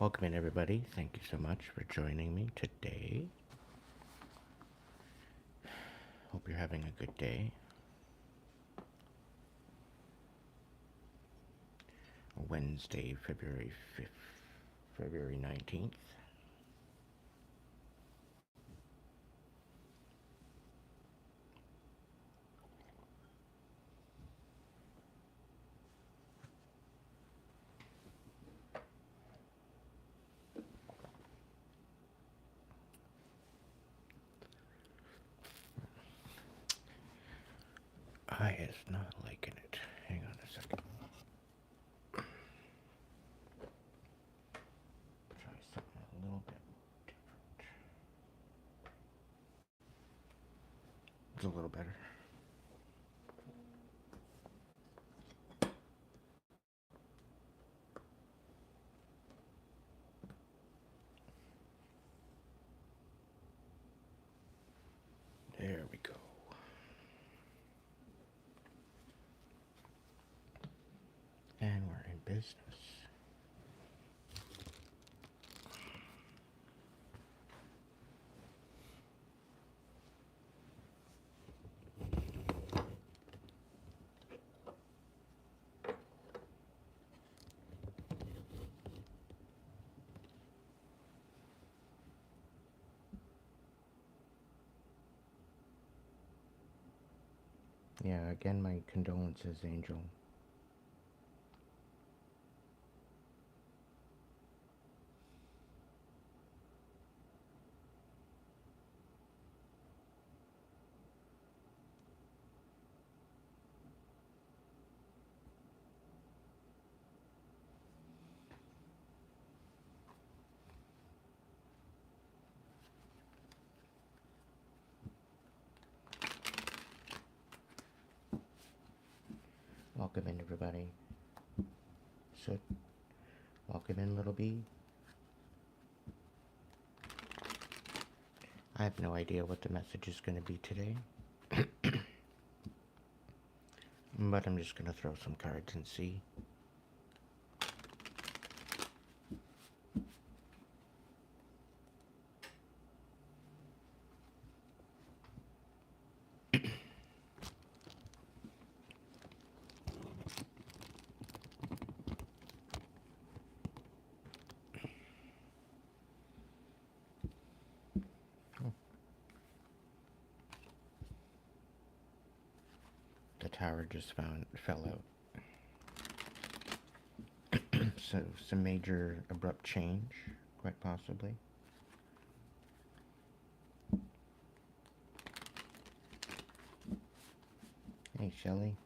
Welcome in, everybody. Thank you so much for joining me today. Hope you're having a good day. Wednesday, February 5th, February 19th. I is not liking it. Hang on a second. Try something a little bit different. It's a little better. There we go. And we're in business. Yeah, again, my condolences, Angel. Welcome in, everybody. Soot. Welcome in, little bee. I have no idea what the message is going to be today. But I'm just going to throw some cards and see. The tower just fell out. So some major abrupt change, quite possibly. Hey, Shelley.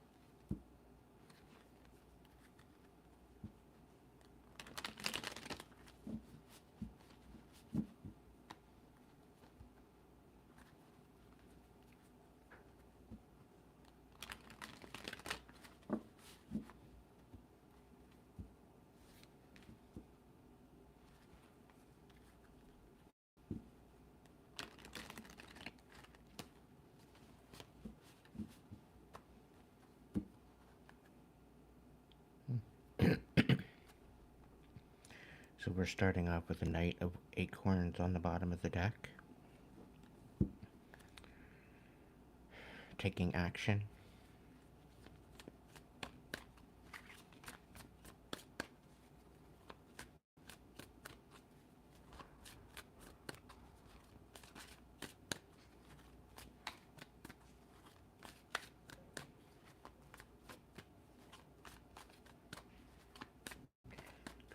So we're starting off with a Knight of Acorns on the bottom of the deck. Taking action.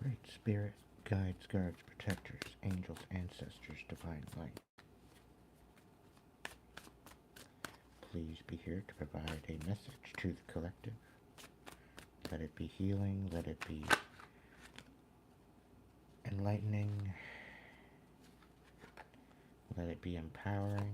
Great Spirit, guides, guards, protectors, angels, ancestors, divine light. Please be here to provide a message to the collective. Let it be healing, let it be enlightening, let it be empowering.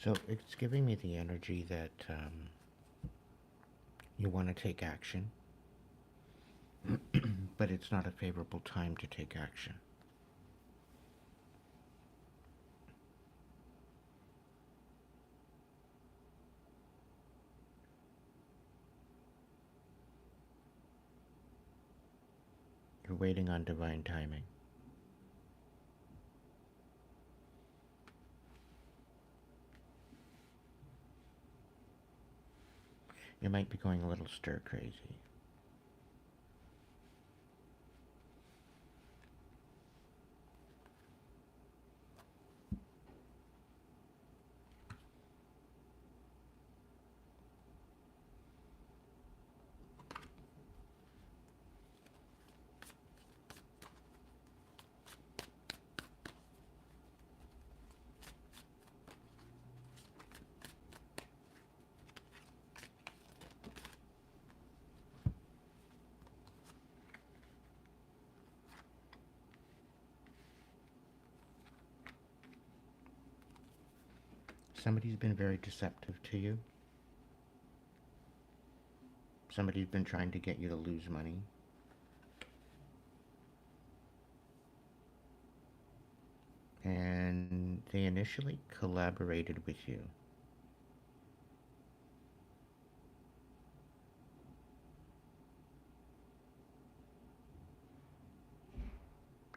So it's giving me the energy that You want to take action, but it's not a favorable time to take action. You're waiting on divine timing. You might be going a little stir crazy. Somebody's been very deceptive to you. Somebody's been trying to get you to lose money. And they initially collaborated with you.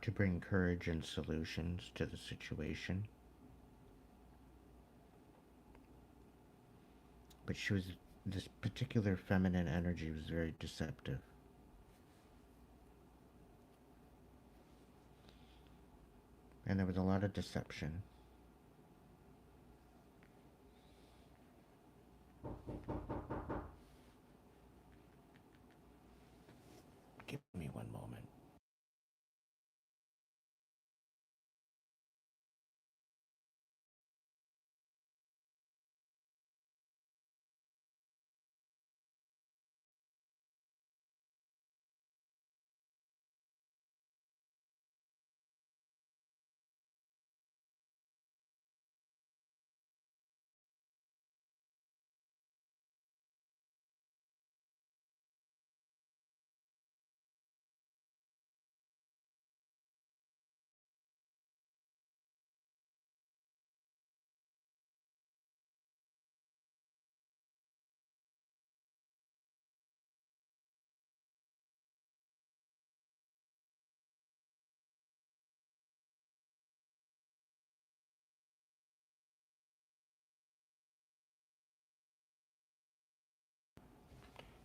To bring courage and solutions to the situation. But this particular feminine energy was very deceptive. And there was a lot of deception. Give me one moment.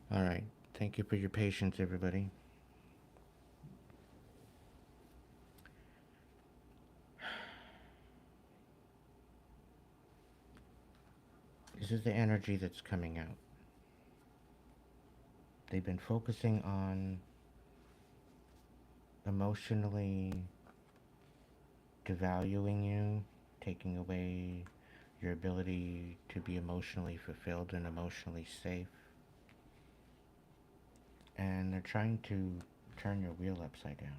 All right. Thank you for your patience, everybody. This is the energy that's coming out. They've been focusing on emotionally devaluing you, taking away your ability to be emotionally fulfilled and emotionally safe. And they're trying to turn your wheel upside down.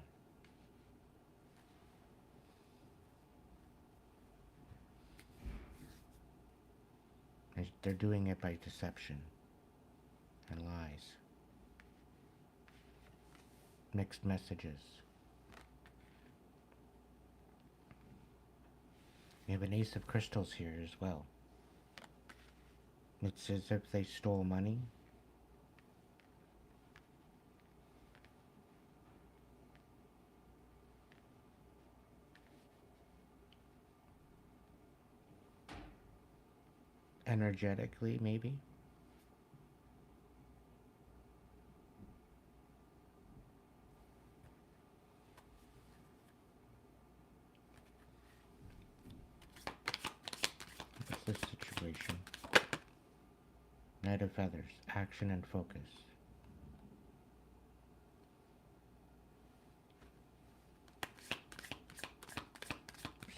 They're doing it by deception and lies. Mixed messages. We have an Ace of Crystals here as well. It's as if they stole money. Energetically, maybe. What's this situation? Knight of Feathers. Action and focus.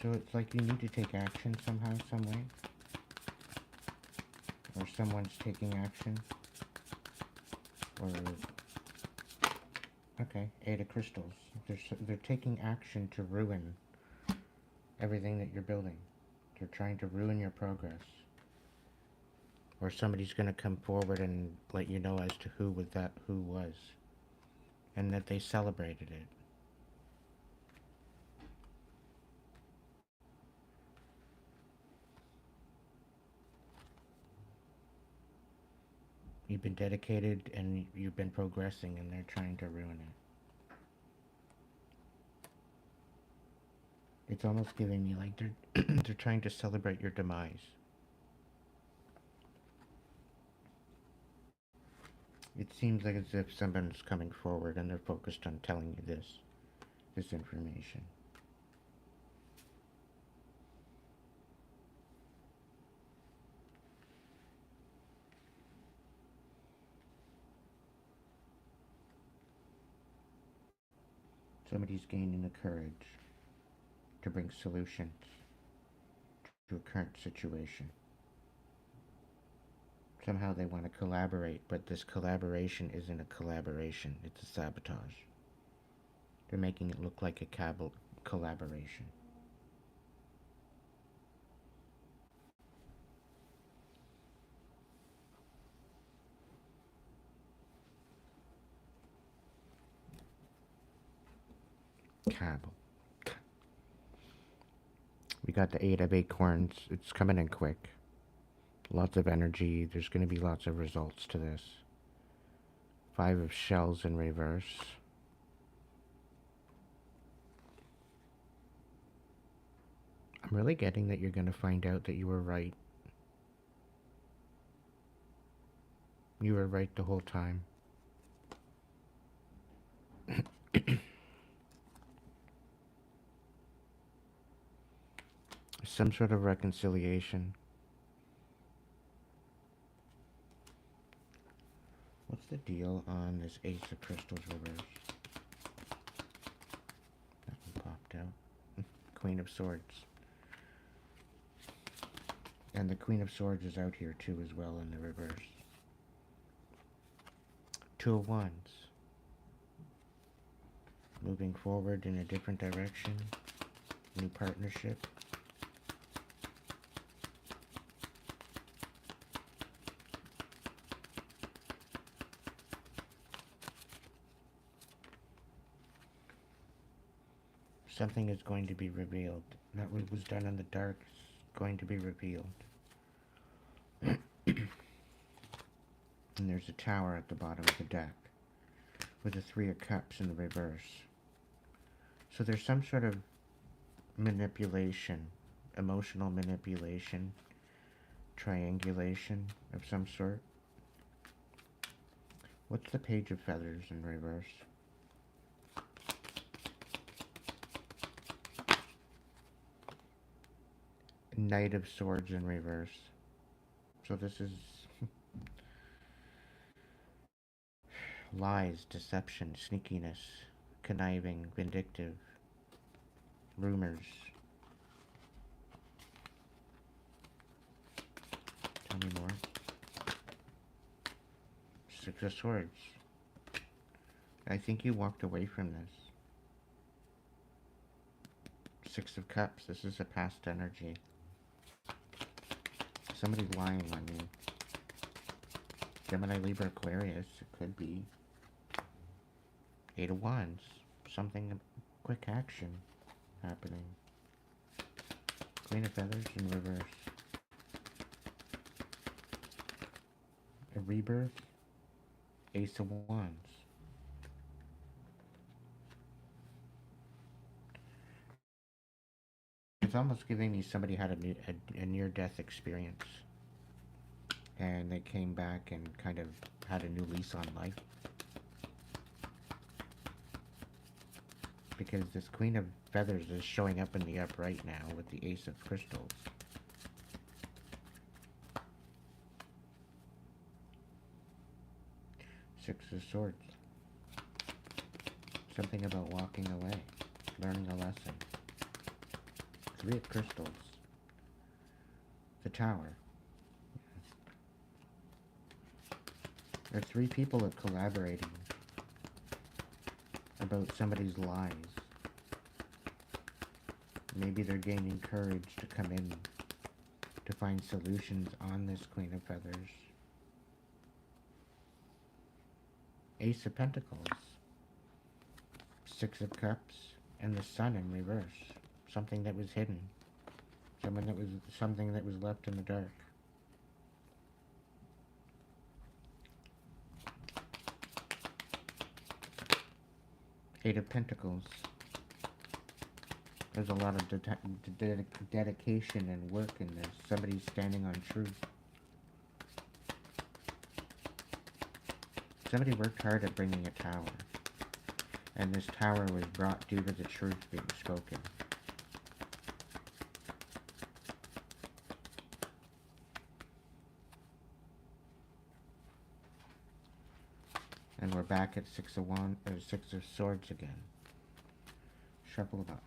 So it's like you need to take action somehow, some way. Or someone's taking action. Or... Okay, Eight of Crystals. They're taking action to ruin everything that you're building. They're trying to ruin your progress. Or somebody's going to come forward and let you know as to who was, and that they celebrated it. You've been dedicated and you've been progressing, and they're trying to ruin it. It's almost giving me like they're trying to celebrate your demise. It seems like as if someone's coming forward and they're focused on telling you this information. Somebody's gaining the courage to bring solutions to a current situation. Somehow they want to collaborate, but this collaboration isn't a collaboration, it's a sabotage. They're making it look like a collaboration. Cabal. We got the 8 of Acorns. It's coming in quick. Lots of energy. There's going to be lots of results to this. 5 of Shells in reverse. I'm really getting that you're going to find out that you were right. You were right the whole time. Some sort of reconciliation. What's the deal on this Ace of Crystals reverse? That one popped out. Queen of Swords. And the Queen of Swords is out here too as well in the reverse. 2 of Wands. Moving forward in a different direction. New partnership. Something is going to be revealed. That what was done in the dark is going to be revealed. And there's a tower at the bottom of the deck with the 3 of Cups in the reverse. So there's some sort of manipulation, emotional manipulation, triangulation of some sort. What's the Page of Feathers in reverse? Knight of Swords in reverse. So this is lies, deception, sneakiness, conniving, vindictive, rumors. Tell me more. 6 of Swords. I think you walked away from this. 6 of Cups. This is a past energy. Somebody's lying on you. Gemini, Libra, Aquarius. It could be. 8 of Wands. Something, quick action happening. Queen of Feathers in reverse. A rebirth. Ace of Wands. It's almost giving me somebody had a near-death experience. And they came back and kind of had a new lease on life. Because this Queen of Feathers is showing up in the upright now with the Ace of Crystals. Six of Swords. Something about walking away, learning a lesson. 3 of Crystals. The Tower. There are 3 people that are collaborating about somebody's lies. Maybe they're gaining courage to come in to to find solutions on this Queen of Feathers. Ace of Pentacles, Six of Cups, and the Sun in reverse. Something that was hidden. Something that was left in the dark. Eight of Pentacles. There's a lot of dedication and work in this. Somebody's standing on truth. Somebody worked hard at bringing a tower. And this tower was brought due to the truth being spoken. And we're back at Six of Swords again. Shuffle it up.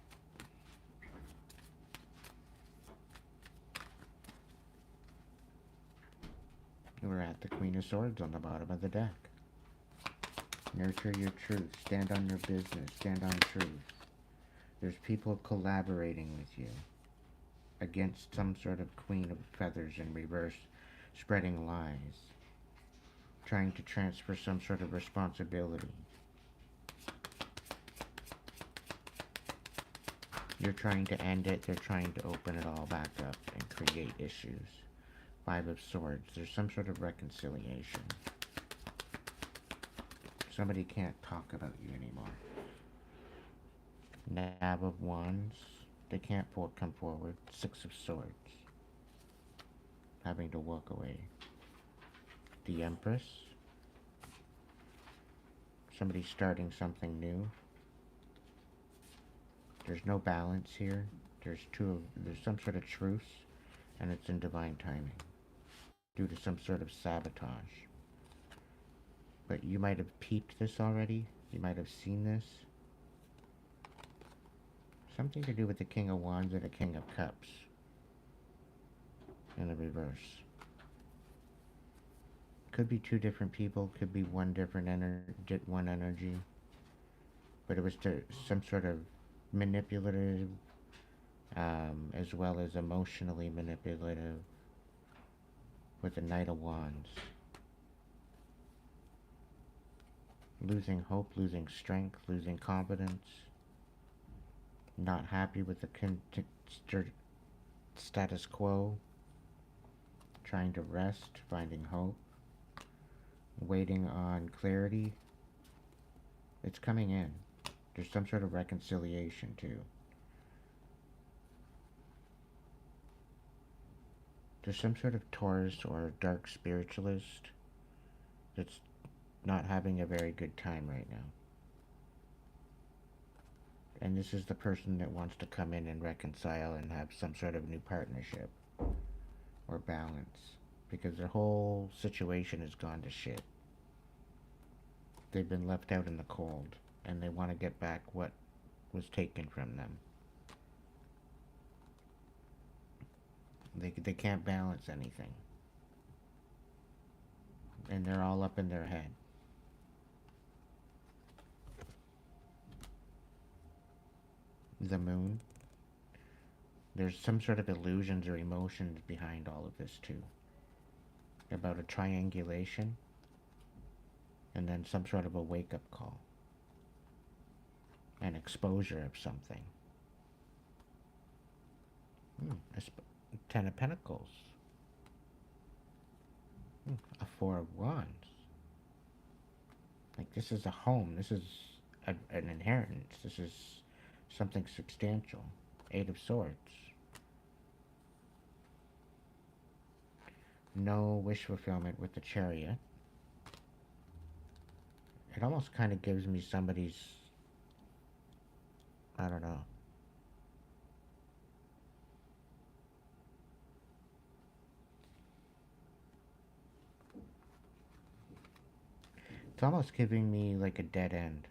We're at the Queen of Swords on the bottom of the deck. Nurture your truth. Stand on your business. Stand on truth. There's people collaborating with you against some sort of Queen of Feathers in reverse, spreading lies, trying to transfer some sort of responsibility. You're trying to end it. They're trying to open it all back up and create issues. Five of Swords. There's some sort of reconciliation. Somebody can't talk about you anymore. Knave of Wands. They can't come forward. Six of Swords. Having to walk away. The Empress. Somebody starting something new. There's no balance here. There's some sort of truce, and it's in divine timing. Due to some sort of sabotage. But you might have peeped this already. You might have seen this. Something to do with the King of Wands and the King of Cups. In the reverse. Could be two different people. Could be one different energy. But it was some sort of manipulative, as well as emotionally manipulative. With the Knight of Wands. Losing hope, losing strength, losing confidence. Not happy with the status quo. Trying to rest, finding hope. Waiting on clarity. It's coming in. There's some sort of reconciliation too. There's some sort of Taurus or dark spiritualist that's not having a very good time right now. And this is the person that wants to come in and reconcile and have some sort of new partnership or balance. Because their whole situation has gone to shit. They've been left out in the cold. And they want to get back what was taken from them. They can't balance anything. And they're all up in their head. The Moon. There's some sort of illusions or emotions behind all of this too. About a triangulation. And then some sort of a wake-up call. An exposure of something. Ten of Pentacles. A Four of Wands. Like, this is a home. This is an inheritance. This is something substantial. Eight of Swords. No wish fulfillment with the Chariot. It almost kind of gives me somebody's... I don't know. It's almost giving me like a dead end.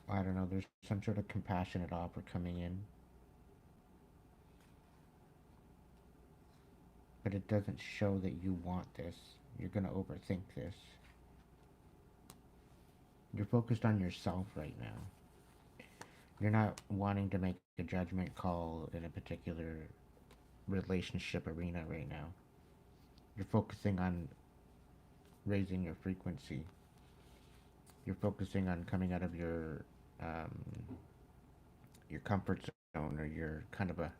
I don't know, there's some sort of compassionate offer coming in. But it doesn't show that you want this. You're going to overthink this. You're focused on yourself right now. You're not wanting to make a judgment call in a particular relationship arena right now. You're focusing on raising your frequency. You're focusing on coming out of um, your comfort zone, or your kind of a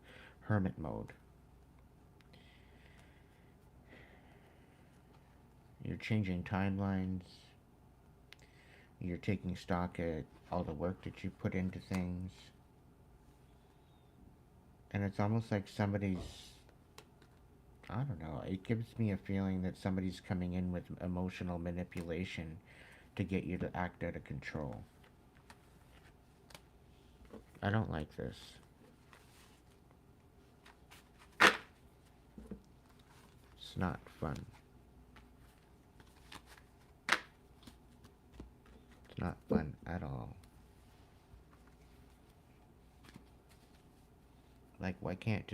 hermit mode. You're changing timelines. You're taking stock at all the work that you put into things. And it's almost like somebody's, I don't know, it gives me a feeling that somebody's coming in with emotional manipulation to get you to act out of control. I don't like this. It's not fun. It's not fun at all. Like, why can't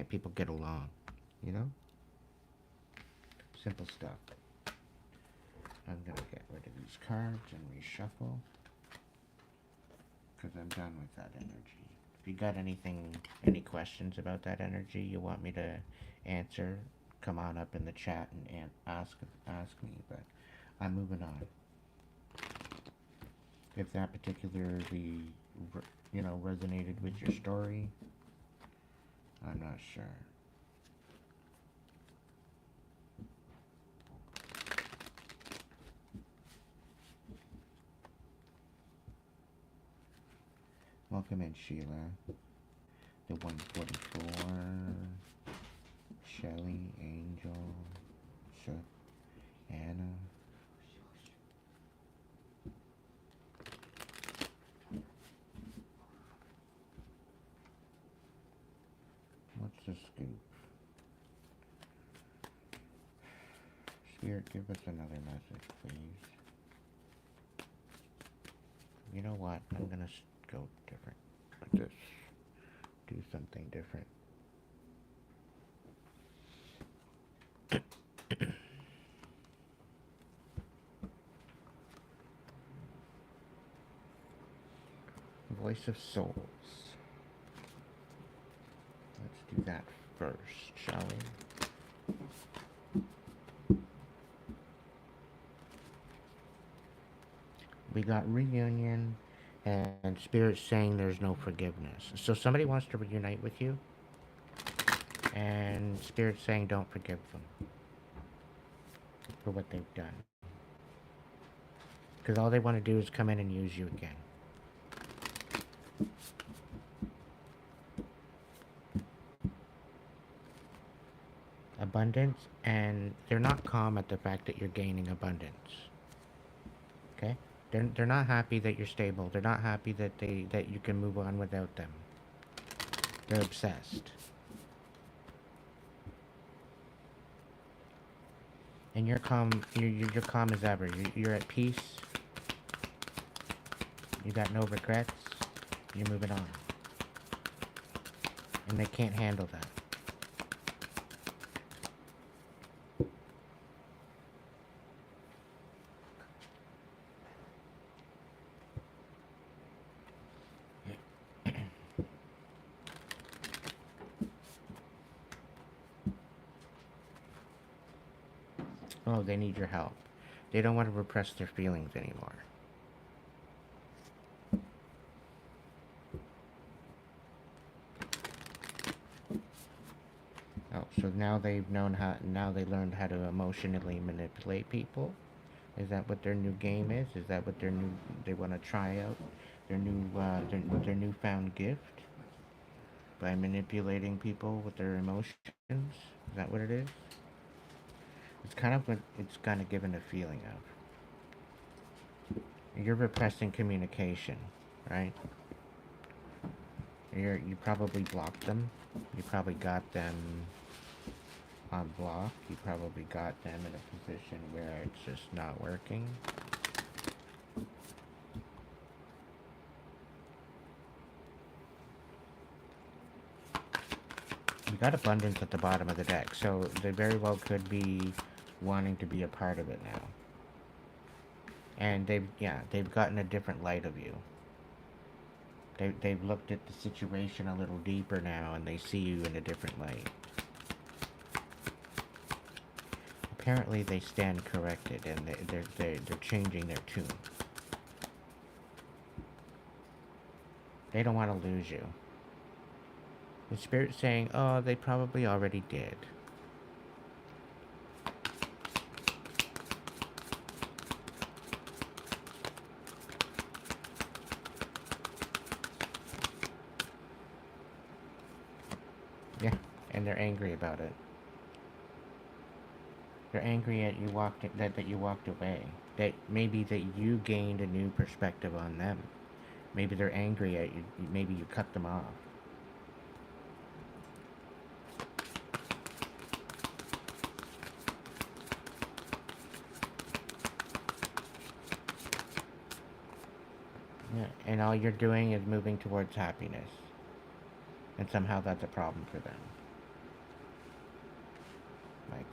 people get along? You know? Simple stuff. I'm gonna get rid of these cards and reshuffle, because I'm done with that energy. If you got any questions about that energy you want me to answer, come on up in the chat and ask me, but I'm moving on. If that particularly, resonated with your story, I'm not sure. Welcome in, Sheila. The 144. Shelly, Angel, Shook, Anna. What's the scoop? Spirit, give us another message, please. You know what? I'm gonna go different with this. Do something different. Voice of Souls. Let's do that first, shall we? We got reunion and Spirit saying there's no forgiveness. So somebody wants to reunite with you, and Spirit saying don't forgive them for what they've done. Because all they want to do is come in and use you again. Abundance, and they're not calm at the fact that you're gaining abundance. Okay? They're not happy that you're stable. They're not happy that you can move on without them. They're obsessed. And you're calm. You're calm as ever. You're at peace. You got no regrets. You're moving on. And they can't handle that. Oh, they need your help. They don't want to repress their feelings anymore. Oh, so now they learned how to emotionally manipulate people? Is that what their new game is? Is that what they want to try out? Their newfound gift? By manipulating people with their emotions? Is that what it is? It's kind of what it's kind of given a feeling of. You're repressing communication, right? You probably blocked them. You probably got them on block. You probably got them in a position where it's just not working. You got abundance at the bottom of the deck, so they very well could be wanting to be a part of it now. And they've gotten a different light of you. They've looked at the situation a little deeper now, and they see you in a different light. Apparently they stand corrected, and they're changing their tune. They don't want to lose you. The spirit's saying, oh, they probably already did. Yeah, and they're angry about it. They're angry at you that you walked away. That maybe that you gained a new perspective on them. Maybe they're angry at you. Maybe you cut them off. Yeah, and all you're doing is moving towards happiness. And somehow that's a problem for them. Like,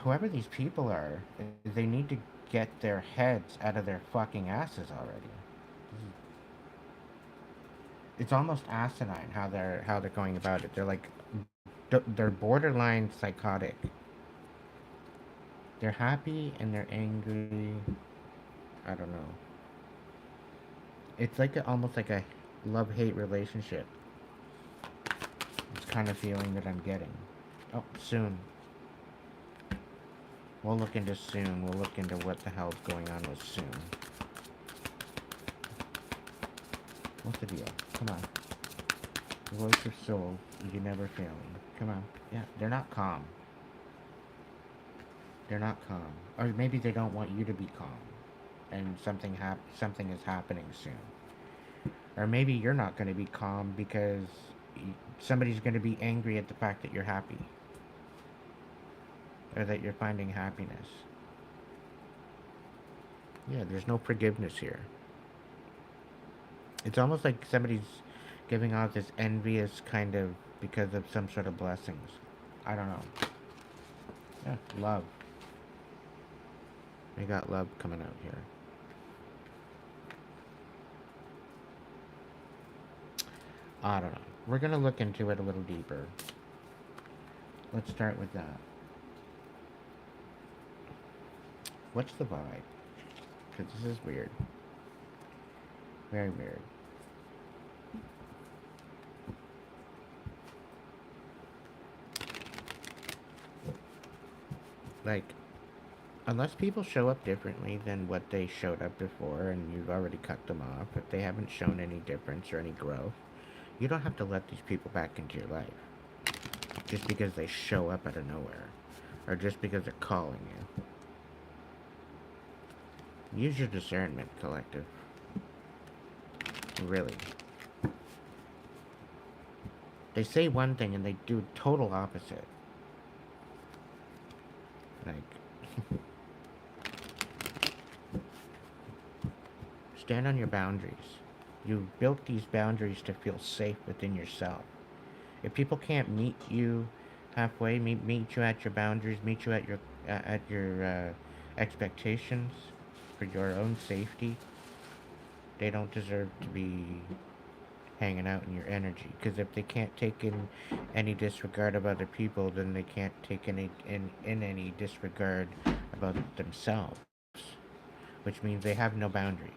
whoever these people are, they need to get their heads out of their fucking asses already. It's almost asinine how they're going about it. They're like, they're borderline psychotic. They're happy and they're angry. I don't know. It's like almost like a love-hate relationship. It's kind of feeling that I'm getting. Oh, soon. We'll look into soon. We'll look into what the hell's going on with soon. What's the deal? Come on. Voice of soul, you never fail me. Come on. Yeah, they're not calm. They're not calm. Or maybe they don't want you to be calm. And something is happening soon. Or maybe you're not going to be calm because somebody's going to be angry at the fact that you're happy. Or that you're finding happiness. Yeah, there's no forgiveness here. It's almost like somebody's giving out this envious kind of because of some sort of blessings. I don't know. Yeah, love. We got love coming out here. I don't know. We're going to look into it a little deeper. Let's start with that. What's the vibe? Because this is weird. Very weird. Like, unless people show up differently than what they showed up before and you've already cut them off, if they haven't shown any difference or any growth, you don't have to let these people back into your life. Just because they show up out of nowhere. Or just because they're calling you. Use your discernment, collective. Really. They say one thing and they do total opposite. Like, stand on your boundaries. You built these boundaries to feel safe within yourself. If people can't meet you halfway, meet you at your boundaries, meet you at your expectations for your own safety, they don't deserve to be hanging out in your energy. Because if they can't take in any disregard of other people, then they can't take in any disregard about themselves. Which means they have no boundaries.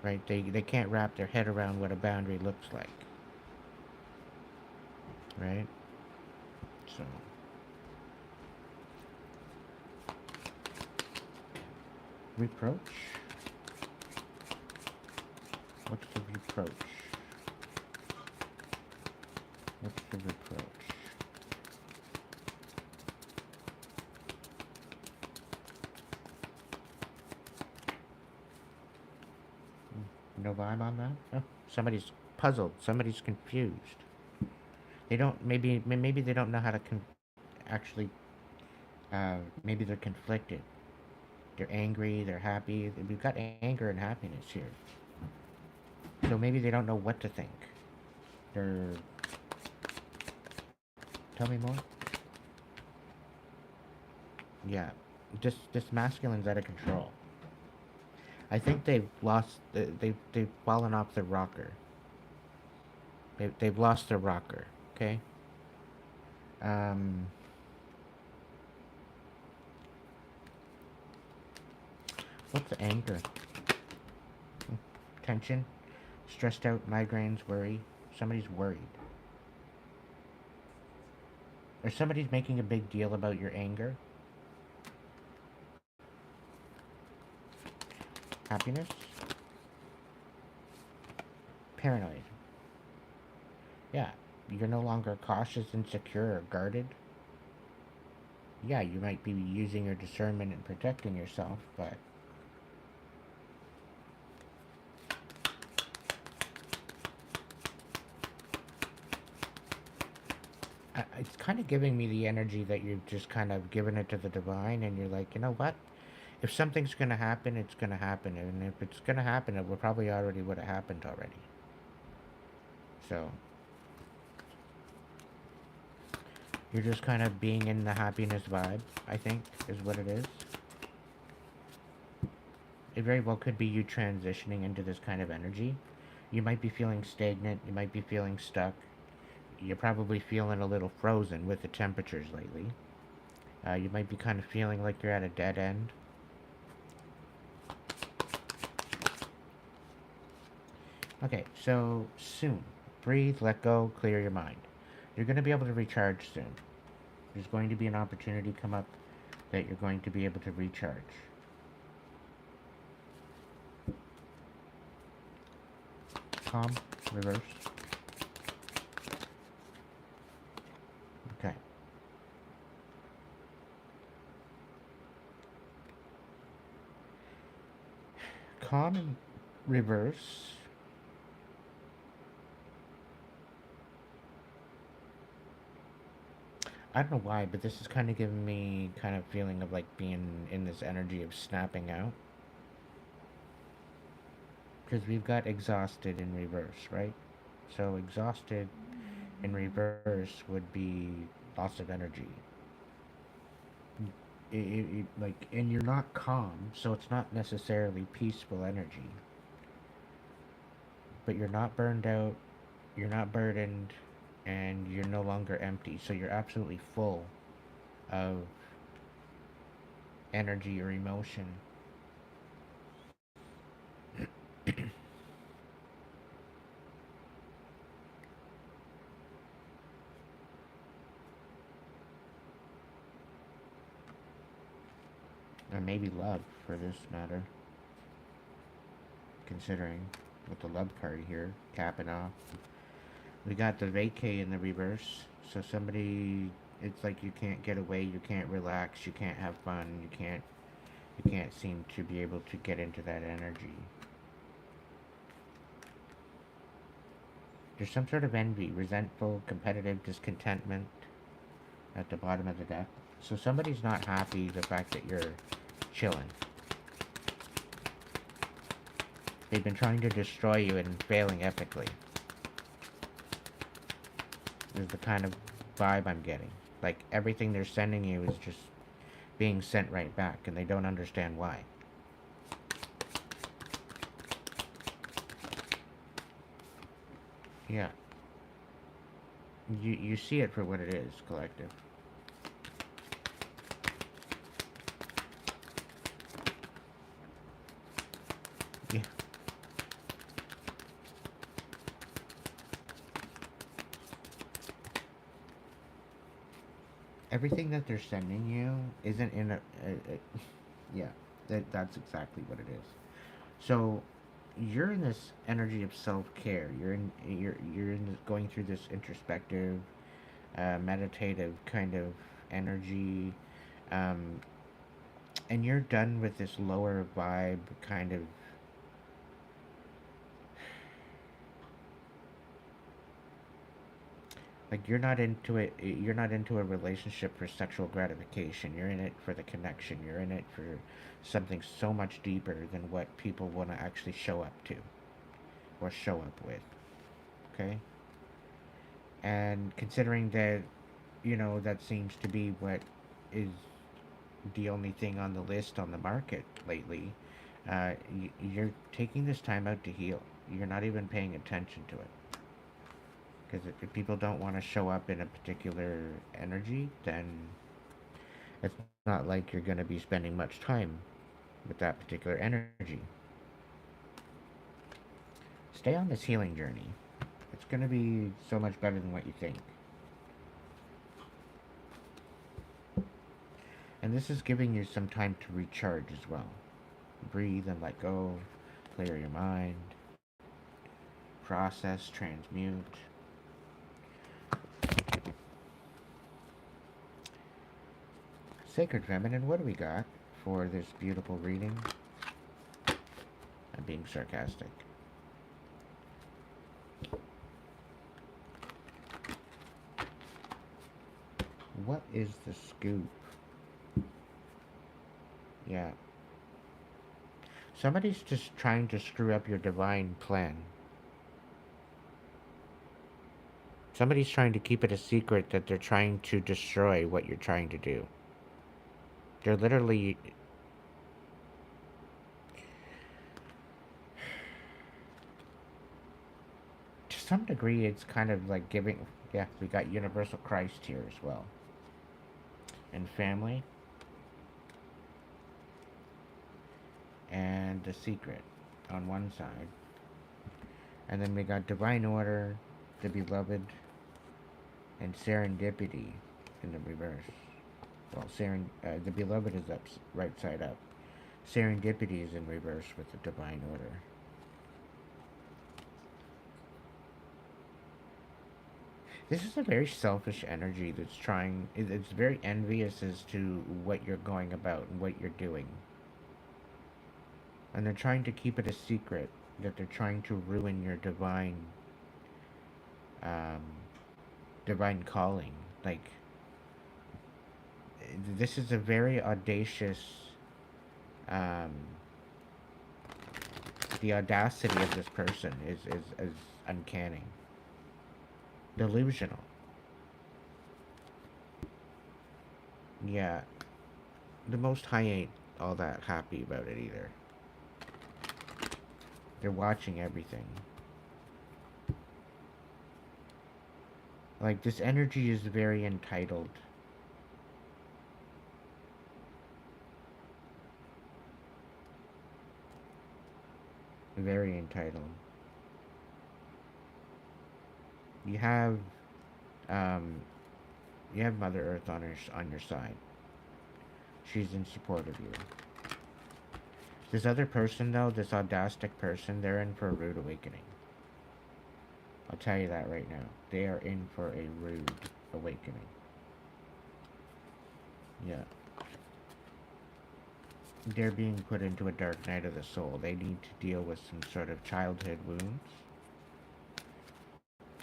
Right? They can't wrap their head around what a boundary looks like. Right? So... reproach? What's the reproach? What's the reproach? No vibe on that? Oh, somebody's puzzled. Somebody's confused. They don't, maybe they don't know how to actually, maybe they're conflicted. They're angry, they're happy. We've got anger and happiness here. So maybe they don't know what to think. They're... Tell me more? Yeah. This masculine's out of control. I think they've fallen off the rocker. They've lost their rocker. Okay. Um, what's anger? Tension, stressed out, migraines, worry. Somebody's worried. Or somebody's making a big deal about your anger. Happiness, paranoid. Yeah, you're no longer cautious, insecure, or guarded. Yeah, you might be using your discernment and protecting yourself, but it's kind of giving me the energy that you've just kind of given it to the divine, and you're like, you know what? If something's gonna happen, it's gonna happen, and if it's gonna happen, it would probably already would have happened already. So you're just kind of being in the happiness vibe, I think, is what it is. It very well could be you transitioning into this kind of energy. You might be feeling stagnant, you might be feeling stuck, you're probably feeling a little frozen with the temperatures lately. You might be kind of feeling like you're at a dead end. Okay, so soon. Breathe, let go, clear your mind. You're going to be able to recharge soon. There's going to be an opportunity come up that you're going to be able to recharge. Calm, reverse. Okay. Calm and reverse. I don't know why, but this is kind of giving me kind of feeling of like being in this energy of snapping out. Because we've got exhausted in reverse, right? So exhausted in reverse would be loss of energy. Like, and you're not calm, so it's not necessarily peaceful energy. But you're not burned out, you're not burdened, and you're no longer empty. So you're absolutely full of energy or emotion. Or maybe love, for this matter. Considering with the love card here, capping off. We got the vacay in the reverse. So somebody, it's like you can't get away, you can't relax, you can't have fun, you can't seem to be able to get into that energy. There's some sort of envy, resentful, competitive discontentment at the bottom of the deck. So somebody's not happy the fact that you're chilling. They've been trying to destroy you and failing epically. Is the kind of vibe I'm getting. Like everything they're sending you is just being sent right back, and they don't understand why. Yeah. You see it for what it is, collective. Yeah. Everything that they're sending you isn't in a yeah, that's exactly what it is. So you're in this energy of self-care. You're in this, going through this introspective, meditative kind of energy, um, and you're done with this lower vibe kind of. Like you're not into a relationship for sexual gratification. You're in it for the connection. You're in it for something so much deeper than what people want to actually show up to or show up with. Okay? And considering that, that seems to be what is the only thing on the list on the market lately, You're taking this time out to heal. You're not even paying attention to it. Because if people don't want to show up in a particular energy, then it's not like you're going to be spending much time with that particular energy. Stay on this healing journey. It's going to be so much better than what you think. And this is giving you some time to recharge as well. Breathe and let go. Clear your mind. Process, transmute. Sacred Feminine, what do we got for this beautiful reading? I'm being sarcastic. What is the scoop? Yeah. Somebody's just trying to screw up your divine plan. Somebody's trying to keep it a secret that they're trying to destroy what you're trying to do. They're literally... To some degree, it's kind of like giving... Yeah, we got Universal Christ here as well. And family. And the secret on one side. And then we got Divine Order, the Beloved, and Serendipity in the reverse. Well, the Beloved is up, right side up. Serendipity is in reverse with the Divine Order. This is a very selfish energy that's trying... It's very envious as to what you're going about and what you're doing. And they're trying to keep it a secret, that they're trying to ruin your divine calling. Like, this is a very audacious, the audacity of this person is uncanny. Delusional. Yeah. The Most High ain't all that happy about it either. They're watching everything. Like, this energy is very entitled. Very entitled. You have, Mother Earth on your side. She's in support of you. This other person, though, this audastic person, they're in for a rude awakening. I'll tell you that right now. They are in for a rude awakening. Yeah. They're being put into a dark night of the soul. They need to deal with some sort of childhood wounds.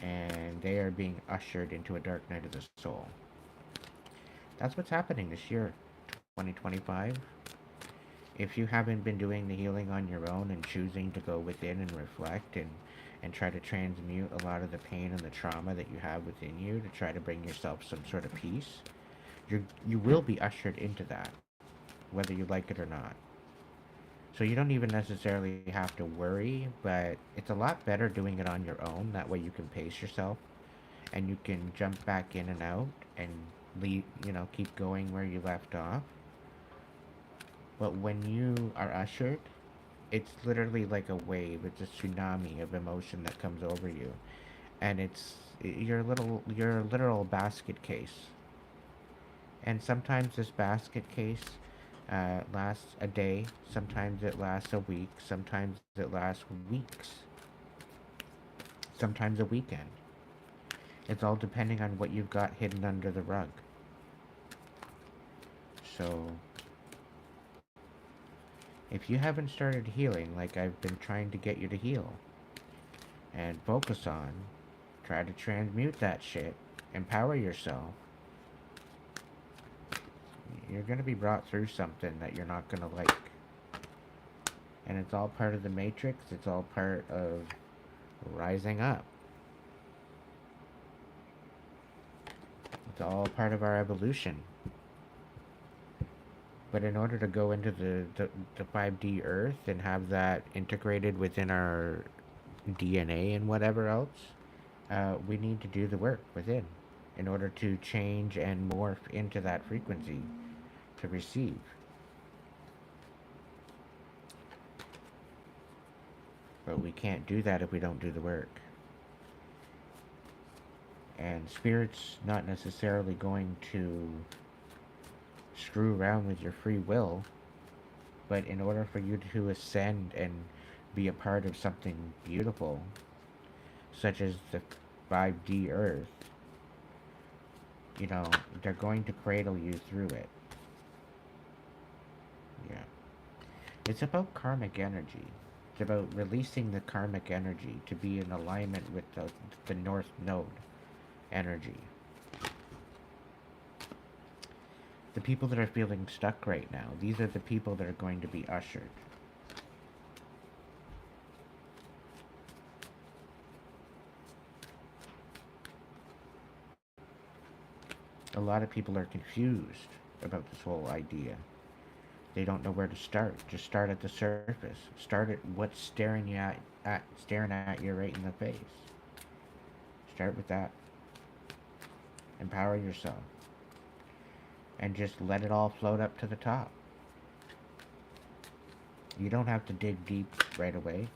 And they are being ushered into a dark night of the soul. That's what's happening this year, 2025. If you haven't been doing the healing on your own and choosing to go within and reflect and try to transmute a lot of the pain and the trauma that you have within you to try to bring yourself some sort of peace, you will be ushered into that, whether you like it or not. So you don't even necessarily have to worry, but it's a lot better doing it on your own. That way you can pace yourself and you can jump back in and out and leave, keep going where you left off. But when you are ushered, it's literally like a wave. It's a tsunami of emotion that comes over you. And you're a literal basket case. And sometimes this basket case lasts a day, sometimes it lasts a week, sometimes it lasts weeks, sometimes a weekend. It's all depending on what you've got hidden under the rug. So, if you haven't started healing like I've been trying to get you to heal, and focus on, try to transmute that shit, empower yourself, you're going to be brought through something that you're not going to like. And it's all part of the matrix. It's all part of rising up. It's all part of our evolution. But in order to go into the 5D Earth and have that integrated within our DNA and whatever else, we need to do the work within in order to change and morph into that frequency to receive. But we can't do that if we don't do the work. And Spirit's not necessarily going to screw around with your free will, but in order for you to ascend and be a part of something beautiful, such as the 5D Earth, you know, they're going to cradle you through it. Yeah. It's about karmic energy. It's about releasing the karmic energy to be in alignment with the North Node energy. The people that are feeling stuck right now, these are the people that are going to be ushered. A lot of people are confused about this whole idea. They don't know where to start. Just start at the surface. Start at what's staring at you right in the face. Start with that. Empower yourself. And just let it all float up to the top. You don't have to dig deep right away.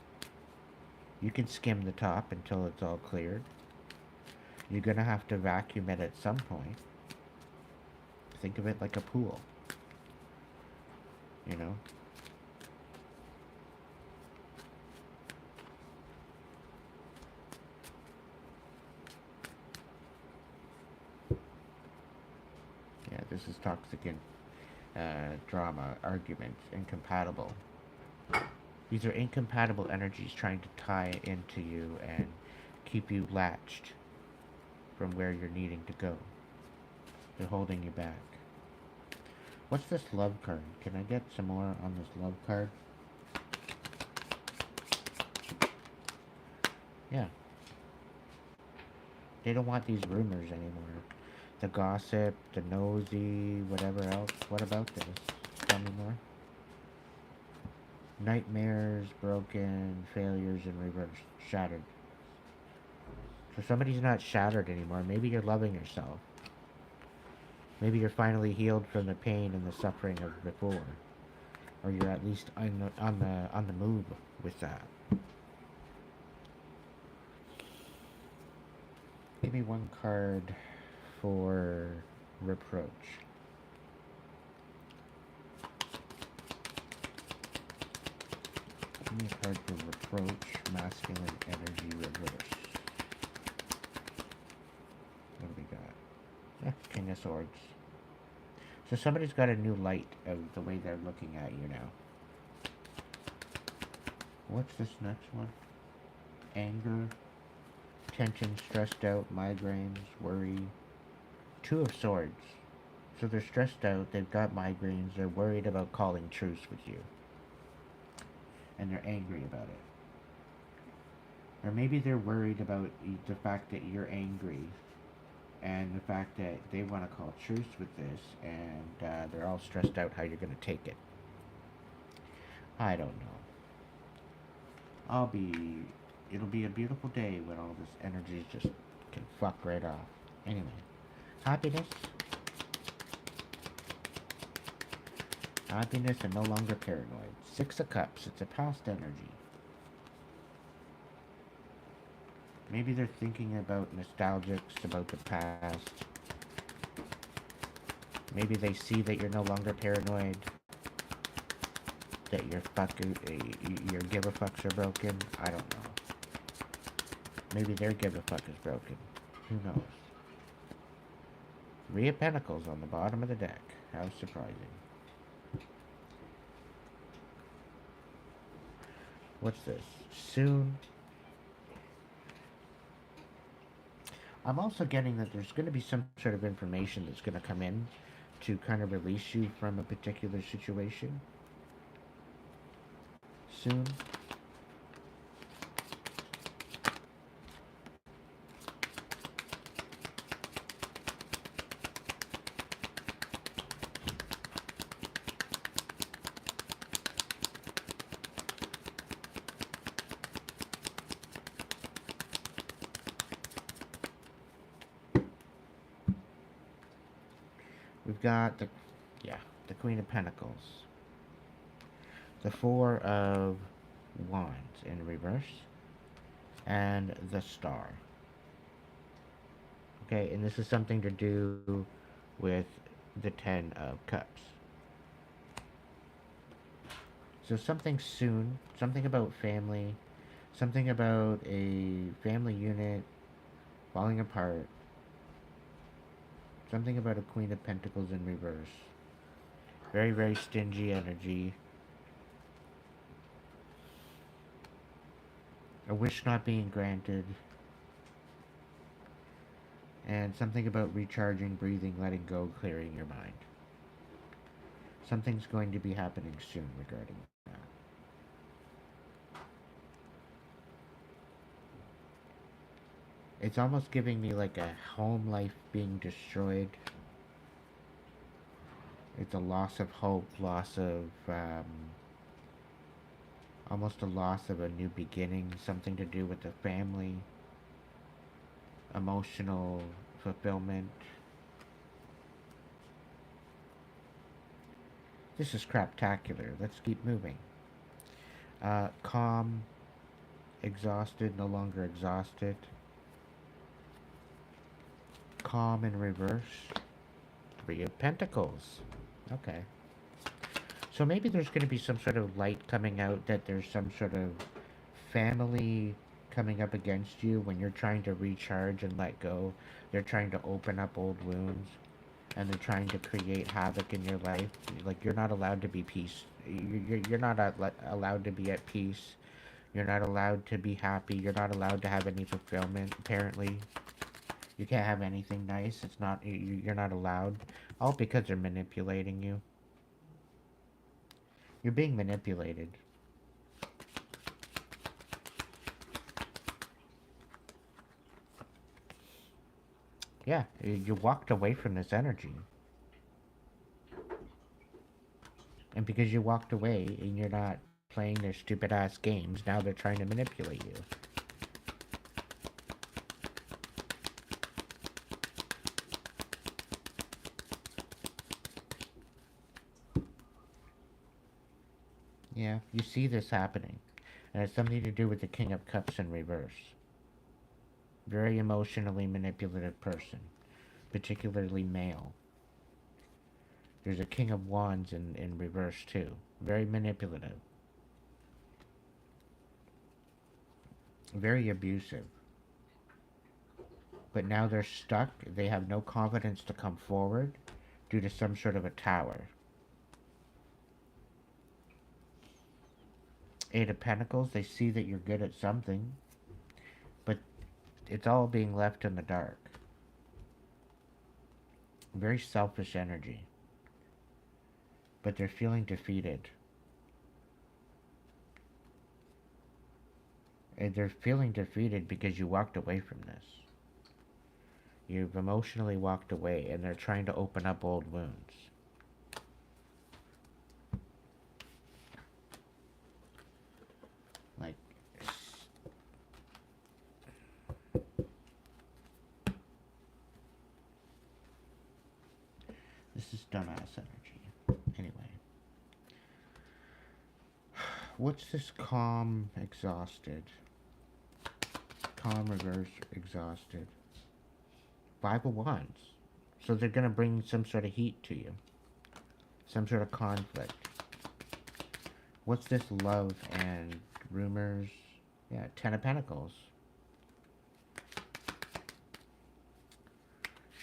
You can skim the top until it's all cleared. You're gonna have to vacuum it at some point. Think of it like a pool. You know? Yeah, this is toxic and drama, arguments, incompatible. These are incompatible energies trying to tie into you and keep you latched from where you're needing to go. They're holding you back. What's this love card? Can I get some more on this love card? Yeah. They don't want these rumors anymore. The gossip, the nosy, whatever else. What about this? Tell me more. Nightmares, broken, failures in reverse, shattered. So somebody's not shattered anymore. Maybe you're loving yourself. Maybe you're finally healed from the pain and the suffering of before. Or you're at least on the move with that. Give me one card for reproach. Give me a card for reproach, masculine energy reverse. What do we got? King of Swords. So somebody's got a new light of the way they're looking at you now. What's this next one? Anger, tension, stressed out, migraines, worry. Two of Swords. So they're stressed out, they've got migraines, they're worried about calling truce with you. And they're angry about it. Or maybe they're worried about the fact that you're angry and the fact that they want to call truce with this, and they're all stressed out how you're going to take it. I don't know. It'll be a beautiful day when all this energy just can fuck right off. Anyway, happiness. Happiness and no longer paranoid. Six of Cups, it's a past energy. Maybe they're thinking about nostalgics, about the past. Maybe they see that you're no longer paranoid. That your give a fucks are broken. I don't know. Maybe their give a fuck is broken. Who knows? Three of Pentacles on the bottom of the deck. How surprising. What's this? Soon. I'm also getting that there's going to be some sort of information that's going to come in to kind of release you from a particular situation. Soon. we've got the Queen of Pentacles, the Four of Wands in reverse, and the Star. Okay, and this is something to do with the Ten of Cups. So something soon, something about family, something about a family unit falling apart, something about a Queen of Pentacles in reverse. Very, very stingy energy. A wish not being granted. And something about recharging, breathing, letting go, clearing your mind. Something's going to be happening soon regarding that. It's almost giving me like a home life being destroyed. It's a loss of hope, loss of, almost a loss of a new beginning, something to do with the family, emotional fulfillment. This is craptacular. Let's keep moving. Calm, exhausted, no longer exhausted. Calm in reverse. Three of Pentacles. Okay. So maybe there's going to be some sort of light coming out that there's some sort of family coming up against you when you're trying to recharge and let go. They're trying to open up old wounds, and they're trying to create havoc in your life. Like, you're not allowed to be peace. You're not allowed to be at peace. You're not allowed to be happy. You're not allowed to have any fulfillment, apparently. You can't have anything nice. It's not, you're not allowed. All because they're manipulating you. You're being manipulated. Yeah, you walked away from this energy. And because you walked away and you're not playing their stupid ass games, now they're trying to manipulate you. Yeah, you see this happening. And it's something to do with the King of Cups in reverse. Very emotionally manipulative person. Particularly male. There's a King of Wands in reverse too. Very manipulative. Very abusive. But now they're stuck. They have no confidence to come forward due to some sort of a tower. Eight of Pentacles, they see that you're good at something, but it's all being left in the dark. Very selfish energy. But they're feeling defeated. And they're feeling defeated because you walked away from this. You've emotionally walked away, and they're trying to open up old wounds. Like, this is dumbass energy. Anyway. What's this calm, exhausted? Calm, reverse, exhausted. Five of Wands. So they're going to bring some sort of heat to you. Some sort of conflict. What's this love and rumors? Yeah, Ten of Pentacles.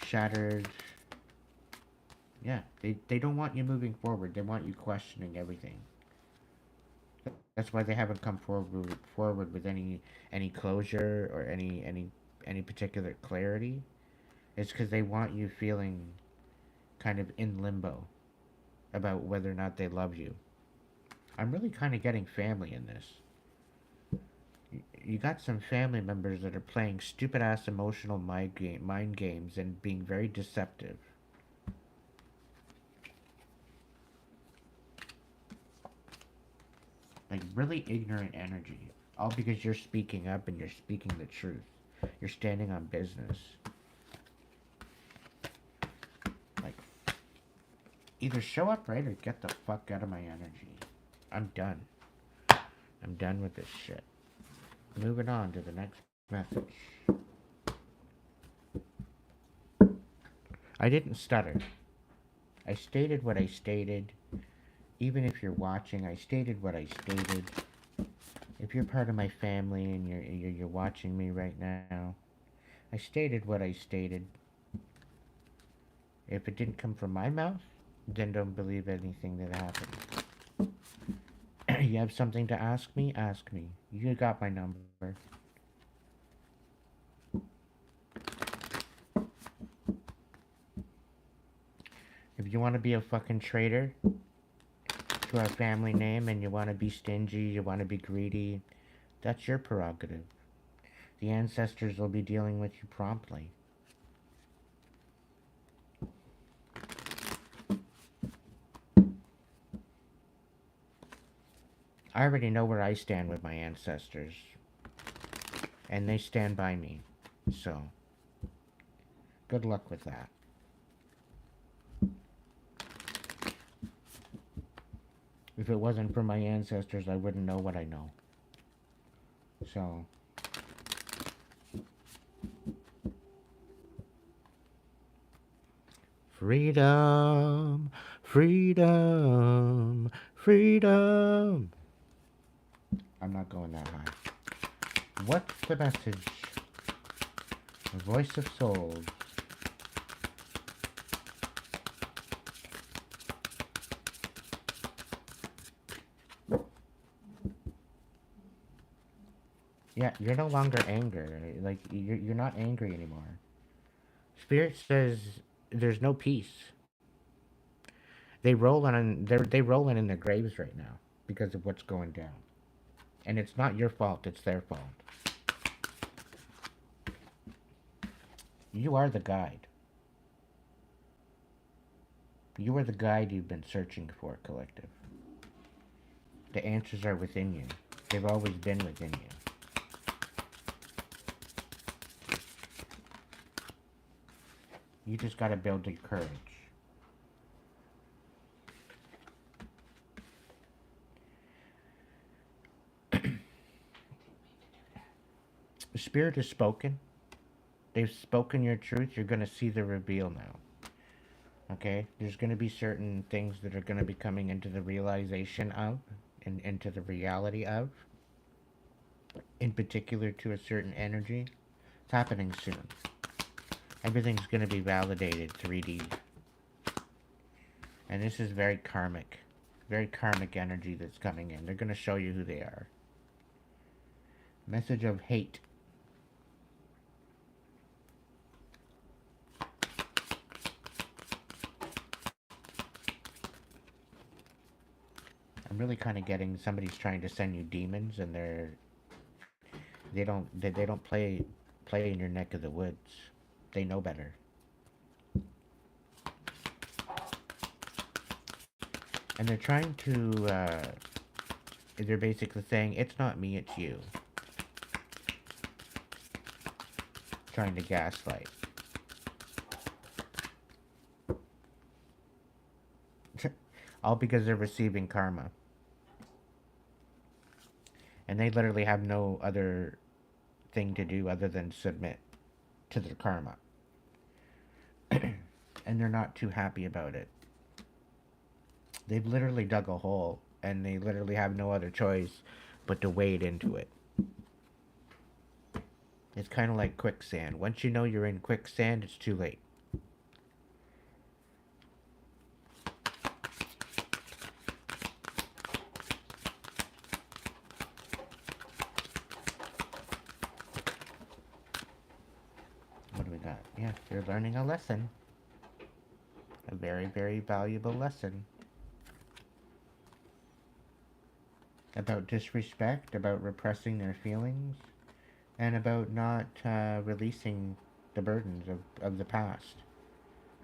Shattered. Yeah, they don't want you moving forward. They want you questioning everything. That's why they haven't come forward with any closure or any particular clarity. It's because they want you feeling kind of in limbo about whether or not they love you. I'm really kind of getting family in this. You got some family members that are playing stupid ass emotional mind games and being very deceptive. Like, really ignorant energy. All because you're speaking up and you're speaking the truth. You're standing on business. Like, Either show up right or get the fuck out of my energy. I'm done. I'm done with this shit. Moving on to the next message. I didn't stutter. I stated what I stated. Even if you're watching, I stated what I stated. If you're part of my family and you're watching me right now, I stated what I stated. If it didn't come from my mouth, then don't believe anything that happened. You have something to ask me? Ask me. You got my number. If you want to be a fucking traitor to our family name and you want to be stingy, you want to be greedy, that's your prerogative. The ancestors will be dealing with you promptly. I already know where I stand with my ancestors. And they stand by me. So, good luck with that. If it wasn't for my ancestors, I wouldn't know what I know. So, freedom, freedom, freedom. I'm not going that high. What's the message? The voice of souls. Yeah, you're no longer angry. Like, you're not angry anymore. Spirit says there's no peace. They rolling in their graves right now because of what's going down. And it's not your fault, it's their fault. You are the guide. You are the guide you've been searching for, collective. The answers are within you. They've always been within you. You just gotta build your courage. The Spirit has spoken. They've spoken your truth. You're gonna see the reveal now. Okay? There's gonna be certain things that are gonna be coming into the realization of, and into the reality of. In particular to a certain energy. It's happening soon. Everything's gonna be validated 3D. And this is very karmic. Very karmic energy that's coming in. They're gonna show you who they are. Message of hate. I'm really kind of getting somebody's trying to send you demons, and they don't play in your neck of the woods. They know better. And they're trying to they're basically saying it's not me, it's you. Trying to gaslight. All because they're receiving karma. And they literally have no other thing to do other than submit to their karma. And they're not too happy about it. They've literally dug a hole, and they literally have no other choice but to wade into it. It's kind of like quicksand. Once you know you're in quicksand, it's too late. What do we got? Yeah, you're learning a lesson. A very, very valuable lesson. About disrespect, about repressing their feelings, and about not releasing the burdens of the past.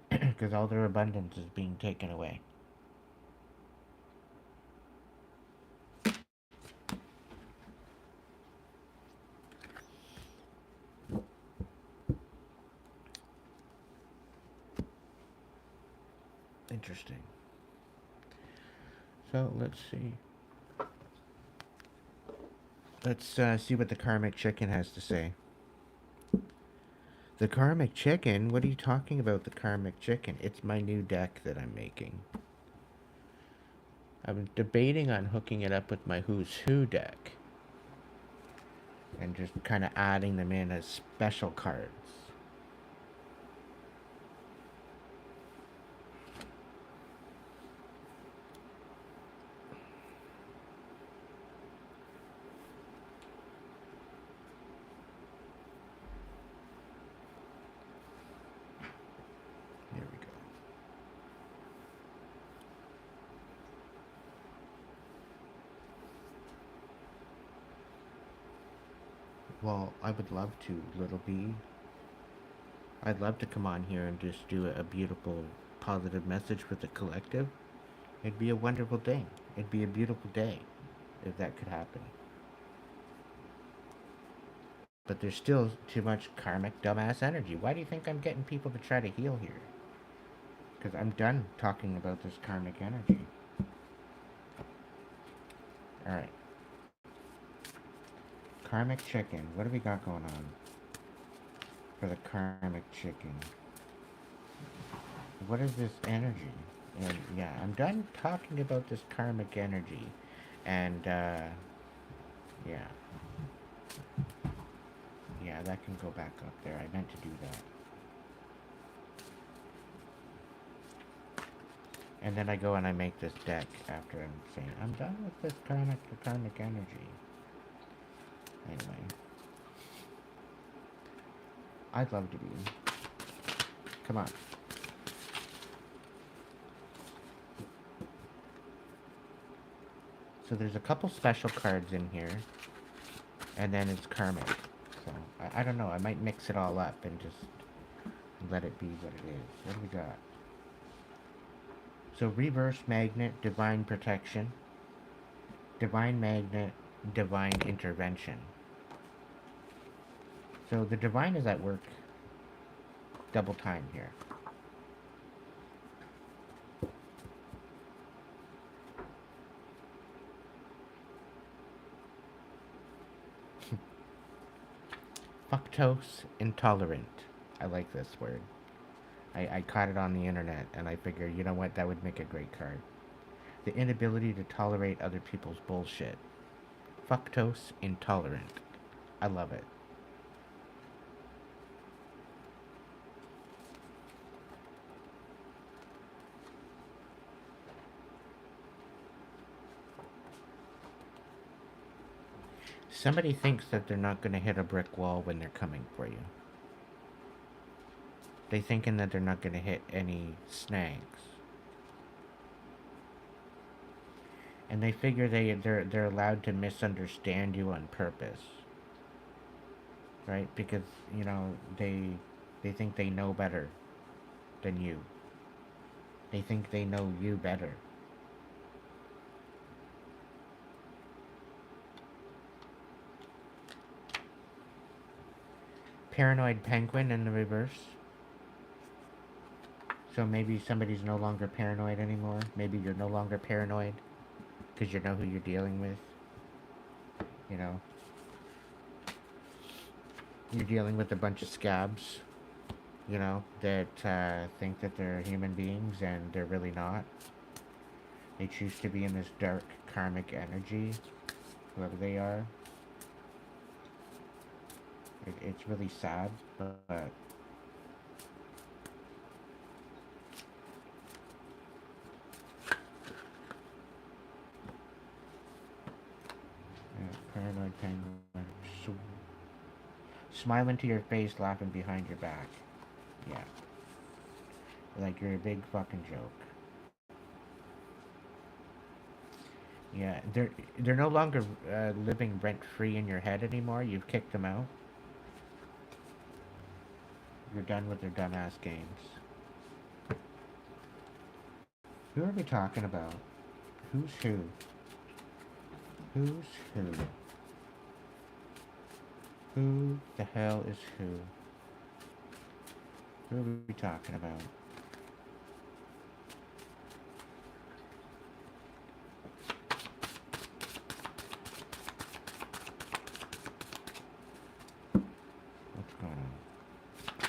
Because all their abundance is being taken away. Interesting. So let's see. Let's see what the karmic chicken has to say. The karmic chicken? What are you talking about, the karmic chicken? It's my new deck that I'm making. I'm debating on hooking it up with my Who's Who deck. And just kind of adding them in as special cards. There we go. Well, I would love to, Little B. I'd love to come on here and just do a beautiful, positive message for the collective. It'd be a wonderful thing. It'd be a beautiful day if that could happen. But there's still too much karmic dumbass energy. Why do you think I'm getting people to try to heal here? Because I'm done talking about this karmic energy. Alright. Karmic chicken. What do we got going on for the karmic chicken? What is this energy? And yeah, I'm done talking about this karmic energy. And, yeah. Yeah, that can go back up there. I meant to do that. And then I go and I make this deck after I'm saying, I'm done with this karmic energy. Anyway. I'd love to be. Come on. So there's a couple special cards in here. And then it's karmic. So, I don't know. I might mix it all up and just let it be what it is. What do we got? So reverse magnet, divine protection. Divine magnet, divine intervention. So the divine is at work double time here. Fructose intolerant. I like this word. I caught it on the internet and I figured, you know what, that would make a great card. The inability to tolerate other people's bullshit. Fructose intolerant. I love it. Somebody thinks that they're not going to hit a brick wall when they're coming for you. They thinking that they're not going to hit any snags. And they figure they're allowed to misunderstand you on purpose. Right? Because, you know, they think they know better than you. They think they know you better. Paranoid penguin in the reverse. So maybe somebody's no longer paranoid anymore. Maybe you're no longer paranoid because you know who you're dealing with. You know, you're dealing with a bunch of scabs, you know, that think that they're human beings and they're really not. They choose to be in this dark karmic energy, whoever they are. It's really sad, but yeah, paranoid penguin. So, smiling to your face, laughing behind your back. Yeah. Like you're a big fucking joke. Yeah, they're no longer living rent free in your head anymore. You've kicked them out. You're done with their dumbass games. Who are we talking about? Who's who? Who's who? Who the hell is who? Who are we talking about?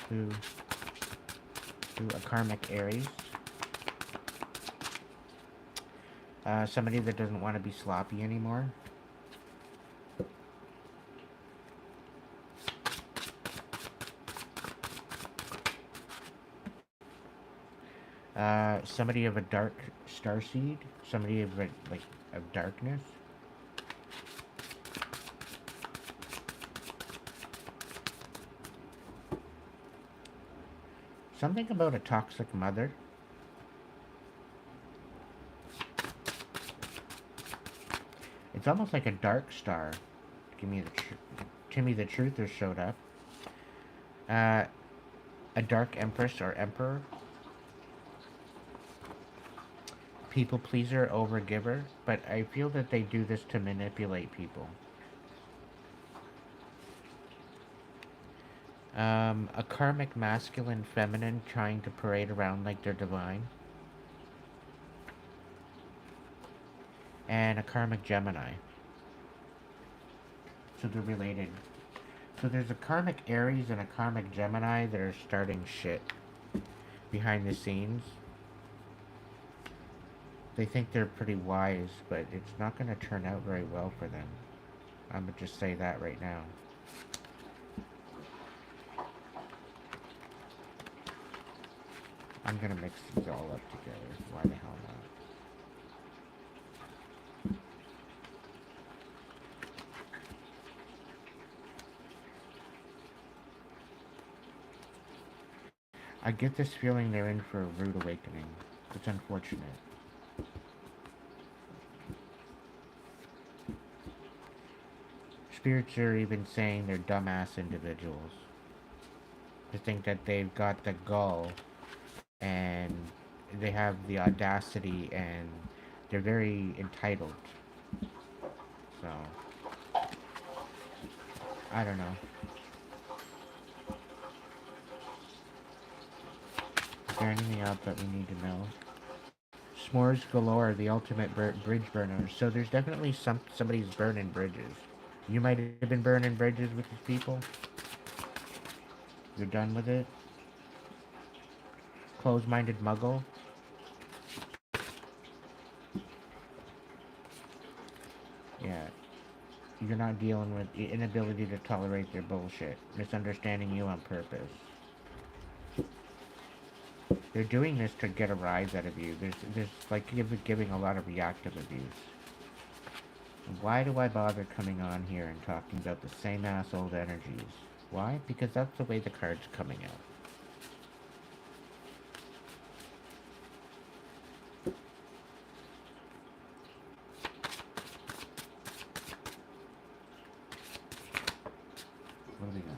to a karmic Aries. Somebody that doesn't want to be sloppy anymore. Somebody of a dark starseed. Somebody of like of darkness. Something about a toxic mother. It's almost like a dark star. Timmy the Truther showed up. A dark empress or emperor. People pleaser, overgiver. But I feel that they do this to manipulate people. A karmic masculine feminine trying to parade around like they're divine. And a karmic Gemini. So they're related. So there's a karmic Aries and a karmic Gemini that are starting shit behind the scenes. They think they're pretty wise, but it's not going to turn out very well for them. I'm going to just say that right now. I'm going to mix these all up together. Why the hell not? I get this feeling they're in for a rude awakening. It's unfortunate. Spirits are even saying they're dumbass individuals. To think that they've got the gall and they have the audacity and they're very entitled. So, I don't know. Is there anything else that we need to know? S'mores galore, the ultimate bridge burner. So there's definitely somebody's burning bridges. You might have been burning bridges with these people. You're done with it. Closed-minded muggle. Yeah. You're not dealing with the inability to tolerate their bullshit. Misunderstanding you on purpose. They're doing this to get a rise out of you. There's like giving a lot of reactive abuse. Why do I bother coming on here and talking about the same ass old energies? Why? Because that's the way the card's coming out. What do we got?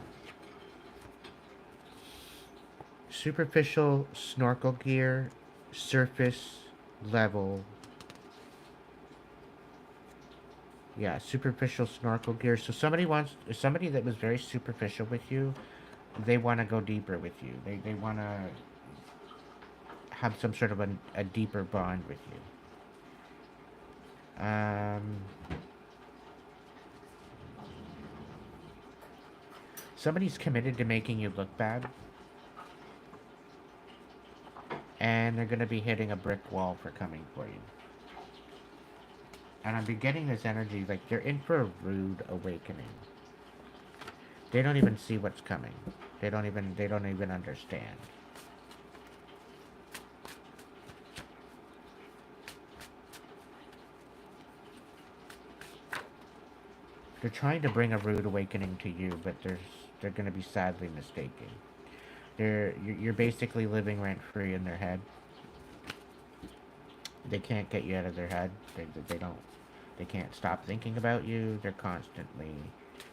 Superficial snorkel gear, surface level. Yeah, superficial snorkel gear. So somebody that was very superficial with you, they want to go deeper with you. They want to have some sort of a deeper bond with you. Somebody's committed to making you look bad. And they're going to be hitting a brick wall for coming for you. And I'm getting this energy like they're in for a rude awakening. They don't even see what's coming. They don't even understand. They're trying to bring a rude awakening to you, but they're going to be sadly mistaken. You're basically living rent free in their head. They can't get you out of their head. They can't stop thinking about you. They're constantly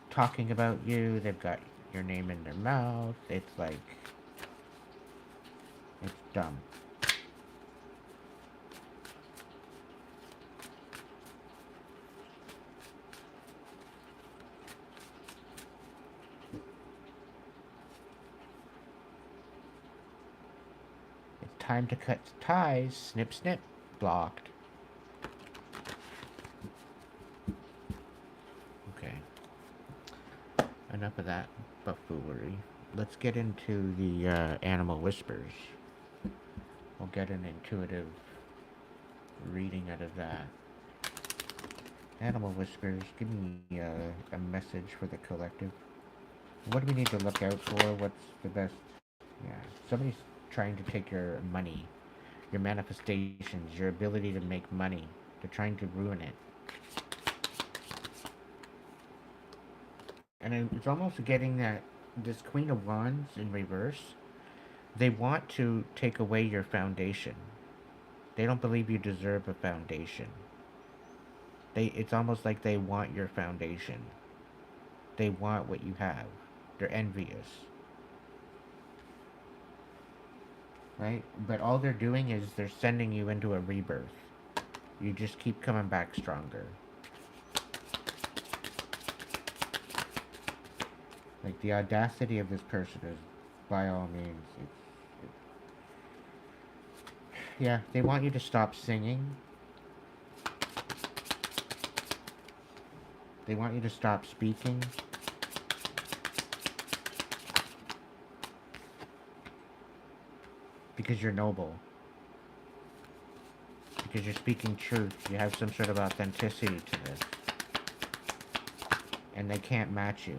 talking about you. They've got your name in their mouth. It's like, it's dumb. Time to cut ties. Snip, snip. Blocked. Okay. Enough of that buffoonery. let's get into the animal whispers. We'll get an intuitive reading out of that. Animal whispers, give me a message for the collective. What do we need to look out for? What's the best? Yeah, somebody's trying to take your money, your manifestations, your ability to make money. They're trying to ruin it. And it's almost getting that this Queen of Wands in reverse. They want to take away your foundation. They don't believe you deserve a foundation. It's almost like they want your foundation. They want what you have. They're envious. Right? But all they're doing is they're sending you into a rebirth. You just keep coming back stronger. Like, the audacity of this person is, by all means, yeah, they want you to stop singing. They want you to stop speaking. Because you're noble. Because you're speaking truth. You have some sort of authenticity to this. And they can't match you.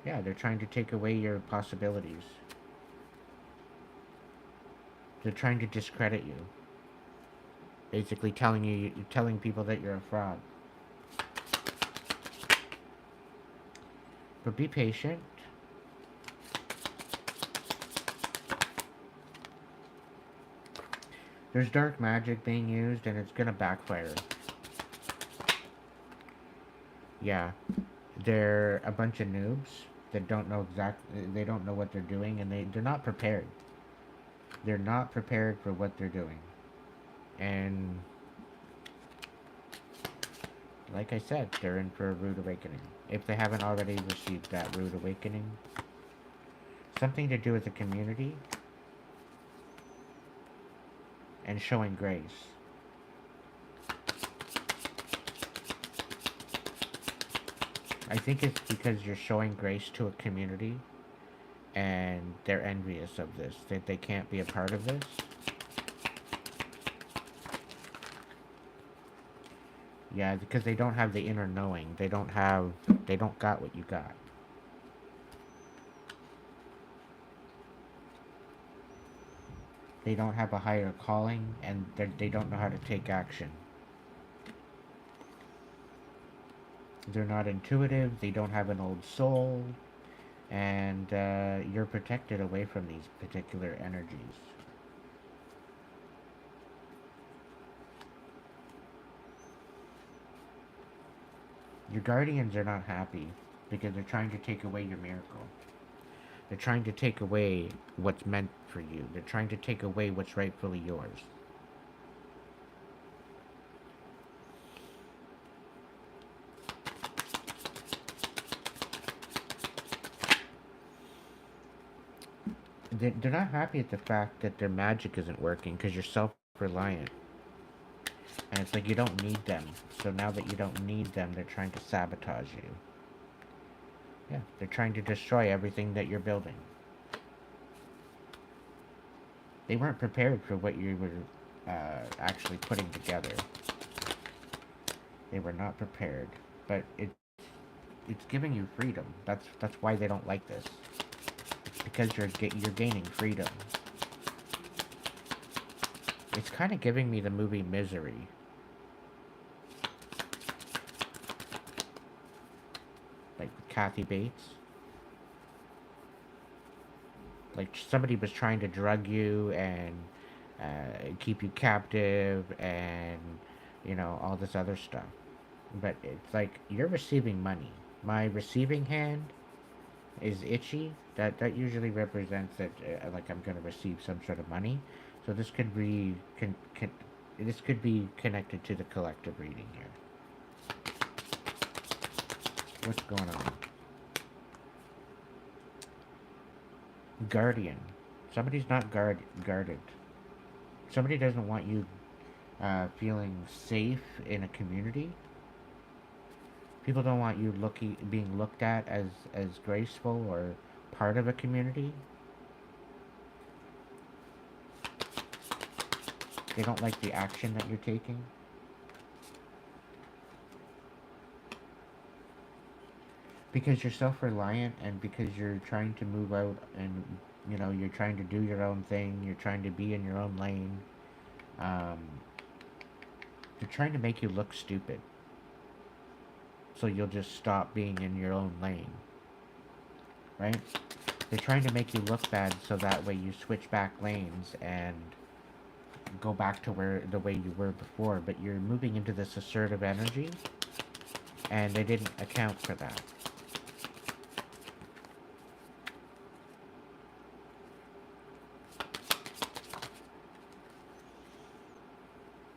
Yeah, they're trying to take away your possibilities. They're trying to discredit you. Basically telling people that you're a fraud. But be patient. There's dark magic being used and it's gonna backfire. Yeah. They're a bunch of noobs that don't know they don't know what they're doing, and they're not prepared. They're not prepared for what they're doing. And like I said, they're in for a rude awakening. If they haven't already received that rude awakening. Something to do with the community. And showing grace. I think it's because you're showing grace to a community and they're envious of this, that they can't be a part of this. Yeah, because they don't have the inner knowing. They don't got what you got. They don't have a higher calling, and they don't know how to take action. They're not intuitive, they don't have an old soul, and you're protected away from these particular energies. Your guardians are not happy because they're trying to take away your miracle. They're trying to take away what's meant for you. They're trying to take away what's rightfully yours. They're not happy at the fact that their magic isn't working because you're self-reliant. And it's like you don't need them. So now that you don't need them, they're trying to sabotage you. Yeah, they're trying to destroy everything that you're building. They weren't prepared for what you were actually putting together. They were not prepared. But it's giving you freedom. That's why they don't like this. It's because you're gaining freedom. It's kind of giving me the movie Misery. Like Kathy Bates. Like somebody was trying to drug you and keep you captive and, all this other stuff. But it's like you're receiving money. My receiving hand is itchy. That usually represents that like I'm going to receive some sort of money. So this could be this could be connected to the collective reading here. What's going on? Guardian. Somebody's not guarded. Somebody doesn't want you feeling safe in a community. People don't want you being looked at as graceful or part of a community. They don't like the action that you're taking. Because you're self-reliant and because you're trying to move out and, you know, you're trying to do your own thing, you're trying to be in your own lane. Um, they're trying to make you look stupid. So you'll just stop being in your own lane. Right? They're trying to make you look bad so that way you switch back lanes and go back to where the way you were before, but you're moving into this assertive energy and they didn't account for that.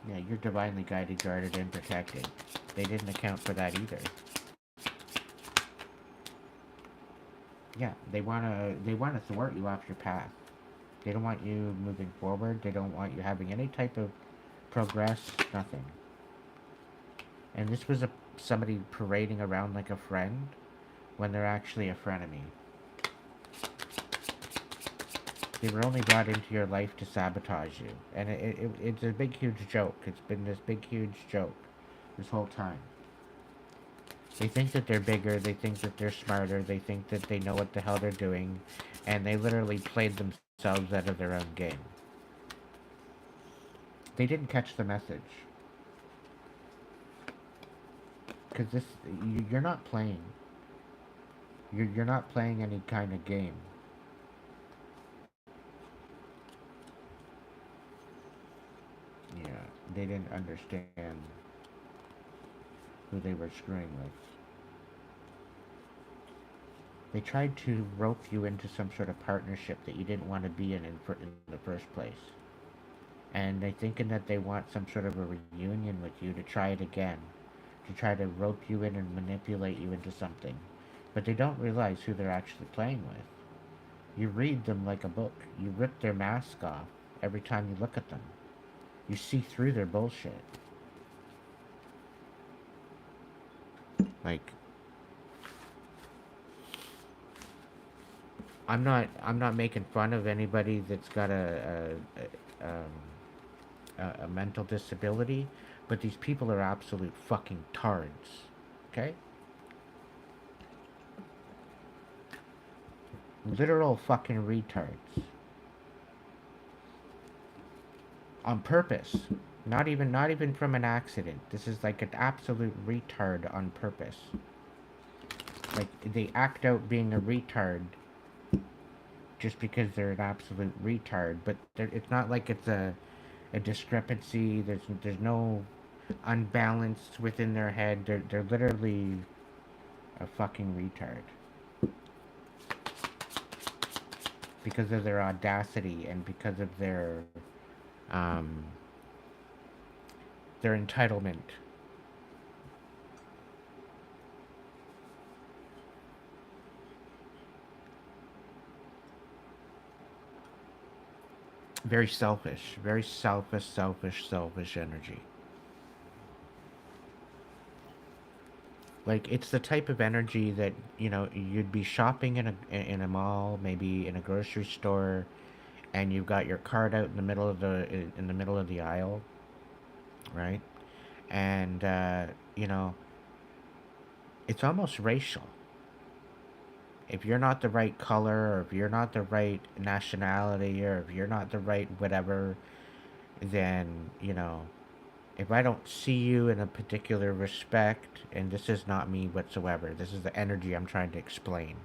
Yeah, you're divinely guided, guarded, and protected. They didn't account for that either. Yeah, they wanna thwart you off your path. They don't want you moving forward. They don't want you having any type of progress, nothing. And this was somebody parading around like a friend when they're actually a frenemy. They were only brought into your life to sabotage you. And it's a big, huge joke. It's been this big, huge joke this whole time. They think that they're bigger, they think that they're smarter, they think that they know what the hell they're doing, and they literally played themselves out of their own game. They didn't catch the message. Because you're not playing. You're not playing any kind of game. Yeah, they didn't understand who they were screwing with. They tried to rope you into some sort of partnership that you didn't want to be in the first place. And they're thinking that they want some sort of a reunion with you to try it again. To try to rope you in and manipulate you into something. But they don't realize who they're actually playing with. You read them like a book. You rip their mask off every time you look at them. You see through their bullshit. Like, I'm not making fun of anybody that's got a mental disability, but these people are absolute fucking tards. Okay? Literal fucking retards. On purpose. Not even from an accident. This is like an absolute retard on purpose. Like, they act out being a retard just because they're an absolute retard, but it's not like it's a discrepancy. There's no unbalance within their head. They're literally a fucking retard because of their audacity and because of um, their entitlement. Very selfish. Very selfish energy. Like, it's the type of energy that, you know, you'd be shopping in a mall, maybe in a grocery store, and you've got your cart out in the middle of the aisle, right? And you know, it's almost racial. If you're not the right color, or if you're not the right nationality, or if you're not the right whatever, then, you know, if I don't see you in a particular respect, and this is not me whatsoever, this is the energy I'm trying to explain.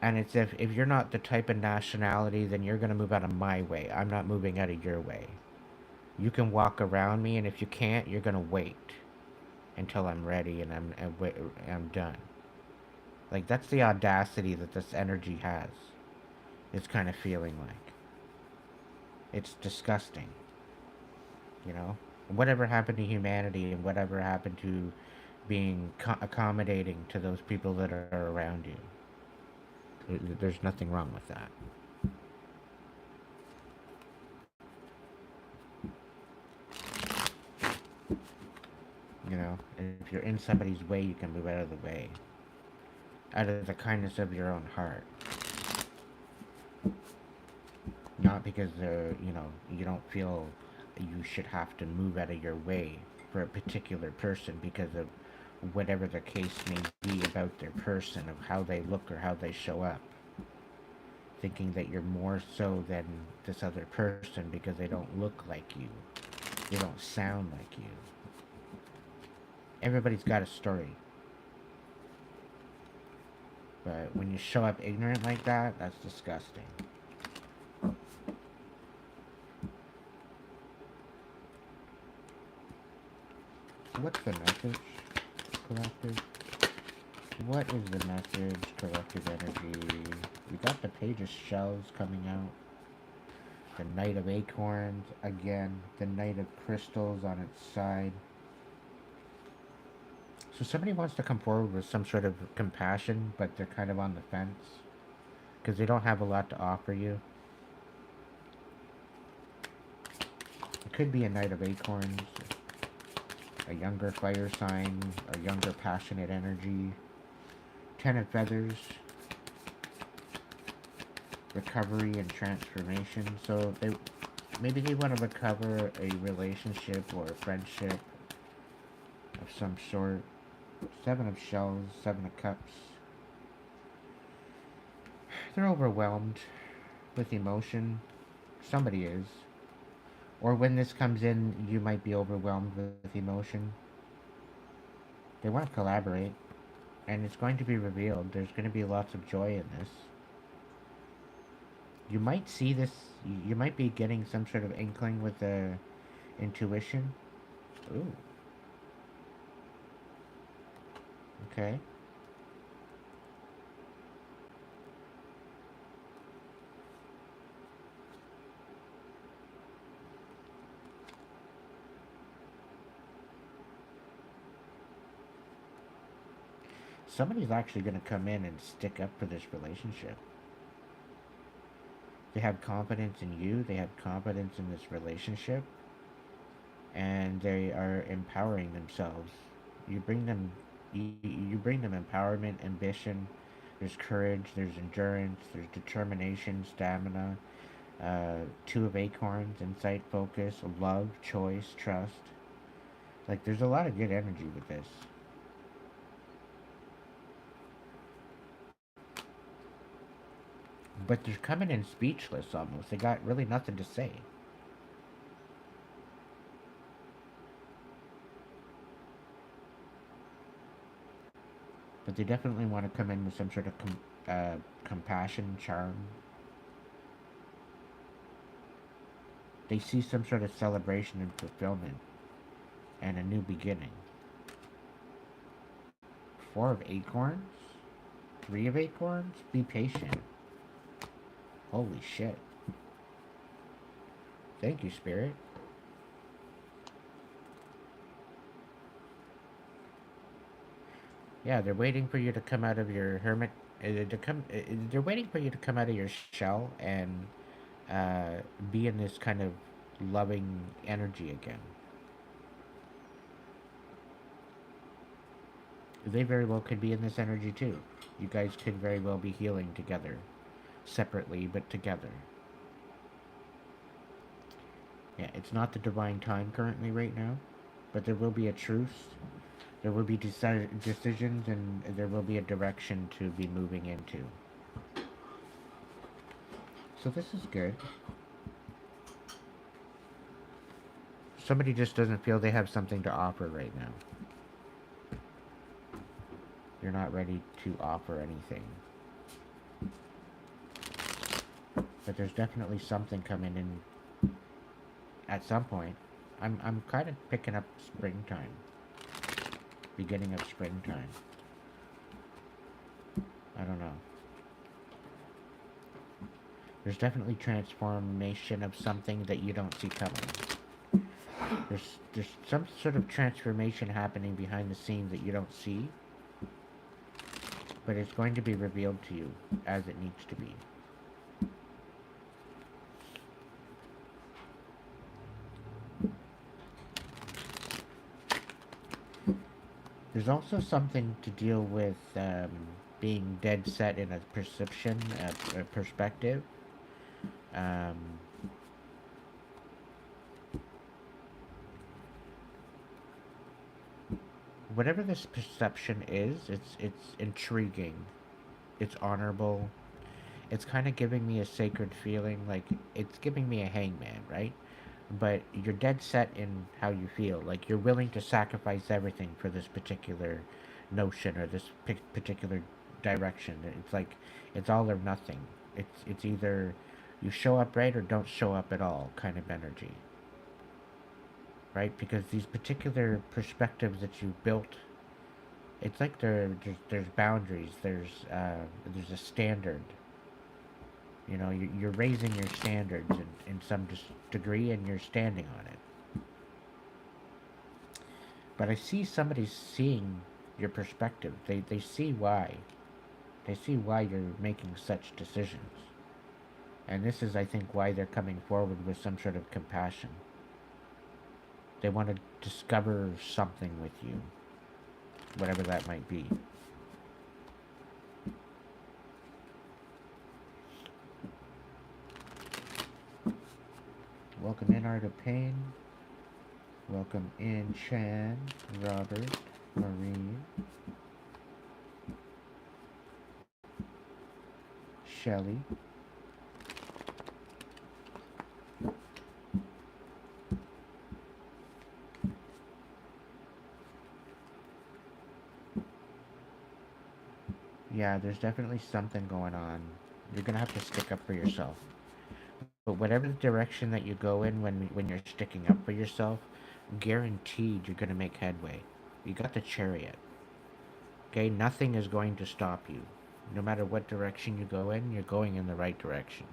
And it's if you're not the type of nationality, then you're going to move out of my way. I'm not moving out of your way. You can walk around me, and if you can't, you're going to wait until I'm ready and I'm done. Like, that's the audacity that this energy has. It's kind of feeling like. It's disgusting. You know? Whatever happened to humanity and whatever happened to being accommodating to those people that are around you? There's nothing wrong with that. You know? If you're in somebody's way, you can move out of the way. out of the kindness of your own heart. Not because you don't feel you should have to move out of your way for a particular person because of whatever the case may be about their person, of how they look or how they show up. Thinking that you're more so than this other person because they don't look like you. They don't sound like you. Everybody's got a story. But when you show up ignorant like that, that's disgusting. What's the message, collective? What is the message, collective energy? We got the Page of Shells coming out. The Knight of Acorns, again. The Knight of Crystals on its side. So somebody wants to come forward with some sort of compassion, but they're kind of on the fence. Because they don't have a lot to offer you. It could be a Knight of Acorns. A younger fire sign. A younger passionate energy. Ten of Feathers. Recovery and transformation. So maybe they want to recover a relationship or a friendship of some sort. Seven of Shells, Seven of Cups. They're overwhelmed with emotion. Somebody is. Or when this comes in, you might be overwhelmed with emotion. They want to collaborate. And it's going to be revealed. There's going to be lots of joy in this. You might see this. You might be getting some sort of inkling with the intuition. Ooh. Okay. Somebody's actually going to come in and stick up for this relationship. They have confidence in you. They have confidence in this relationship. And they are empowering themselves. You bring them empowerment, ambition. There's courage, there's endurance, there's determination, stamina. Two of Acorns, insight, focus, love, choice, trust. Like, there's a lot of good energy with this. But they're coming in speechless almost. They got really nothing to say. But they definitely want to come in with some sort of compassion, charm. They see some sort of celebration and fulfillment and a new beginning. Four of Acorns? Three of Acorns? Be patient. Holy shit. Thank you, Spirit. Yeah, they're waiting for you to come out of your hermit. They're waiting for you to come out of your shell and be in this kind of loving energy again. They very well could be in this energy too. You guys could very well be healing together. Separately, but together. Yeah, it's not the divine time currently right now, but there will be a truce. There will be decisions, and there will be a direction to be moving into. So this is good. Somebody just doesn't feel they have something to offer right now. You're not ready to offer anything. But there's definitely something coming in at some point. I'm kind of picking up springtime. Beginning of springtime. I don't know. There's definitely transformation of something that you don't see coming. There's some sort of transformation happening behind the scenes that you don't see. But it's going to be revealed to you as it needs to be. There's also something to deal with being dead set in a perception, a perspective. Um, Whatever this perception is, it's intriguing. It's honorable. It's kind of giving me a sacred feeling, like it's giving me a hangman, right? But you're dead set in how you feel. Like you're willing to sacrifice everything for this particular notion or this particular direction. It's like it's all or nothing. It's either you show up right or don't show up at all kind of energy, right? Because these particular perspectives that you built, it's like there's boundaries. There's a standard. You know, you're raising your standards in some degree, and you're standing on it. But I see somebody seeing your perspective. They see why. They see why you're making such decisions. And this is, I think, why they're coming forward with some sort of compassion. They want to discover something with you, whatever that might be. Welcome in, Art of Pain. Welcome in, Chan, Robert, Maureen, Shelley. Yeah, there's definitely something going on. You're gonna have to stick up for yourself. But whatever the direction that you go in when you're sticking up for yourself, guaranteed you're gonna make headway. You got the chariot. Okay, nothing is going to stop you. No matter what direction you go in, you're going in the right direction.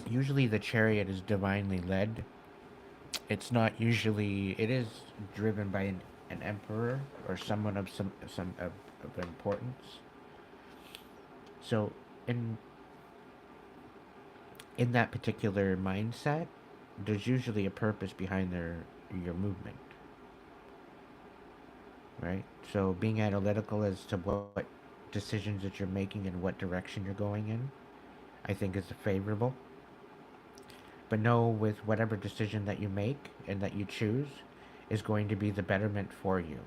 Usually the chariot is divinely led. It's not usually, it is driven by an emperor or someone of some of importance. So in that particular mindset, there's usually a purpose behind your movement, right? So being analytical as to what decisions that you're making and what direction you're going in, I think is favorable. But know with whatever decision that you make and that you choose is going to be the betterment for you.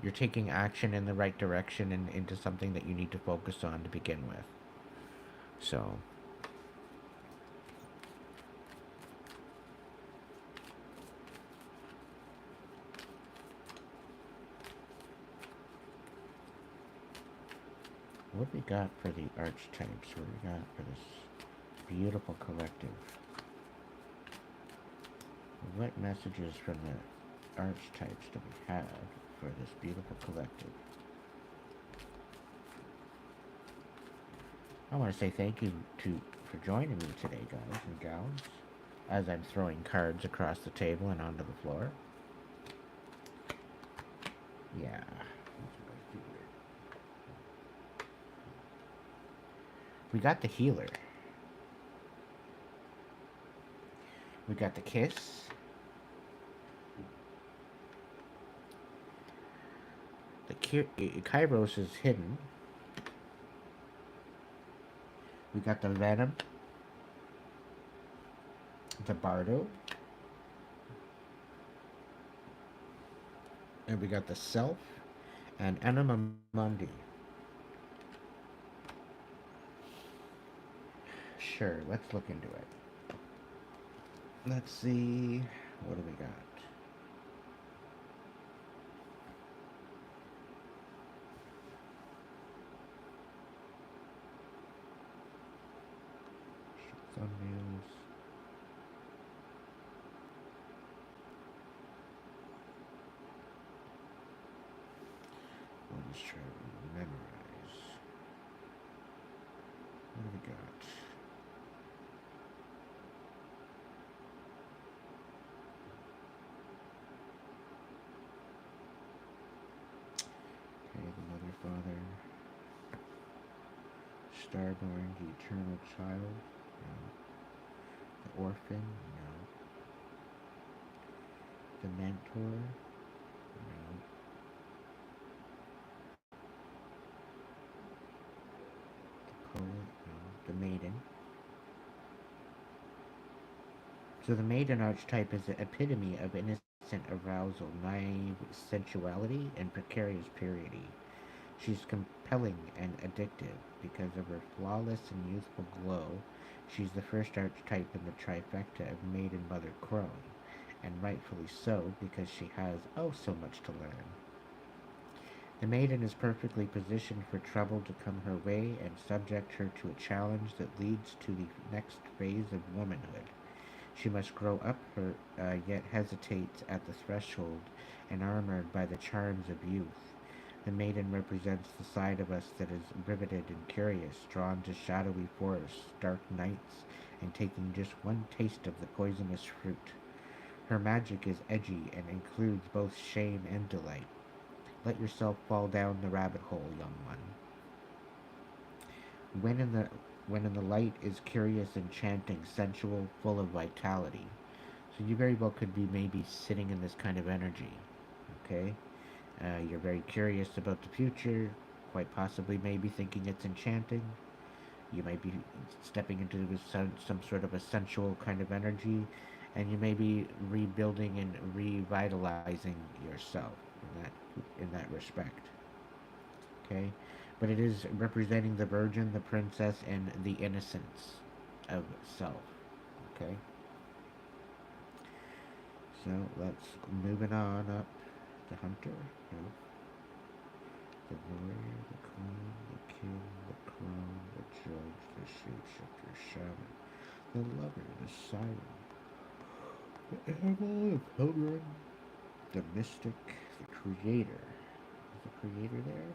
You're taking action in the right direction and into something that you need to focus on to begin with. So what we got for the archetypes? What we got for this beautiful collective? What messages from the archetypes do we have for this beautiful collective? I want to say thank you for joining me today, guys and gals, as I'm throwing cards across the table and onto the floor. Yeah. We got the healer. We got the kiss. The Kairos is hidden. We got the venom. The bardo. And we got the self and Anima Mundi. Sure, let's look into it. Let's see, what do we got? Thumbnails. I'll just try to memorize. What do we got? Okay, the mother, father. Starborn, the eternal child. No. The orphan. No. The mentor. No. maiden. So the maiden archetype is the epitome of innocent arousal, naive sensuality, and precarious purity. She's compelling and addictive because of her flawless and youthful glow. She's the first archetype in the trifecta of maiden mother crone, and rightfully so because she has oh so much to learn. The maiden is perfectly positioned for trouble to come her way and subject her to a challenge that leads to the next phase of womanhood. She must grow up her, yet hesitates at the threshold, enamored by the charms of youth. The maiden represents the side of us that is riveted and curious, drawn to shadowy forests, dark nights, and taking just one taste of the poisonous fruit. Her magic is edgy and includes both shame and delight. Let yourself fall down the rabbit hole, young one. When in the when in the light is curious, enchanting, sensual, full of vitality. So you very well could be maybe sitting in this kind of energy. Okay? You're very curious about the future, quite possibly maybe thinking it's enchanting. You might be stepping into some sort of a sensual kind of energy, and you may be rebuilding and revitalizing yourself in that respect. Okay, but it is representing the virgin, the princess, and the innocence of self. Okay, so let's moving on up. The hunter, no. The warrior, the queen, the king, the crown, the judge, the shapeshifter, shaman, the lover, the siren, the animal, the pilgrim, the mystic, the creator. Is the creator there?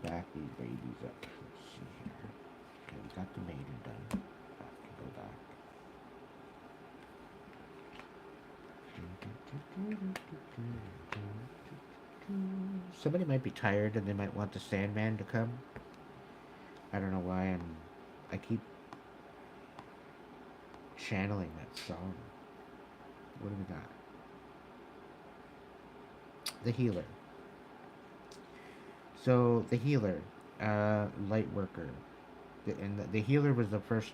Back these babies up. Let's see here. Okay, we got the maiden done. I can go back. Somebody might be tired and they might want the Sandman to come. I don't know why I keep channeling that song. What do we got? The healer. So the healer, light worker, the healer was the first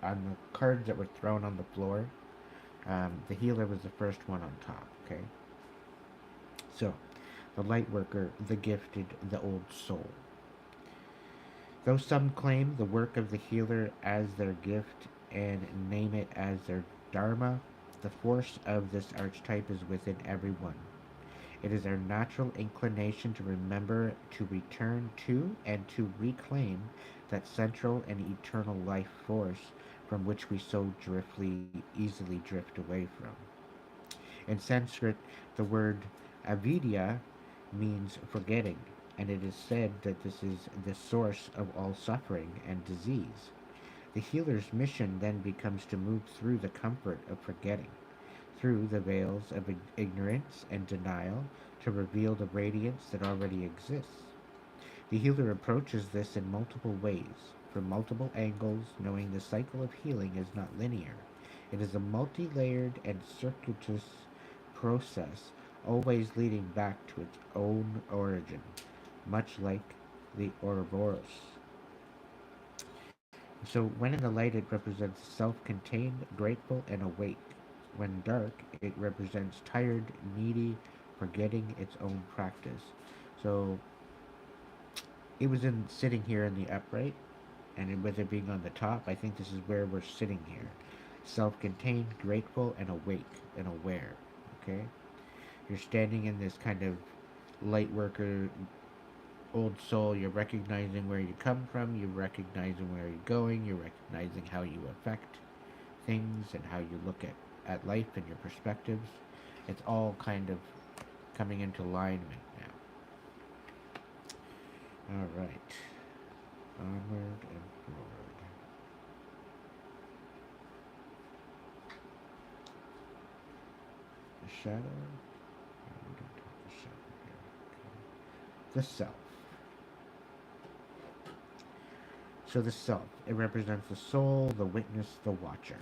on the cards that were thrown on the floor. The healer was the first one on top. Okay. So, the light worker, the gifted, the old soul. Though some claim the work of the healer as their gift and name it as their dharma, the force of this archetype is within everyone. It is our natural inclination to remember, to return to, and to reclaim that central and eternal life force from which we so easily drift away from. In Sanskrit, the word avidya means forgetting, and it is said that this is the source of all suffering and disease. The healer's mission then becomes to move through the comfort of forgetting, through the veils of ignorance and denial, to reveal the radiance that already exists. The healer approaches this in multiple ways, from multiple angles, knowing the cycle of healing is not linear. It is a multi-layered and circuitous process, always leading back to its own origin, much like the Ouroboros. So when in the light, it represents self-contained, grateful, and awake. When dark, it represents tired, needy, forgetting its own practice. So it was in sitting here in the upright, and with it being on the top, I think this is where we're sitting here. Self-contained, grateful, and awake and aware. Okay? You're standing in this kind of light worker, old soul. You're recognizing where you come from. You're recognizing where you're going. You're recognizing how you affect things and how you look at life and your perspectives. It's all kind of coming into alignment now. Alright. Onward and forward. The shadow. We don't have the shadow here. Okay. The self. So the self, it represents the soul, the witness, the watcher.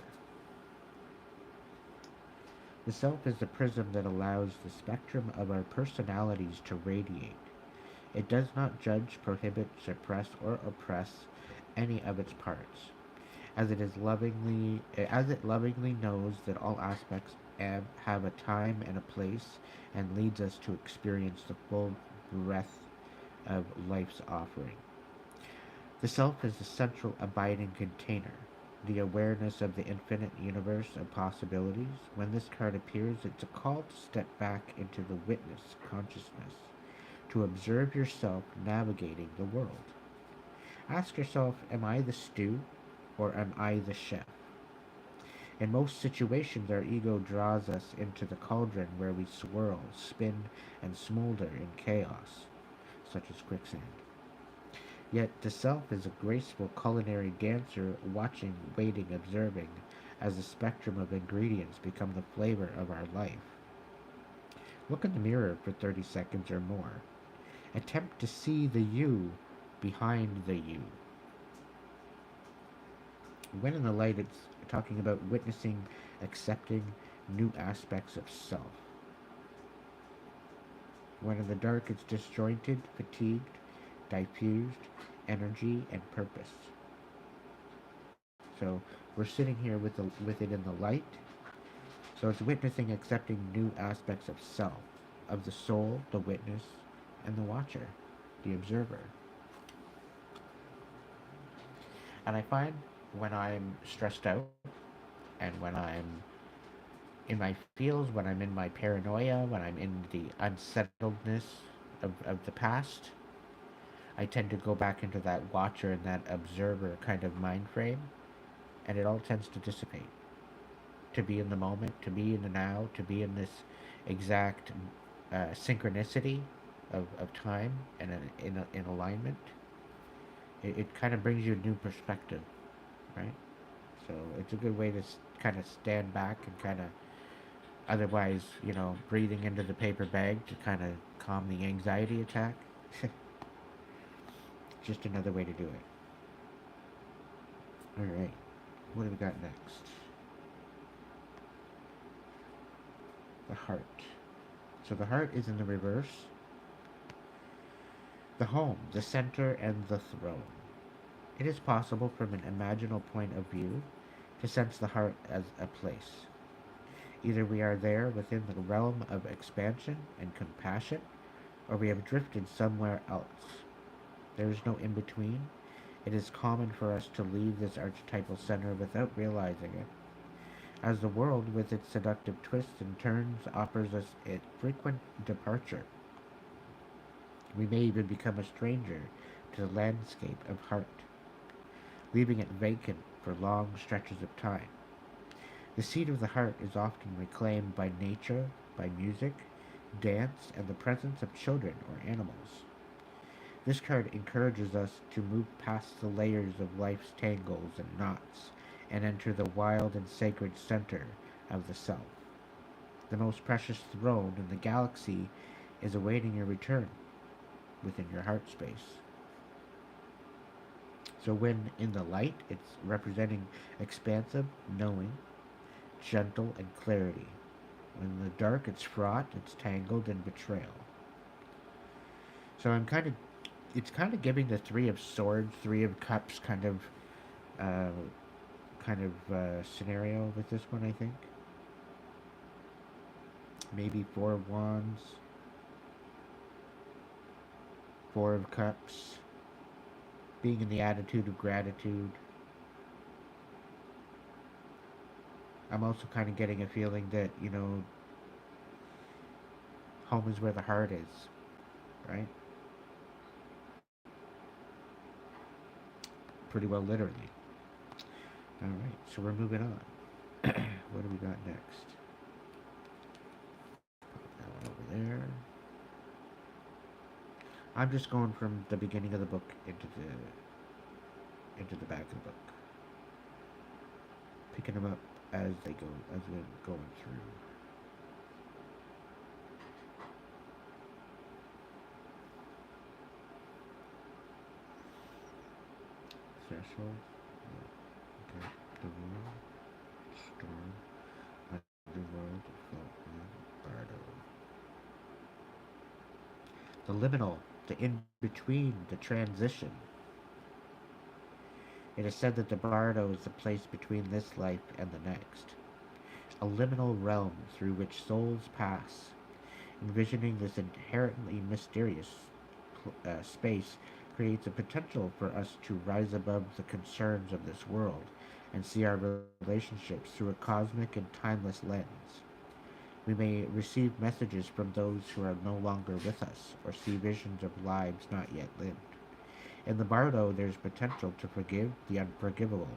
The self is the prism that allows the spectrum of our personalities to radiate. It does not judge, prohibit, suppress, or oppress any of its parts, as it lovingly knows that all aspects have a time and a place, and leads us to experience the full breadth of life's offering. The self is the central abiding container, the awareness of the infinite universe of possibilities. When this card appears, it's a call to step back into the witness consciousness, to observe yourself navigating the world. Ask yourself, am I the stew or am I the chef? In most situations, our ego draws us into the cauldron where we swirl, spin, and smolder in chaos, such as quicksand. Yet the self is a graceful culinary dancer, watching, waiting, observing, as the spectrum of ingredients become the flavor of our life. Look in the mirror for 30 seconds or more. Attempt to see the you behind the you. When in the light, it's talking about witnessing, accepting new aspects of self. When in the dark, it's disjointed, fatigued, diffused energy and purpose. So we're sitting here with it in the light. So it's witnessing, accepting new aspects of self, of the soul, the witness, and the watcher, the observer. And I find when I'm stressed out and when I'm in my feels, when I'm in my paranoia, when I'm in the unsettledness of the past, I tend to go back into that watcher and that observer kind of mind frame, and it all tends to dissipate. To be in the moment, to be in the now, to be in this exact synchronicity of time and in alignment, it kind of brings you a new perspective, right? So it's a good way to kind of stand back and kind of, otherwise, breathing into the paper bag to kind of calm the anxiety attack. Just another way to do it. Alright, what do we got next? The heart. So the heart is in the reverse. The home, the center, and the throne. It is possible from an imaginal point of view to sense the heart as a place. Either we are there within the realm of expansion and compassion, or we have drifted somewhere else. There is no in between. It is common for us to leave this archetypal center without realizing it, as the world, with its seductive twists and turns, offers us a frequent departure. We may even become a stranger to the landscape of heart, leaving it vacant for long stretches of time. The seat of the heart is often reclaimed by nature, by music, dance, and the presence of children or animals. This card encourages us to move past the layers of life's tangles and knots and enter the wild and sacred center of the self. The most precious throne in the galaxy is awaiting your return within your heart space. So when in the light, it's representing expansive knowing, gentle, and clarity. When in the dark, it's fraught, it's tangled, and betrayal. So it's kind of giving the Three of Swords, Three of Cups uh, scenario with this one, I think. Maybe Four of Wands, Four of Cups, being in the attitude of gratitude. I'm also kind of getting a feeling that, home is where the heart is, right? Pretty well literally. Alright, so we're moving on. What do we got next? Put that one over there. I'm just going from the beginning of the book into the back of the book. Picking them up as they go, as we're going through. Threshold. Okay. The world. Storm. Underworld. Faulkland. Bardo. The liminal the in-between, the transition. It is said that the Bardo is the place between this life and the next, a liminal realm through which souls pass. Envisioning this inherently mysterious space creates a potential for us to rise above the concerns of this world and see our relationships through a cosmic and timeless lens. We may receive messages from those who are no longer with us, or see visions of lives not yet lived. In the Bardo, there's potential to forgive the unforgivable,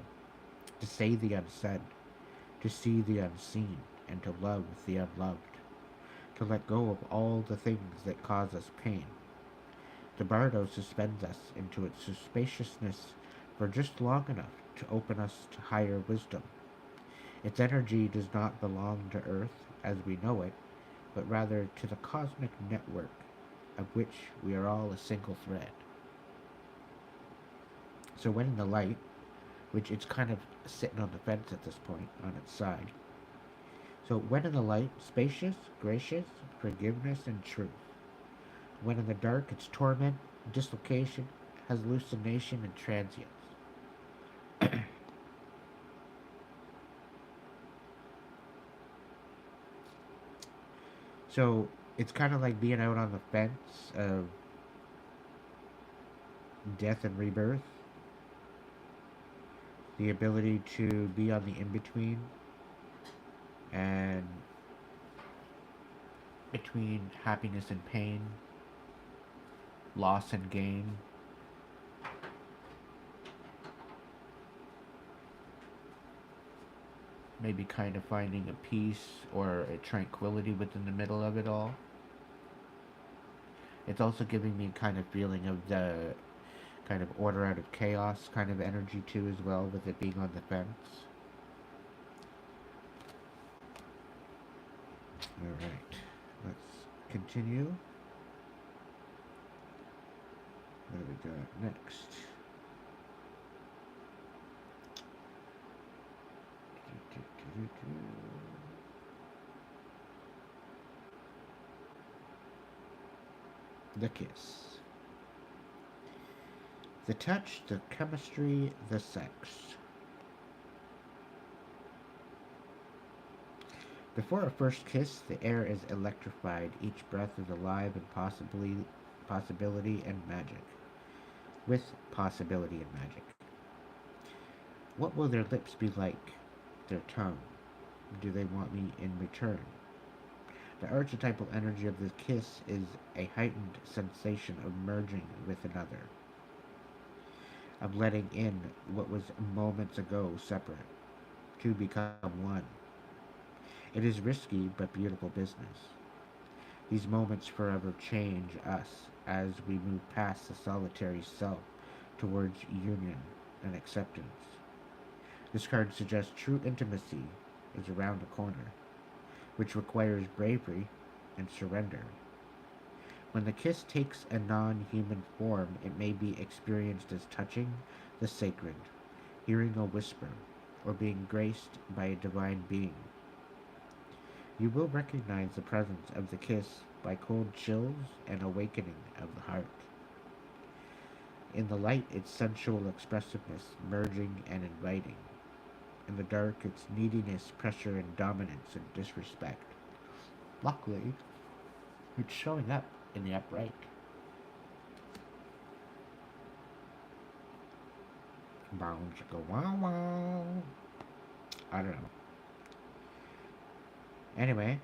to say the unsaid, to see the unseen, and to love the unloved, to let go of all the things that cause us pain. The Bardo suspends us into its spaciousness for just long enough to open us to higher wisdom. Its energy does not belong to Earth as we know it, but rather to the cosmic network of which we are all a single thread. So when in the light, which it's kind of sitting on the fence at this point, on its side. So when in the light, spacious, gracious, forgiveness, and truth. When in the dark, it's torment, dislocation, hallucination, and transience. So it's kind of like being out on the fence of death and rebirth, the ability to be on the in-between and between happiness and pain, loss and gain. Maybe kind of finding a peace or a tranquility within the middle of it all. It's also giving me a kind of feeling of the kind of order out of chaos kind of energy too as well, with it being on the fence. Alright, let's continue. What do we got next? The kiss. The touch, the chemistry, the sex. Before a first kiss, the air is electrified. Each breath is alive and possibility and magic. With possibility and magic. What will their lips be like? Their tongue? Do they want me in return? The archetypal energy of the kiss is a heightened sensation of merging with another, of letting in what was moments ago separate, to become one. It is risky but beautiful business. These moments forever change us as we move past the solitary self towards union and acceptance. This card suggests true intimacy is around the corner, which requires bravery and surrender. When the kiss takes a non-human form, it may be experienced as touching the sacred, hearing a whisper, or being graced by a divine being. You will recognize the presence of the kiss by cold chills and awakening of the heart. In the light, its sensual expressiveness, merging and inviting. In the dark, its neediness, pressure, and dominance and disrespect. Luckily, it's showing up in the upright. Bounce go wow wow. I don't know. Anyway,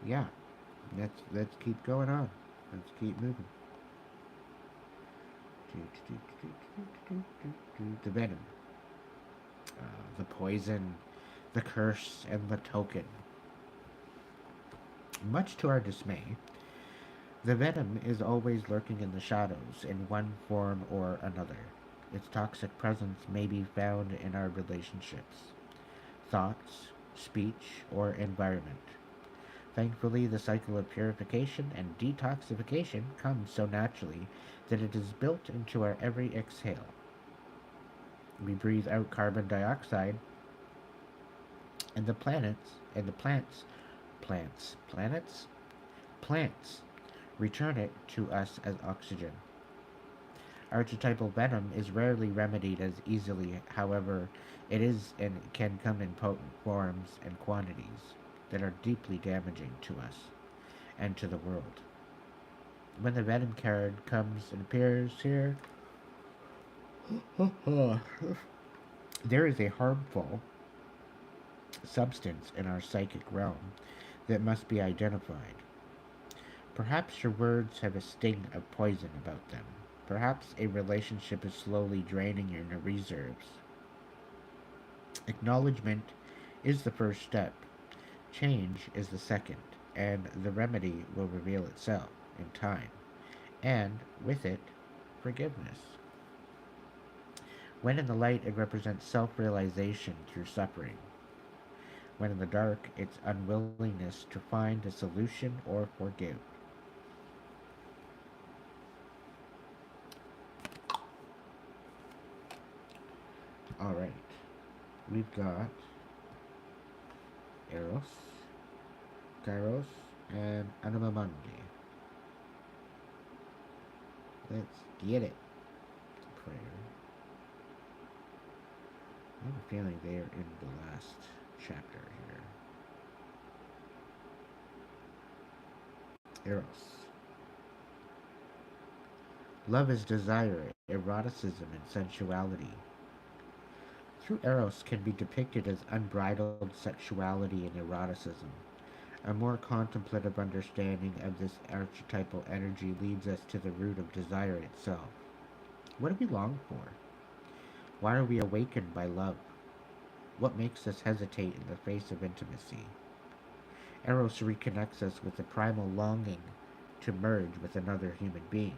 yeah, let's keep going on. Let's keep moving. The venom, the poison, the curse, and the token. Much to our dismay, the venom is always lurking in the shadows in one form or another. Its toxic presence may be found in our relationships, thoughts, speech, or environment. Thankfully, the cycle of purification and detoxification comes so naturally that it is built into our every exhale. We breathe out carbon dioxide, and plants return it to us as oxygen. Archetypal venom is rarely remedied as easily, however, it is and can come in potent forms and quantities that are deeply damaging to us and to the world. When the venom card comes and appears here, there is a harmful substance in our psychic realm that must be identified. Perhaps your words have a sting of poison about them. Perhaps a relationship is slowly draining your reserves. Acknowledgement is the first step. Change is the second, and the remedy will reveal itself in time, and with it, forgiveness. When in the light, it represents self realization through suffering. When in the dark, it's unwillingness to find a solution or forgive. Alright, we've got Eros, Kairos, and Anamamundi. Let's get it. Prayer. I have a feeling they are in the last chapter here. Eros. Love is desire, eroticism, and sensuality. Through Eros can be depicted as unbridled sexuality and eroticism. A more contemplative understanding of this archetypal energy leads us to the root of desire itself. What do we long for? Why are we awakened by love? What makes us hesitate in the face of intimacy? Eros reconnects us with the primal longing to merge with another human being.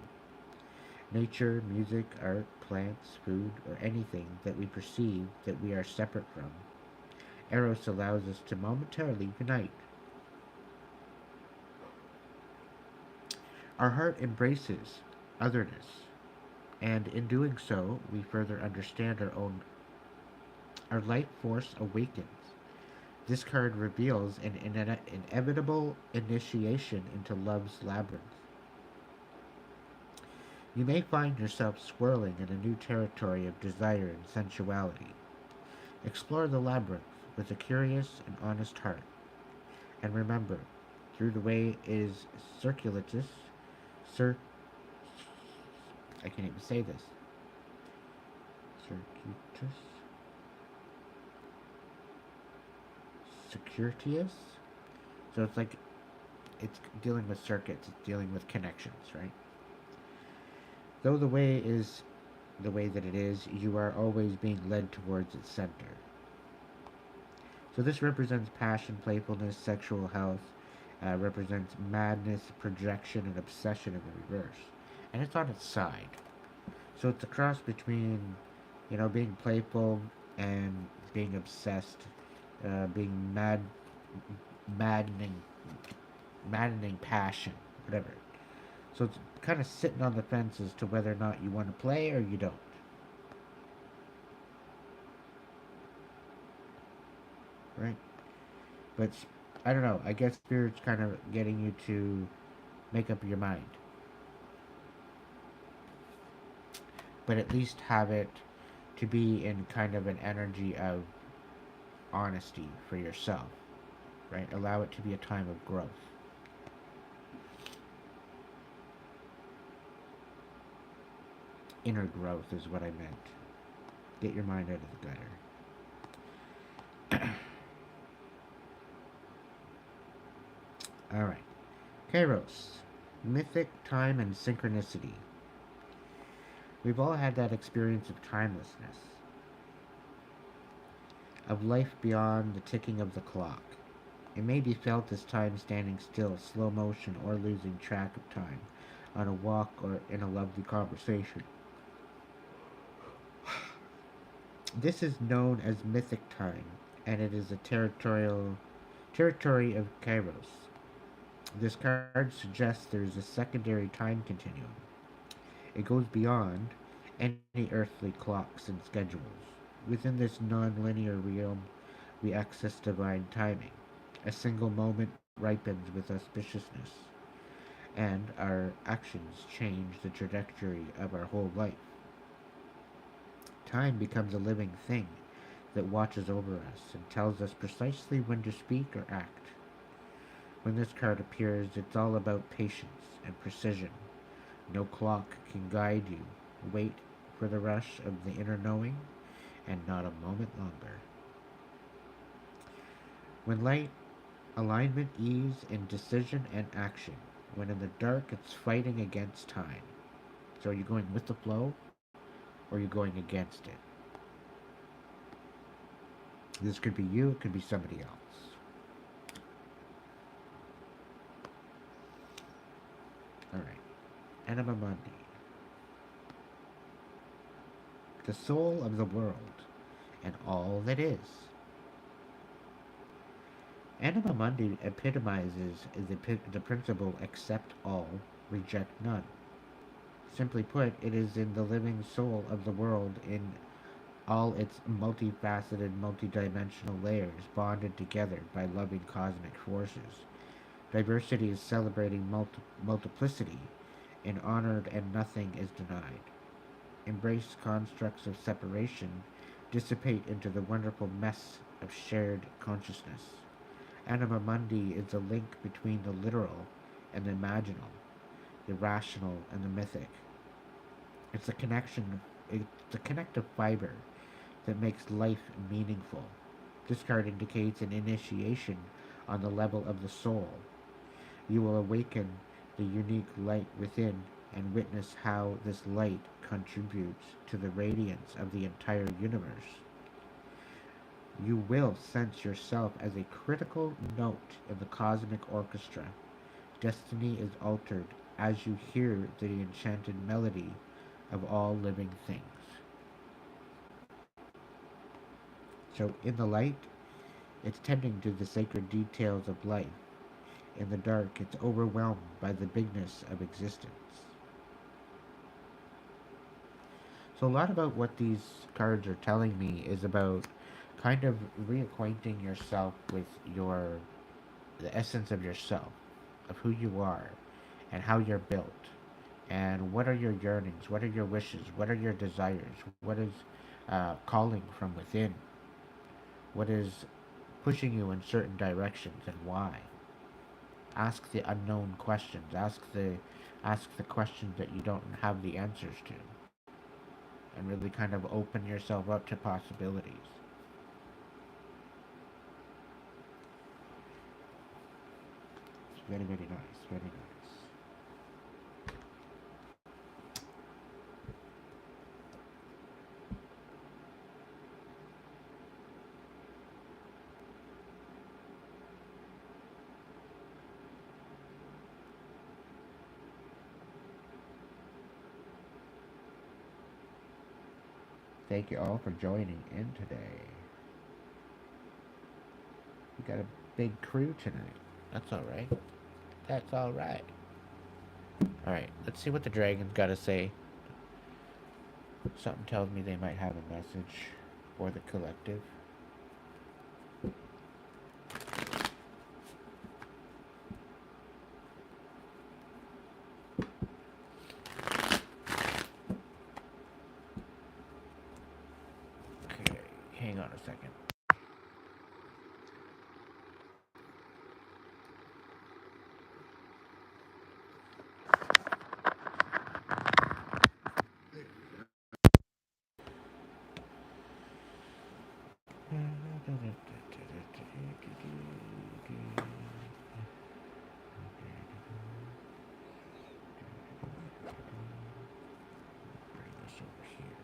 Nature, music, art, plants, food, or anything that we perceive that we are separate from. Eros allows us to momentarily unite. Our heart embraces otherness, and in doing so, we further understand our life force awakens. This card reveals an inevitable initiation into love's labyrinth. You may find yourself swirling in a new territory of desire and sensuality. Explore the labyrinth with a curious and honest heart. And remember, through the way is circuitous, cir- I can't even say this. Circuitous? Circuitous? So it's like, it's dealing with circuits, it's dealing with connections, right? Though the way is the way that it is, you are always being led towards its center. So this represents passion, playfulness, sexual health, represents madness, projection, and obsession in the reverse. And it's on its side. So it's a cross between, being playful and being obsessed, being maddening, maddening passion, whatever. So it's kind of sitting on the fence as to whether or not you want to play or you don't. Right? But I don't know. I guess Spirit's kind of getting you to make up your mind. But at least have it to be in kind of an energy of honesty for yourself. Right? Allow it to be a time of growth. Inner growth is what I meant. Get your mind out of the gutter. Alright. Kairos. Mythic time and synchronicity. We've all had that experience of timelessness. Of life beyond the ticking of the clock. It may be felt as time standing still, slow motion, or losing track of time on a walk or in a lovely conversation. This is known as mythic time, and it is a territory of Kairos. This card suggests there is a secondary time continuum. It goes beyond any earthly clocks and schedules. Within this non-linear realm, we access divine timing. A single moment ripens with auspiciousness. and our actions change the trajectory of our whole life. Time becomes a living thing that watches over us and tells us precisely when to speak or act. When this card appears, it's all about patience and precision. No clock can guide you. Wait for the rush of the inner knowing, and not a moment longer. When light, alignment, ease in decision and action. When in the dark, it's fighting against time. So are you going with the flow, or are you going against it? This could be you, it could be somebody else. Alright. Anima Mundi. The soul of the world, and all that is. Anima Mundi epitomizes the principle accept all, reject none. Simply put, it is in the living soul of the world in all its multifaceted, multidimensional layers bonded together by loving cosmic forces. Diversity is celebrating multiplicity and honored, and nothing is denied. Embrace constructs of separation, dissipate into the wonderful mess of shared consciousness. Anima Mundi is the link between the literal and the imaginal, the rational and the mythic. It's a connection, it's a connective fiber that makes life meaningful. This card indicates an initiation on the level of the soul. You will awaken the unique light within and witness how this light contributes to the radiance of the entire universe. You will sense yourself as a critical note in the cosmic orchestra. Destiny is altered as you hear the enchanted melody of all living things. So, in the light, it's tending to the sacred details of life. In the dark, it's overwhelmed by the bigness of existence. So, a lot about what these cards are telling me is about kind of reacquainting yourself with the essence of yourself, of who you are, and how you're built, and what are your yearnings, what are your wishes, what are your desires, what is calling from within, what is pushing you in certain directions, and why. Ask the unknown questions. Ask the questions that you don't have the answers to, and really kind of open yourself up to possibilities. It's very, very nice. Very nice. Thank you all for joining in today. We got a big crew tonight. That's alright. That's alright. Alright, let's see what the dragons gotta say. Something tells me they might have a message for the collective. Okay, hang on a second. Bring this over here.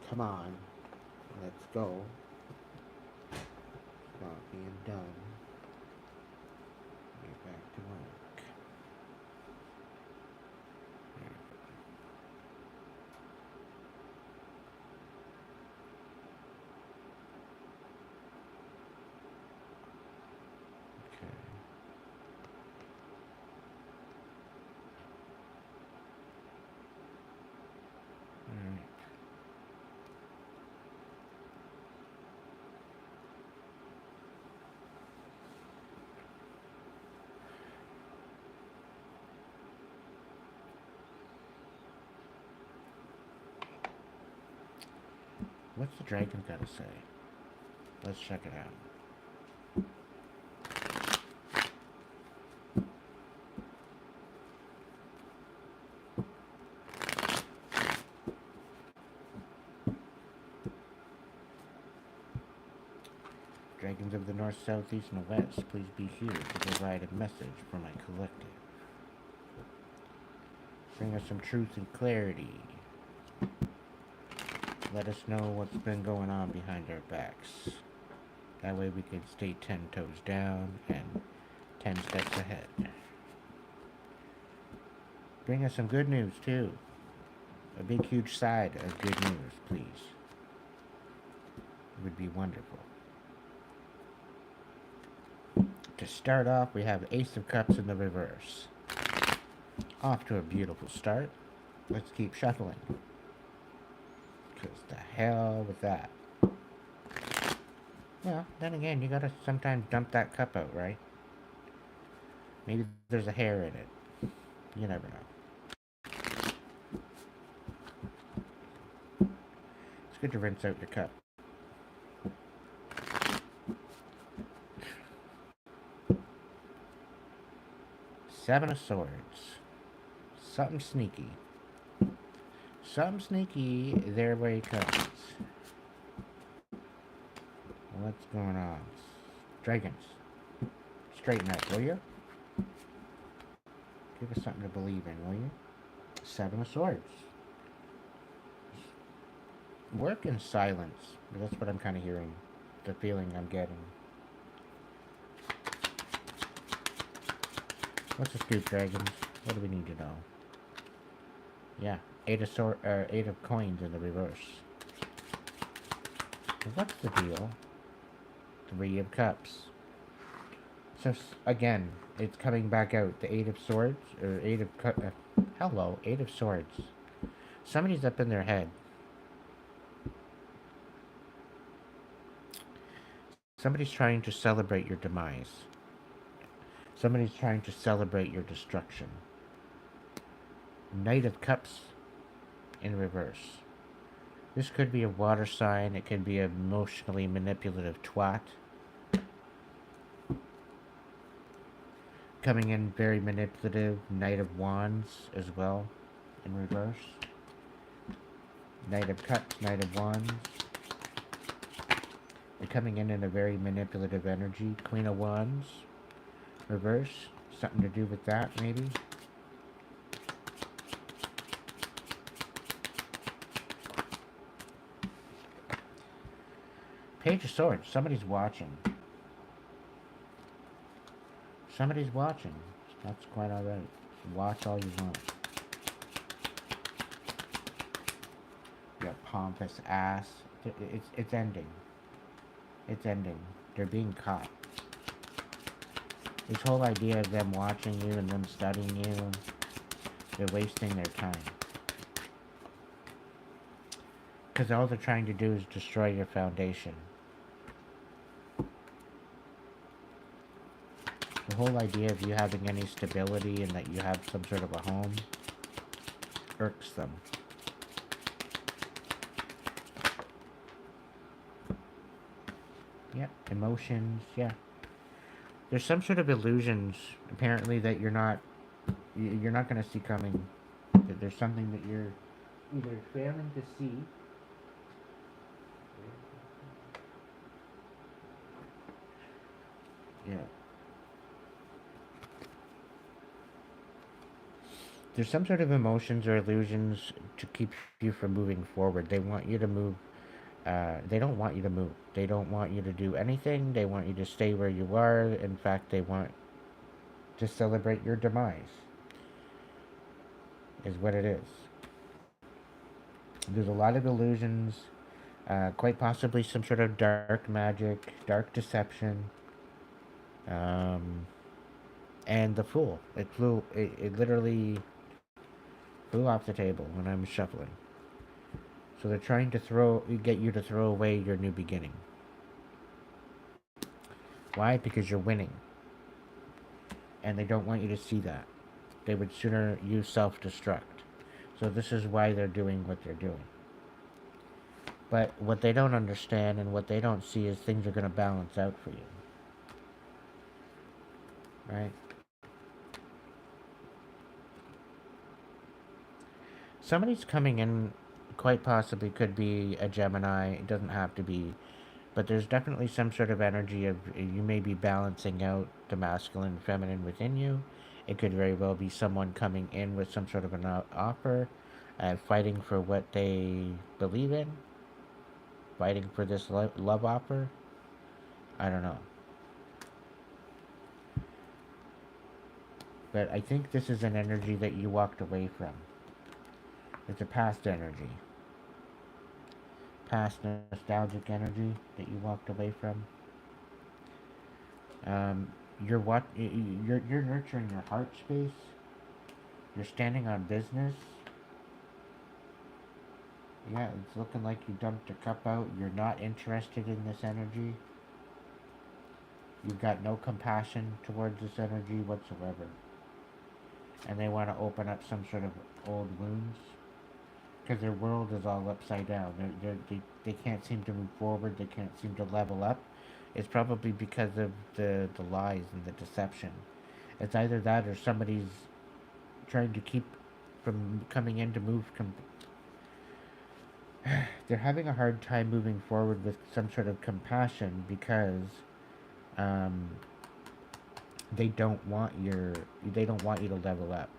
Come on, let's go. Not being done. Get back to work. Okay. What's the dragon got to say? Let's check it out. Dragons of the north, south, east, and west, please be here to provide a message for my collective. Bring us some truth and clarity. Let us know what's been going on behind our backs. That way we can stay 10 toes down and 10 steps ahead. Bring us some good news, too. A big, huge side of good news, please. It would be wonderful. To start off, we have Ace of Cups in the reverse. Off to a beautiful start. Let's keep shuffling. Because the hell with that. Well, then again, you gotta sometimes dump that cup out, right? Maybe there's a hair in it. You never know. It's good to rinse out your cup. Seven of Swords. Something sneaky. Something sneaky, there where he comes. What's going on? Dragons. Straighten up, will you? Give us something to believe in, will you? Seven of Swords. Work in silence. That's what I'm kind of hearing. The feeling I'm getting. What's the scoop, dragons? What do we need to know? Yeah, Eight of Coins in the reverse. What's the deal? Three of Cups. So again, it's coming back out. The Eight of Swords or hello, Eight of Swords. Somebody's up in their head. Somebody's trying to celebrate your demise. Somebody's trying to celebrate your destruction. Knight of Cups in reverse. This could be a water sign. It could be an emotionally manipulative twat. Coming in very manipulative. Knight of Wands as well in reverse. Knight of Cups, Knight of Wands. They're coming in a very manipulative energy. Queen of Wands. Reverse. Something to do with that, maybe. Page of Swords. Somebody's watching. Somebody's watching. That's quite alright. Watch all you want. You pompous ass. It's ending. It's ending. They're being caught. This whole idea of them watching you and them studying you, they're wasting their time. Because all they're trying to do is destroy your foundation. The whole idea of you having any stability and that you have some sort of a home irks them. Yep, emotions, yeah. There's some sort of illusions, apparently, that you're not going to see coming. That there's something that you're either failing to see. Yeah. There's some sort of emotions or illusions to keep you from moving forward. They want you to move. They don't want you to move. They don't want you to do anything. They want you to stay where you are. In fact, they want to celebrate your demise. Is what it is. There's a lot of illusions. Quite possibly some sort of dark magic, dark deception. And the Fool. It literally flew off the table when I'm shuffling. So they're trying to get you to throw away your new beginning. Why? Because you're winning. And they don't want you to see that. They would sooner you self-destruct. So this is why they're doing what they're doing. But what they don't understand and what they don't see is things are going to balance out for you. Right? Somebody's coming in, quite possibly could be a Gemini. It doesn't have to be. But there's definitely some sort of energy of you may be balancing out the masculine and feminine within you. It could very well be someone coming in with some sort of an offer, fighting for what they believe in, fighting for this love offer. I don't know. But I think this is an energy that you walked away from. It's a past energy. Past nostalgic energy that you walked away from. Um, you're nurturing your heart space. You're standing on business. Yeah, it's looking like you dumped a cup out. You're not interested in this energy. You've got no compassion towards this energy whatsoever. And they want to open up some sort of old wounds. Because their world is all upside down. They can't seem to move forward. They can't seem to level up. It's probably because of the lies and the deception. It's either that or somebody's trying to keep from coming in to move. They're having a hard time moving forward with some sort of compassion because um, they don't want you to level up.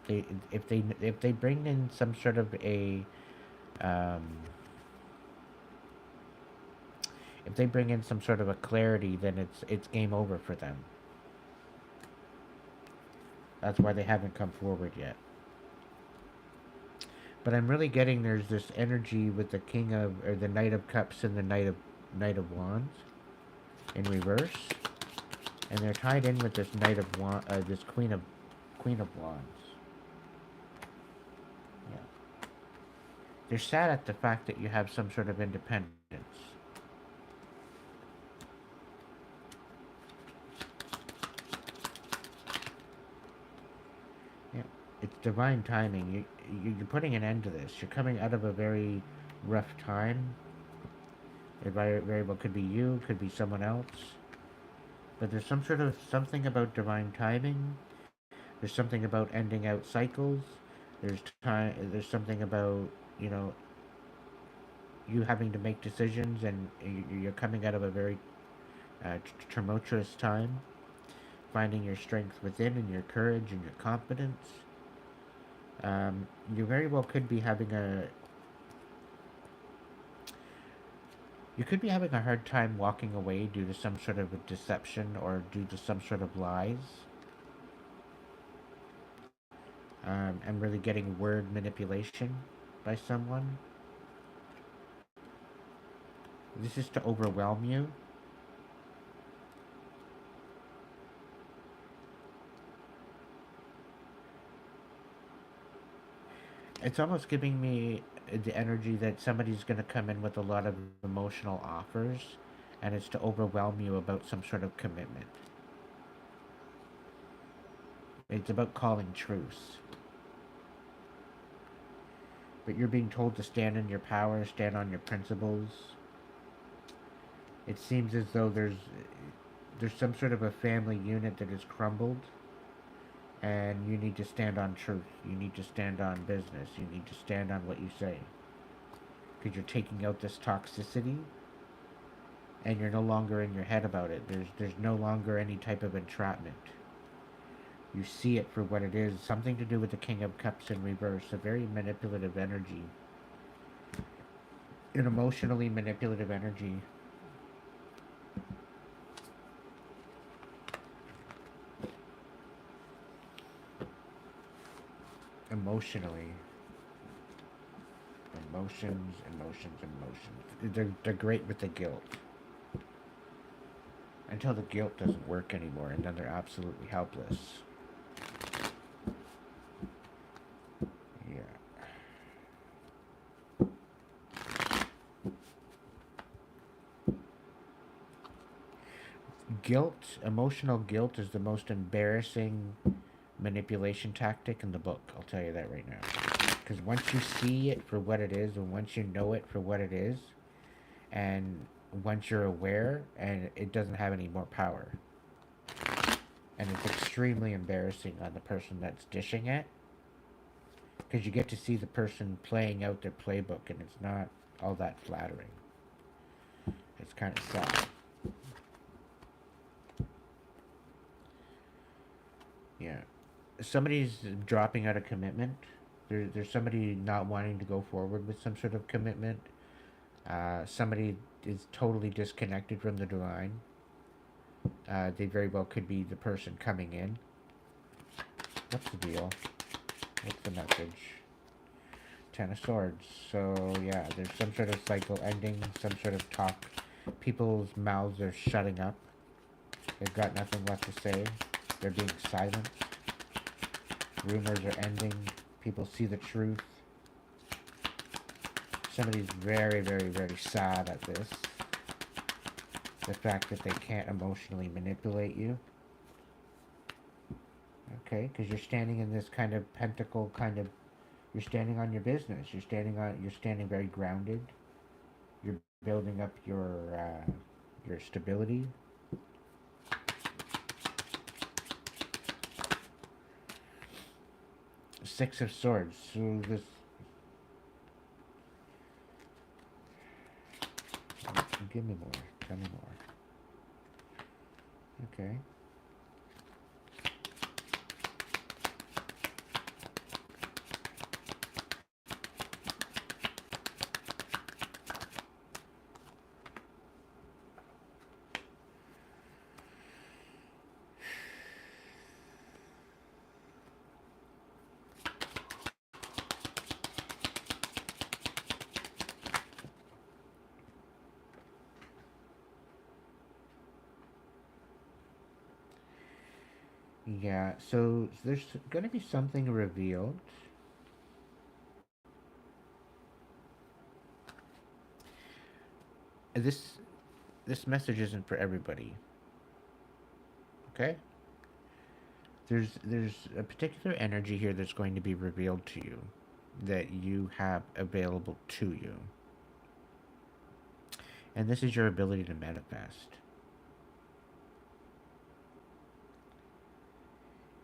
They if they bring in some sort of a um, if they bring in some sort of a clarity, then it's game over for them. That's why they haven't come forward yet. But I'm really getting there's this energy with the King of or the Knight of Cups and the Knight of Wands in reverse, and they're tied in with this this Queen of Wands. Yeah, they're sad at the fact that you have some sort of independence. Yeah, it's divine timing. You're putting an end to this. You're coming out of a very rough time. It very well could be you, could be someone else. But there's some sort of something about divine timing. There's something about ending out cycles. There's time. There's something about you know you having to make decisions, and you're coming out of a very tumultuous time. Finding your strength within, and your courage, and your confidence. You very well could be having a you could be having a hard time walking away due to some sort of a deception or due to some sort of lies. And really getting word manipulation by someone. This is to overwhelm you. It's almost giving me the energy that somebody's going to come in with a lot of emotional offers, and it's to overwhelm you about some sort of commitment. It's about calling truce. But you're being told to stand in your power, stand on your principles. It seems as though there's some sort of a family unit that has crumbled, and you need to stand on truth. You need to stand on business. You need to stand on what you say. Because you're taking out this toxicity, and you're no longer in your head about it. There's no longer any type of entrapment. You see it for what it is. Something to do with the King of Cups in reverse. A very manipulative energy. An emotionally manipulative energy. Emotionally. Emotions. They're great with the guilt. Until the guilt doesn't work anymore, and then they're absolutely helpless. Yeah. Guilt, emotional guilt, is the most embarrassing manipulation tactic in the book. I'll tell you that right now. Because once you see it for what it is, and once you know it for what it is, and once you're aware, and it doesn't have any more power. And it's extremely embarrassing on the person that's dishing it, because you get to see the person playing out their playbook, and it's not all that flattering. It's kind of sad. Yeah. Somebody's dropping out of commitment. There's somebody not wanting to go forward with some sort of commitment. Somebody is totally disconnected from the divine. They very well could be the person coming in. What's the deal? What's the message? Ten of Swords. So, yeah, there's some sort of cycle ending, some sort of talk. People's mouths are shutting up. They've got nothing left to say. They're being silenced. Rumors are ending. People see the truth. Somebody's very, very, very sad at this. The fact that they can't emotionally manipulate you. Okay, because you're standing in this kind of pentacle kind of, you're standing on your business. You're standing very grounded. You're building up your stability. Six of Swords. So this. Give me more. Tell me more. Okay. Yeah, so there's going to be something revealed. This this message isn't for everybody. Okay? There's a particular energy here that's going to be revealed to you that you have available to you. And this is your ability to manifest.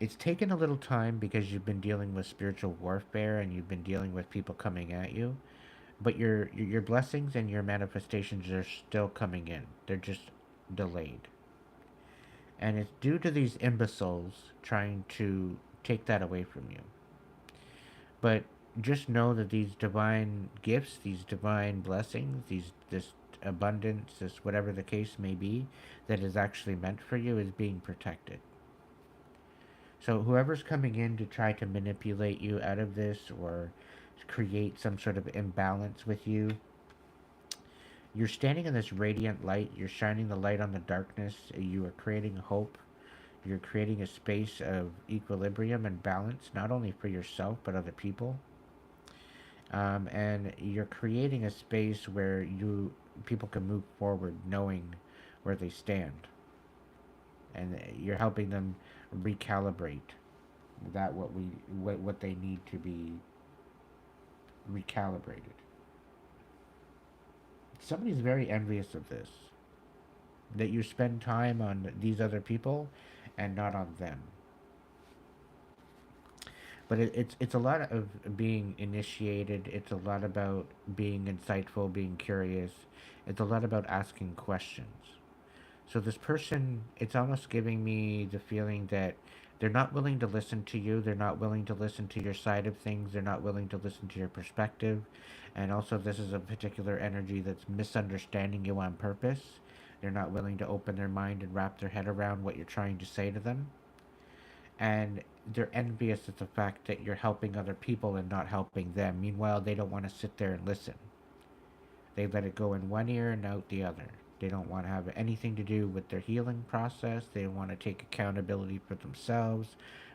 It's taken a little time because you've been dealing with spiritual warfare and you've been dealing with people coming at you, but your blessings and your manifestations are still coming in. They're just delayed. And it's due to these imbeciles trying to take that away from you. But just know that these divine gifts, these divine blessings, this abundance, this whatever the case may be, that is actually meant for you is being protected. So whoever's coming in to try to manipulate you out of this or create some sort of imbalance with you, you're standing in this radiant light. You're shining the light on the darkness. You are creating hope. You're creating a space of equilibrium and balance, not only for yourself, but other people. And you're creating a space where people can move forward knowing where they stand. And you're helping them recalibrate what they need to be recalibrated. Somebody's very envious of this. That you spend time on these other people and not on them. But it's a lot of being initiated. It's a lot about being insightful, being curious. It's a lot about asking questions. So this person, it's almost giving me the feeling that they're not willing to listen to you. They're not willing to listen to your side of things. They're not willing to listen to your perspective. And also, this is a particular energy that's misunderstanding you on purpose. They're not willing to open their mind and wrap their head around what you're trying to say to them. And they're envious of the fact that you're helping other people and not helping them. Meanwhile, they don't want to sit there and listen. They let it go in one ear and out the other. They don't want to have anything to do with their healing process. They want to take accountability for themselves,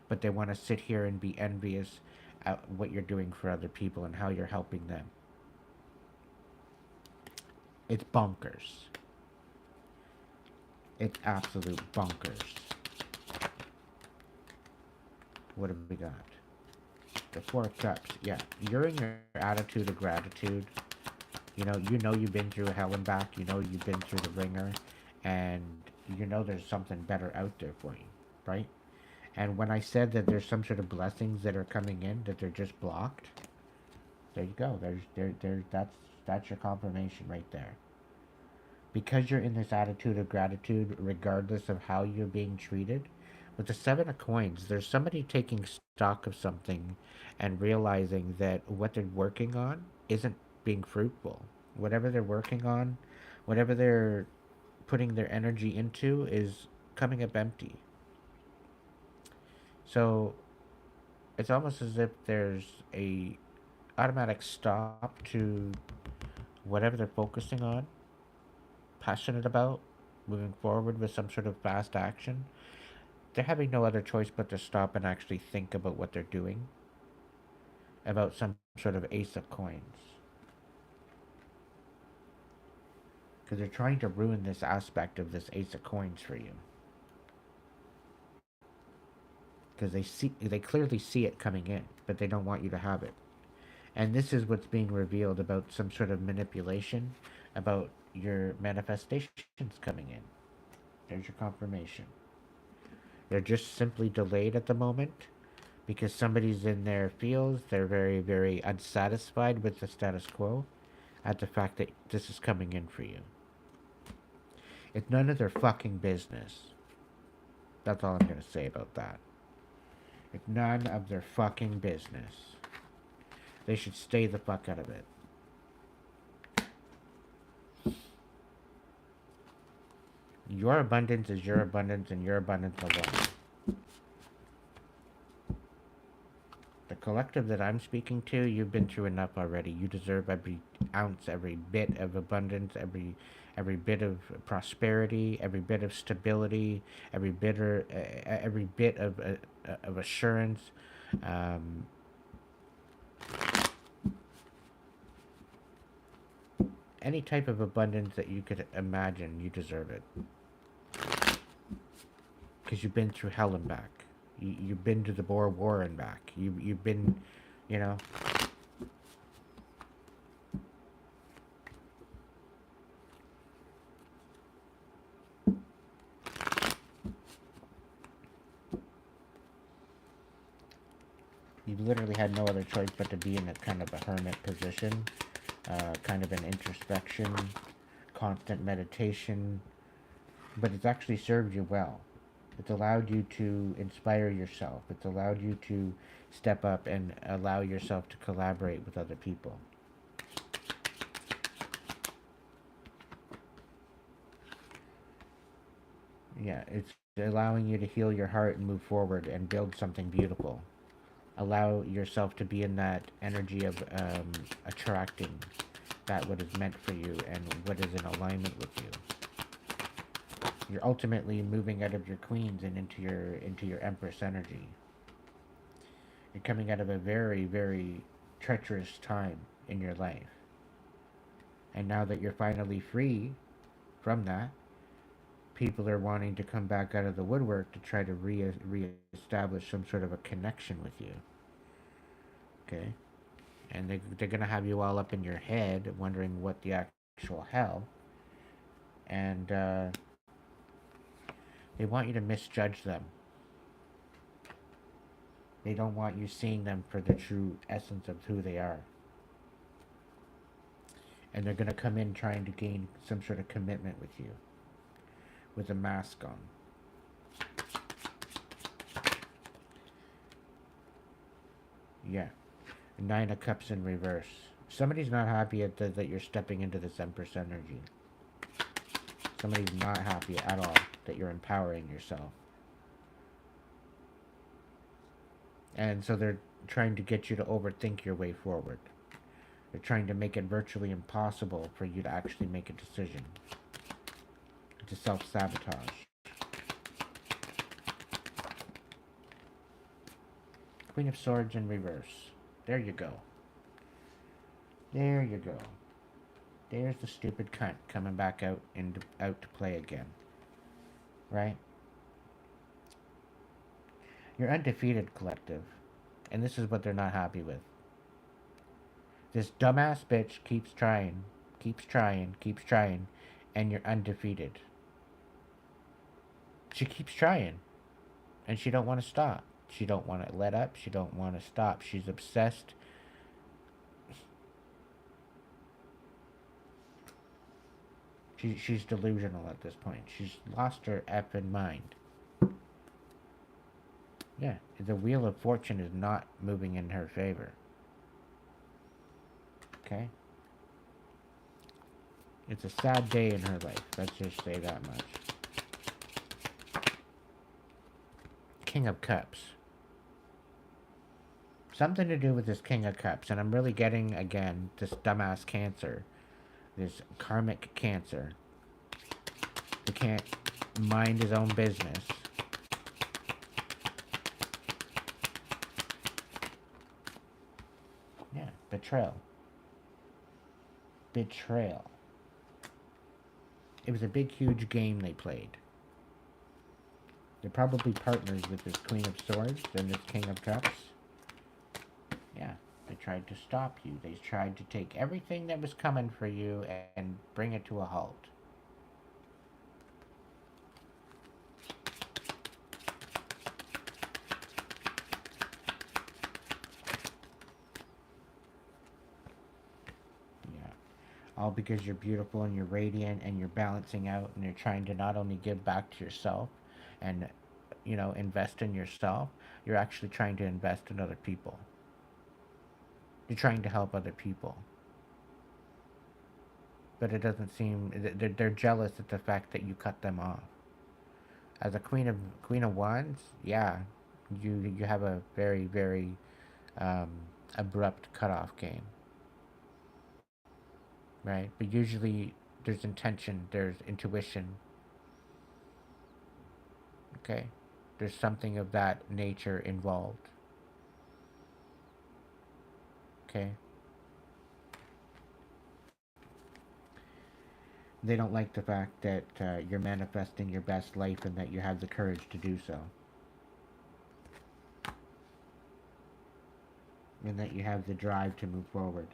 but they want to sit here and be envious at what you're doing for other people and how you're helping them. It's bonkers. It's absolute bonkers. What have we got? The Four of Cups. Yeah. You're in your attitude of gratitude. You know you've been through hell and back. You know you've been through the ringer. And you know there's something better out there for you. Right? And when I said that there's some sort of blessings that are coming in, that they're just blocked, there you go. That's your confirmation right there. Because you're in this attitude of gratitude, regardless of how you're being treated, with the Seven of Coins, there's somebody taking stock of something and realizing that what they're working on isn't being fruitful. Whatever they're working on, whatever they're putting their energy into is coming up empty. So it's almost as if there's a automatic stop to whatever they're focusing on, passionate about, moving forward with some sort of fast action. They're having no other choice but to stop and actually think about what they're doing, about some sort of ace of coins. Because they're trying to ruin this aspect of this ace of coins for you. Because they clearly see it coming in, but they don't want you to have it. And this is what's being revealed about some sort of manipulation, about your manifestations coming in. There's your confirmation. They're just simply delayed at the moment because somebody's in their fields. They're very, very unsatisfied with the status quo at the fact that this is coming in for you. It's none of their fucking business. That's all I'm going to say about that. It's none of their fucking business. They should stay the fuck out of it. Your abundance is your abundance and your abundance alone. The collective that I'm speaking to, you've been through enough already. You deserve every ounce, every bit of abundance, every bit of prosperity, every bit of stability, every bit of assurance. Um, any type of abundance that you could imagine, you deserve it. Because you've been through hell and back. You've been to the Boer War and back. You've been, you know. You've literally had no other choice but to be in a kind of a hermit position, kind of an introspection, constant meditation, but it's actually served you well. It's allowed you to inspire yourself. It's allowed you to step up and allow yourself to collaborate with other people. Yeah, it's allowing you to heal your heart and move forward and build something beautiful. Allow yourself to be in that energy of attracting that what is meant for you and what is in alignment with you. You're ultimately moving out of your queens and into your empress energy. You're coming out of a very, very treacherous time in your life. And now that you're finally free from that, people are wanting to come back out of the woodwork to try to reestablish some sort of a connection with you. Okay? And they're going to have you all up in your head wondering what the actual hell. And they want you to misjudge them. They don't want you seeing them for the true essence of who they are. And they're going to come in trying to gain some sort of commitment with you, with a mask on. Yeah. Nine of Cups in reverse. Somebody's not happy that you're stepping into this Empress energy. Somebody's not happy at all that you're empowering yourself. And so they're trying to get you to overthink your way forward. They're trying to make it virtually impossible for you to actually make a decision. To self-sabotage. Queen of Swords in reverse. There you go. There you go. There's the stupid cunt coming back out to play again. Right? You're undefeated, collective. And this is what they're not happy with. This dumbass bitch keeps trying, keeps trying, keeps trying, and you're undefeated. She keeps trying, and she don't want to stop. She don't want to let up. She don't want to stop. She's obsessed. She's delusional at this point. She's lost her effing mind. Yeah, the wheel of fortune is not moving in her favor. Okay? It's a sad day in her life. Let's just say that much. King of Cups. Something to do with this King of Cups. And I'm really getting, again, this dumbass Cancer. This karmic Cancer. He can't mind his own business. Yeah, betrayal. Betrayal. It was a big, huge game they played. They're probably partners with this Queen of Swords and this King of Cups. Yeah, they tried to stop you. They tried to take everything that was coming for you and bring it to a halt. All because you're beautiful and you're radiant and you're balancing out and you're trying to not only give back to yourself and, invest in yourself, you're actually trying to invest in other people. You're trying to help other people. But it doesn't seem, they're jealous at the fact that you cut them off. As a Queen of Wands, yeah, you have a very, very abrupt cutoff game. Right? But usually there's intention, there's intuition. Okay? There's something of that nature involved. Okay? They don't like the fact that you're manifesting your best life and that you have the courage to do so. And that you have the drive to move forward.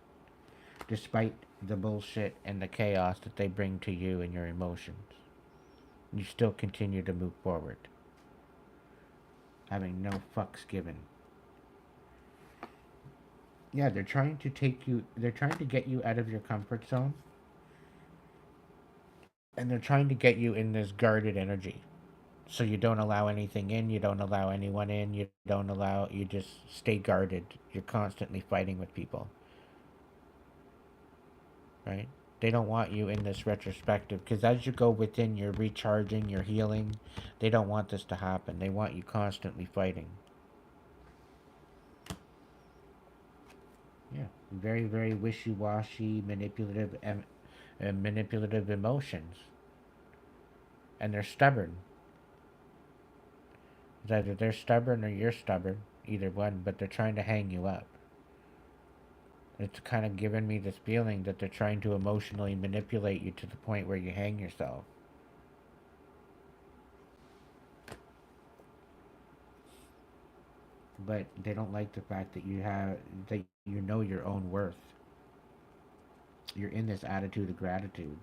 Despite the bullshit and the chaos that they bring to you and your emotions. You still continue to move forward. Having no fucks given. Yeah, they're trying to get you out of your comfort zone. And they're trying to get you in this guarded energy. So you don't allow anything in, you don't allow anyone in, you just stay guarded. You're constantly fighting with people. Right? They don't want you in this retrospective because as you go within, you're recharging, you're healing. They don't want this to happen. They want you constantly fighting. Yeah, very, very wishy-washy, manipulative emotions. And they're stubborn. It's either they're stubborn or you're stubborn, either one, but they're trying to hang you up. It's kind of given me this feeling that they're trying to emotionally manipulate you to the point where you hang yourself. But they don't like the fact that you know your own worth. You're in this attitude of gratitude.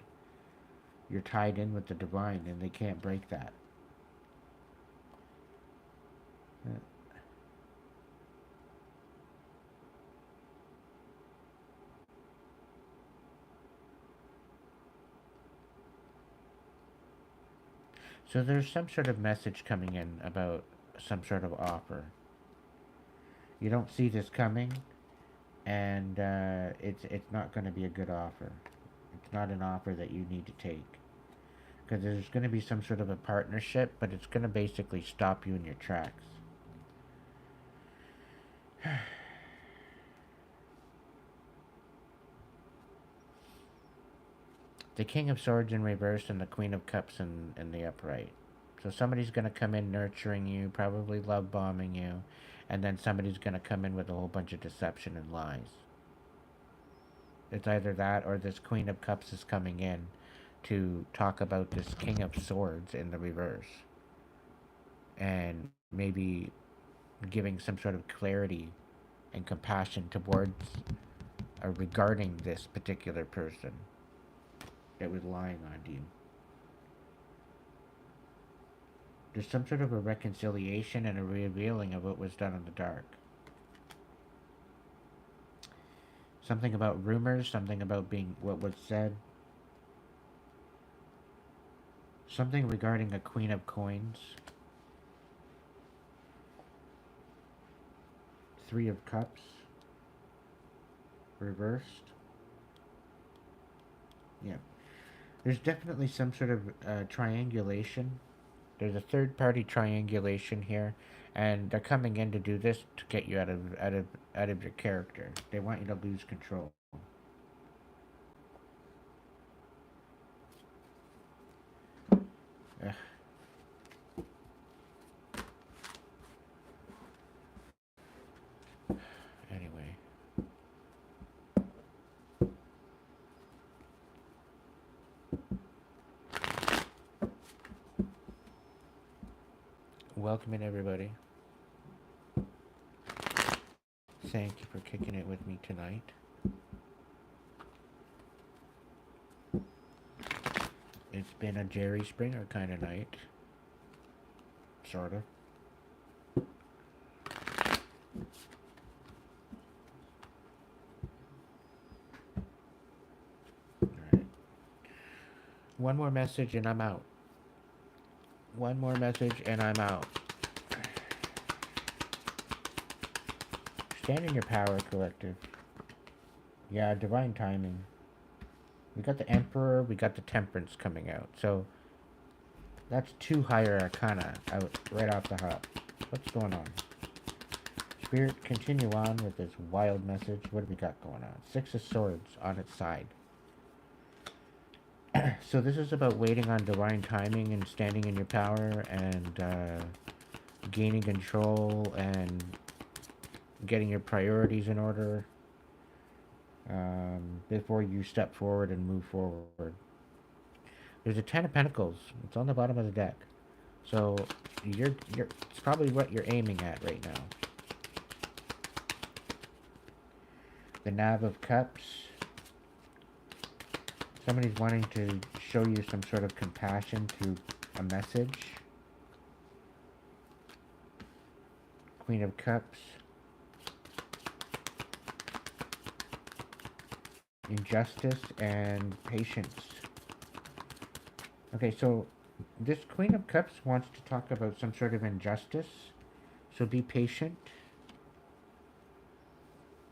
You're tied in with the divine and they can't break that. So there's some sort of message coming in about some sort of offer. You don't see this coming, and it's not going to be a good offer. It's not an offer that you need to take. Because there's going to be some sort of a partnership, but it's going to basically stop you in your tracks. The King of Swords in reverse and the Queen of Cups in the upright. So somebody's going to come in nurturing you, probably love bombing you, and then somebody's going to come in with a whole bunch of deception and lies. It's either that or this Queen of Cups is coming in to talk about this King of Swords in the reverse. And maybe giving some sort of clarity and compassion towards or regarding this particular person that was lying on you. There's some sort of a reconciliation and a revealing of what was done in the dark. Something about rumors, something about being what was said. Something regarding a Queen of Coins. Three of Cups. Reversed. Yeah. There's definitely some sort of triangulation. There's a third party triangulation here, and they're coming in to do this to get you out of your character. They want you to lose control. Ugh. Anyway. Welcome in, everybody. Thank you for kicking it with me tonight. It's been a Jerry Springer kind of night. Sort of. Alright. One more message and I'm out. One more message and I'm out. Stand in your power, collective. Yeah, divine timing. We got the Emperor, we got the Temperance coming out. So, that's two higher arcana out right off the hop. What's going on? Spirit, continue on with this wild message. What do we got going on? Six of Swords on its side. So this is about waiting on divine timing and standing in your power and gaining control and getting your priorities in order before you step forward and move forward. There's a Ten of Pentacles. It's on the bottom of the deck. So it's probably what you're aiming at right now. The Knave of Cups. Somebody's wanting to show you some sort of compassion through a message. Queen of Cups. Injustice and patience. Okay, so this Queen of Cups wants to talk about some sort of injustice. So be patient.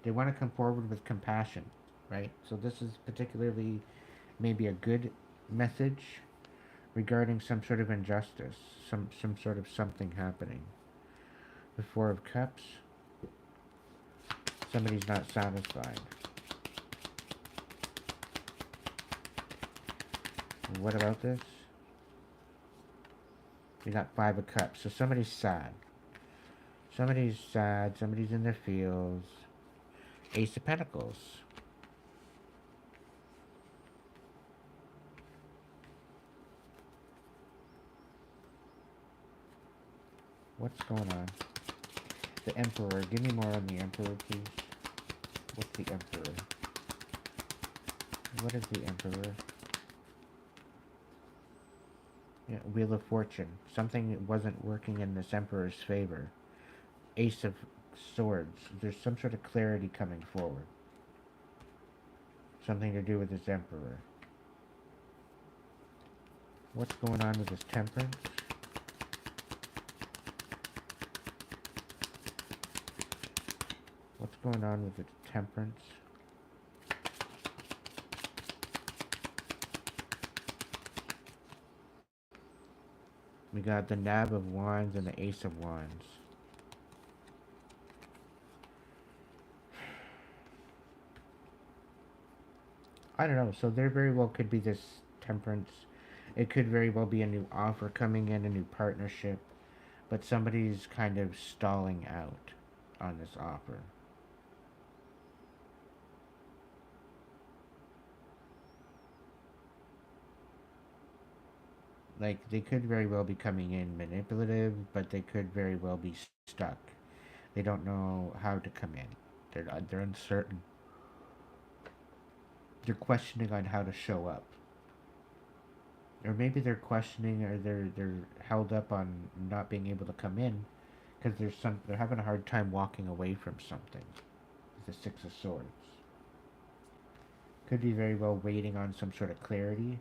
They want to come forward with compassion, right? So this is particularly maybe a good message regarding some sort of injustice, some sort of something happening. The Four of Cups. Somebody's not satisfied. What about this? We got Five of Cups. So somebody's sad. Somebody's sad. Somebody's in their feels. Ace of Pentacles. What's going on? The Emperor. Give me more on the Emperor, please. What's the Emperor? What is the Emperor? Yeah, Wheel of Fortune. Something wasn't working in this Emperor's favor. Ace of Swords. There's some sort of clarity coming forward. Something to do with this Emperor. What's going on with this Temperance? What's going on with this Temperance? We got the Knave of Wands and the Ace of Wands. I don't know. So there very well could be this Temperance. It could very well be a new offer coming in, a new partnership. But somebody's kind of stalling out on this offer. Like, they could very well be coming in manipulative, but they could very well be stuck. They don't know how to come in. They're uncertain. They're questioning on how to show up. Or maybe they're questioning, or they're held up on not being able to come in because they're having a hard time walking away from something. The Six of Swords could be very well waiting on some sort of clarity.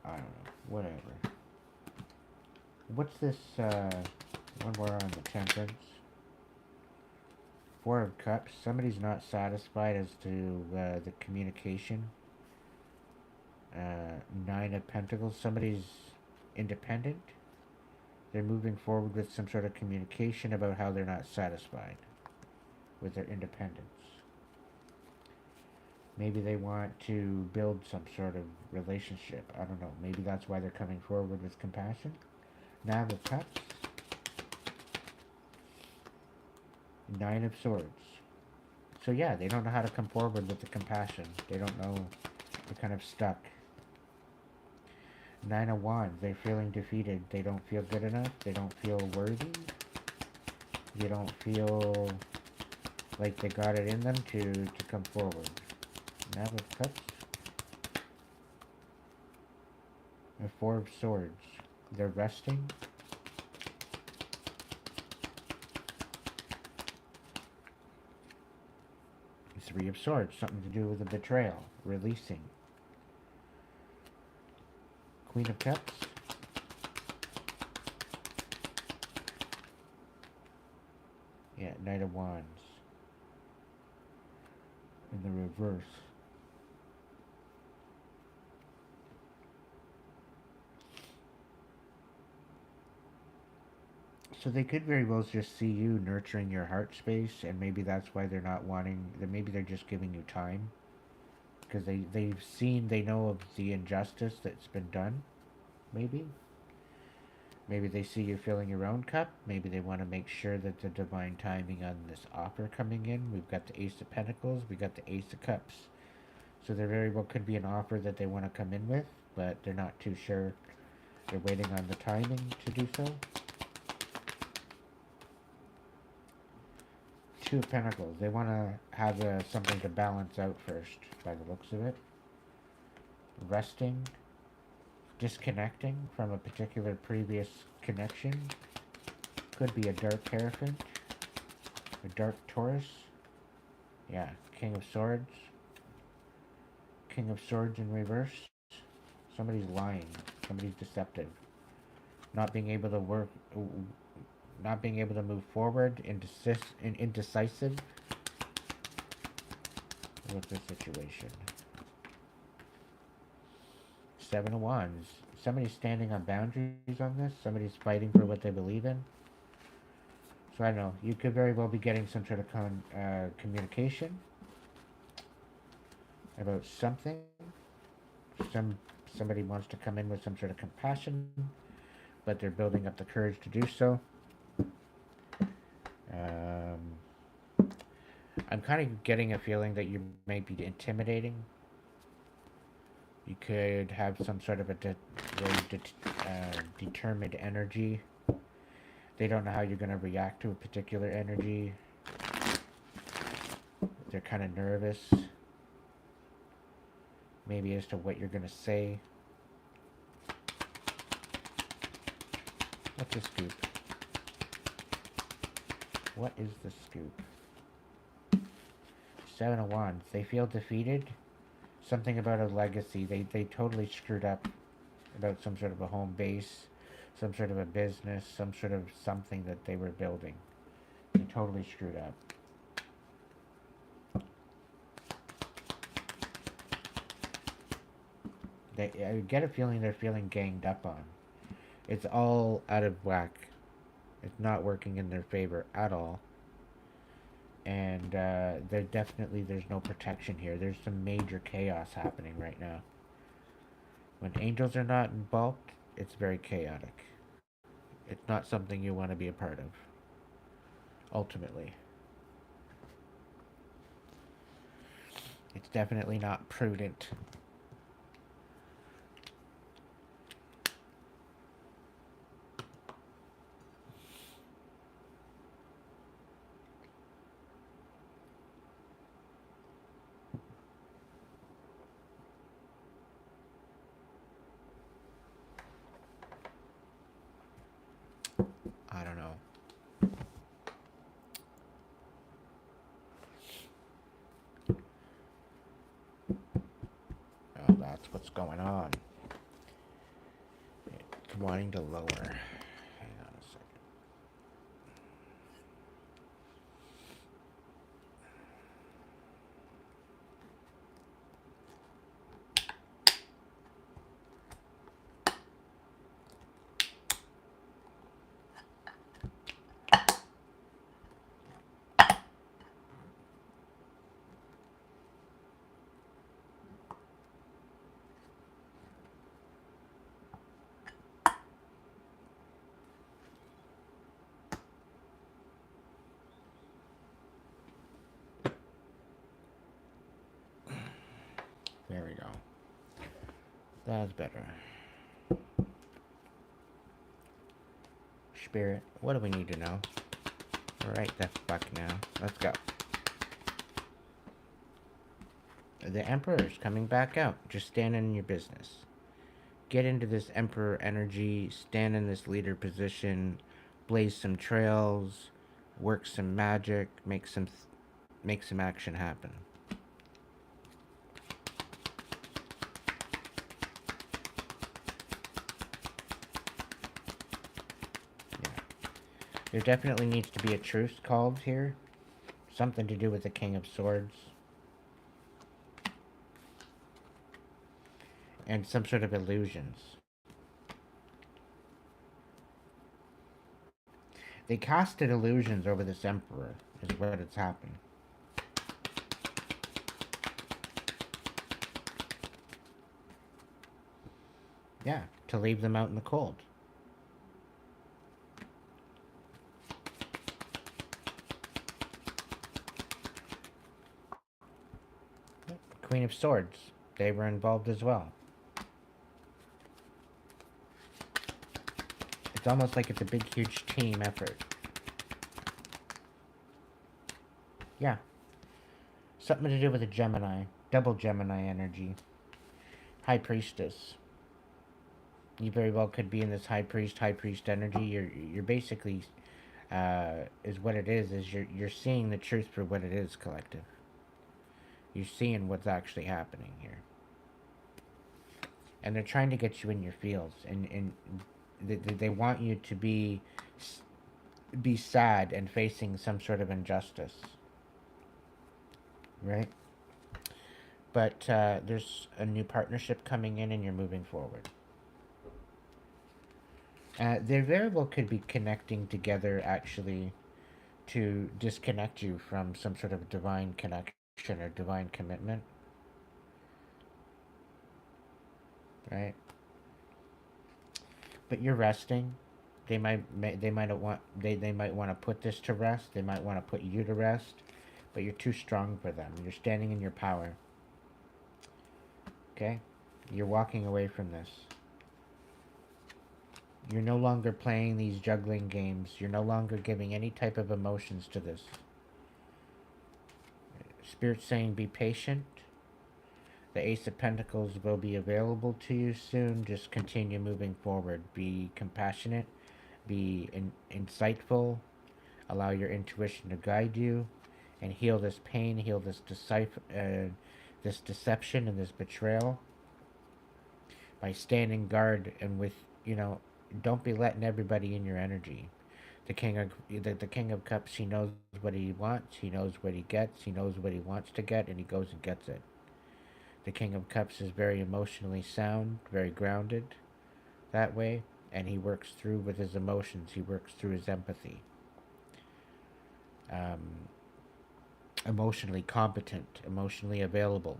I don't know. Whatever. What's this? One more on the Temperance. Four of Cups. Somebody's not satisfied as to the communication. Nine of Pentacles. Somebody's independent. They're moving forward with some sort of communication about how they're not satisfied with their independence. Maybe they want to build some sort of relationship. I don't know. Maybe that's why they're coming forward with compassion. Nine of Cups. Nine of Swords. So yeah, they don't know how to come forward with the compassion. They don't know. They're kind of stuck. Nine of Wands. They're feeling defeated. They don't feel good enough. They don't feel worthy. They don't feel like they got it in them to come forward. Nine of Cups. And Four of Swords. They're resting. Three of Swords. Something to do with a betrayal. Releasing. Queen of Cups. Yeah, Knight of Wands. In the reverse. So they could very well just see you nurturing your heart space, and maybe that's why they're not wanting, maybe they're just giving you time. Because they know of the injustice that's been done, maybe. Maybe they see you filling your own cup. Maybe they want to make sure that the divine timing on this offer coming in. We've got the Ace of Pentacles. We got the Ace of Cups. So there very well could be an offer that they want to come in with, but they're not too sure. They're waiting on the timing to do so. Two of Pentacles. They want to have something to balance out first, by the looks of it. Resting. Disconnecting from a particular previous connection. Could be a dark Hierophant. A dark Taurus. Yeah, King of Swords. King of Swords in reverse. Somebody's lying. Somebody's deceptive. Not being able to work... Not being able to move forward. Indecisive. What's the situation? Seven of Wands. Somebody's standing on boundaries on this. Somebody's fighting for what they believe in. So I don't know. You could very well be getting some sort of communication about something. Somebody wants to come in with some sort of compassion, but they're building up the courage to do so. I'm kind of getting a feeling that you may be intimidating. You could have some sort of a determined energy. They don't know how you're going to react to a particular energy. They're kind of nervous. Maybe as to what you're going to say. What's the scoop? What is the scoop? Seven of Wands. They feel defeated. Something about a legacy. They totally screwed up about some sort of a home base, some sort of a business, some sort of something that they were building. They totally screwed up. I get a feeling they're feeling ganged up on. It's all out of whack. It's not working in their favor at all. And there's no protection here. There's some major chaos happening right now. When angels are not involved, it's very chaotic. It's not something you want to be a part of, ultimately. It's definitely not prudent. what's going on. It's wanting to lower. Hang on a second. There we go. That's better. Spirit, what do we need to know? Alright, the fuck now. Let's go. The Emperor's coming back out. Just stand in your business. Get into this Emperor energy. Stand in this leader position. Blaze some trails. Work some magic. Make some action happen. There definitely needs to be a truce called here. Something to do with the King of Swords. And some sort of illusions. They casted illusions over this Emperor, is what has happened. Yeah, to leave them out in the cold. Queen of Swords, they were involved as well. It's almost like it's a big, huge team effort. Yeah. Something to do with a Gemini. Double Gemini energy. High Priestess. You very well could be in this High Priest energy. You're basically, is what it is you're seeing the truth for what it is, collective. You're seeing what's actually happening here. And they're trying to get you in your fields. And they want you to be sad and facing some sort of injustice. Right? But there's a new partnership coming in and you're moving forward. They very well could be connecting together, actually, to disconnect you from some sort of divine connection or divine commitment. Right? But you're resting. They might want to put this to rest. They might want to put you to rest, but you're too strong for them. You're standing in your power. Okay? You're walking away from this. You're no longer playing these juggling games. You're no longer giving any type of emotions to this. Spirit's saying be patient. The Ace of Pentacles will be available to you soon. Just continue moving forward. Be compassionate. Be insightful. Allow your intuition to guide you. And heal this pain. Heal this this deception and this betrayal. By standing guard and with, don't be letting everybody in your energy. The King of Cups, he knows what he wants. He knows what he gets. He knows what he wants to get, and he goes and gets it. The King of Cups is very emotionally sound, very grounded that way, and he works through with his emotions. He works through his empathy. Emotionally competent, emotionally available.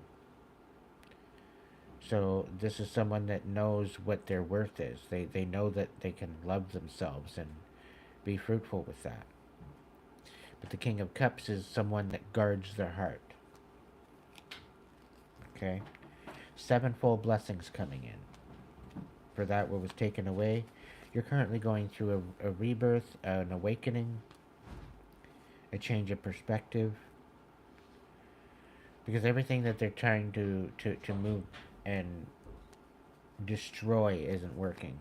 So this is someone that knows what their worth is. They know that they can love themselves and be fruitful with that. But the King of Cups is someone that guards their heart. Okay? Sevenfold blessings coming in. For that what was taken away. You're currently going through a rebirth, an awakening, a change of perspective. Because everything that they're trying to move and destroy isn't working.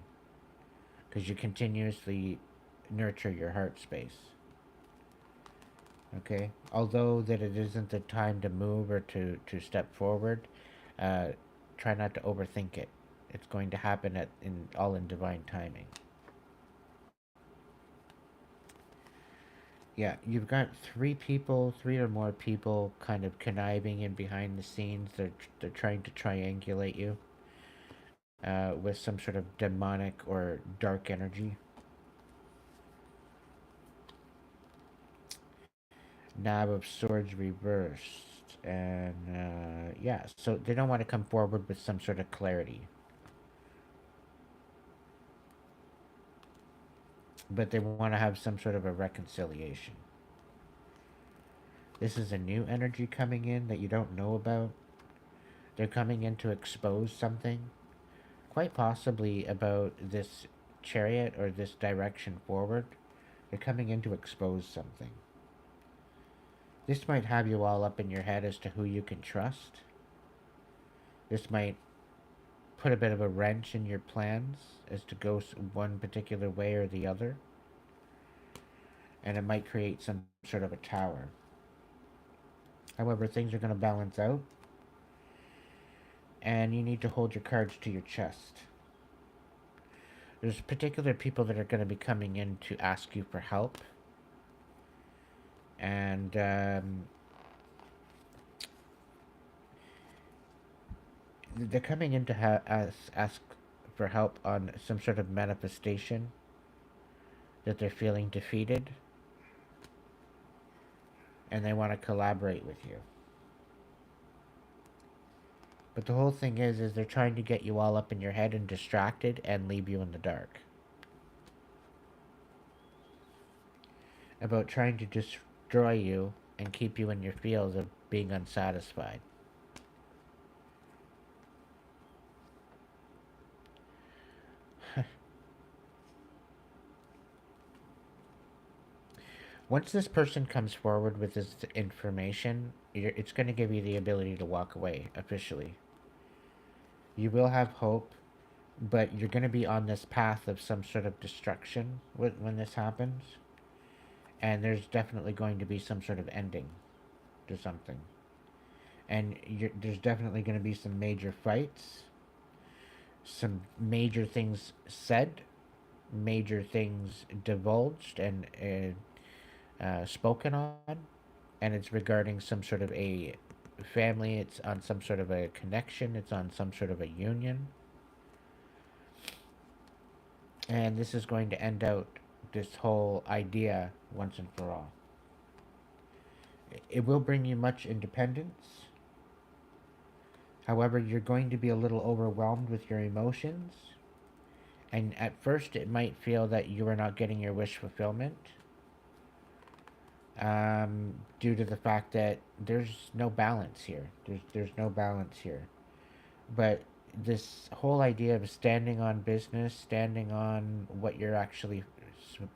Because you continuously nurture your heart space. Okay? Although that it isn't the time to move or to step forward, try not to overthink it. It's going to happen in divine timing. Yeah, you've got three or more people kind of conniving in behind the scenes. They're trying to triangulate you with some sort of demonic or dark energy. Nab of Swords reversed. And, yeah, so they don't want to come forward with some sort of clarity. But they want to have some sort of a reconciliation. This is a new energy coming in that you don't know about. They're coming in to expose something, quite possibly about this chariot or this direction forward. They're coming in to expose something. This might have you all up in your head as to who you can trust. This might put a bit of a wrench in your plans as to go one particular way or the other. And it might create some sort of a tower. However, things are going to balance out. And you need to hold your cards to your chest. There's particular people that are going to be coming in to ask you for help. And they're coming in to ask for help on some sort of manifestation that they're feeling defeated. And they want to collaborate with you. But the whole thing is they're trying to get you all up in your head and distracted and leave you in the dark. About trying to destroy you and keep you in your feels of being unsatisfied. Once this person comes forward with this information, it's going to give you the ability to walk away officially. You will have hope, but you're going to be on this path of some sort of destruction when this happens. And there's definitely going to be some sort of ending to something. And there's definitely going to be some major fights, some major things said, major things divulged and spoken on, and it's regarding some sort of a family, it's on some sort of a connection, it's on some sort of a union. And this is going to end out this whole idea once and for all. It will bring you much independence. However, you're going to be a little overwhelmed with your emotions. And at first, it might feel that you are not getting your wish fulfillment. Due to the fact that there's no balance here. There's no balance here. But this whole idea of standing on business, standing on what you're actually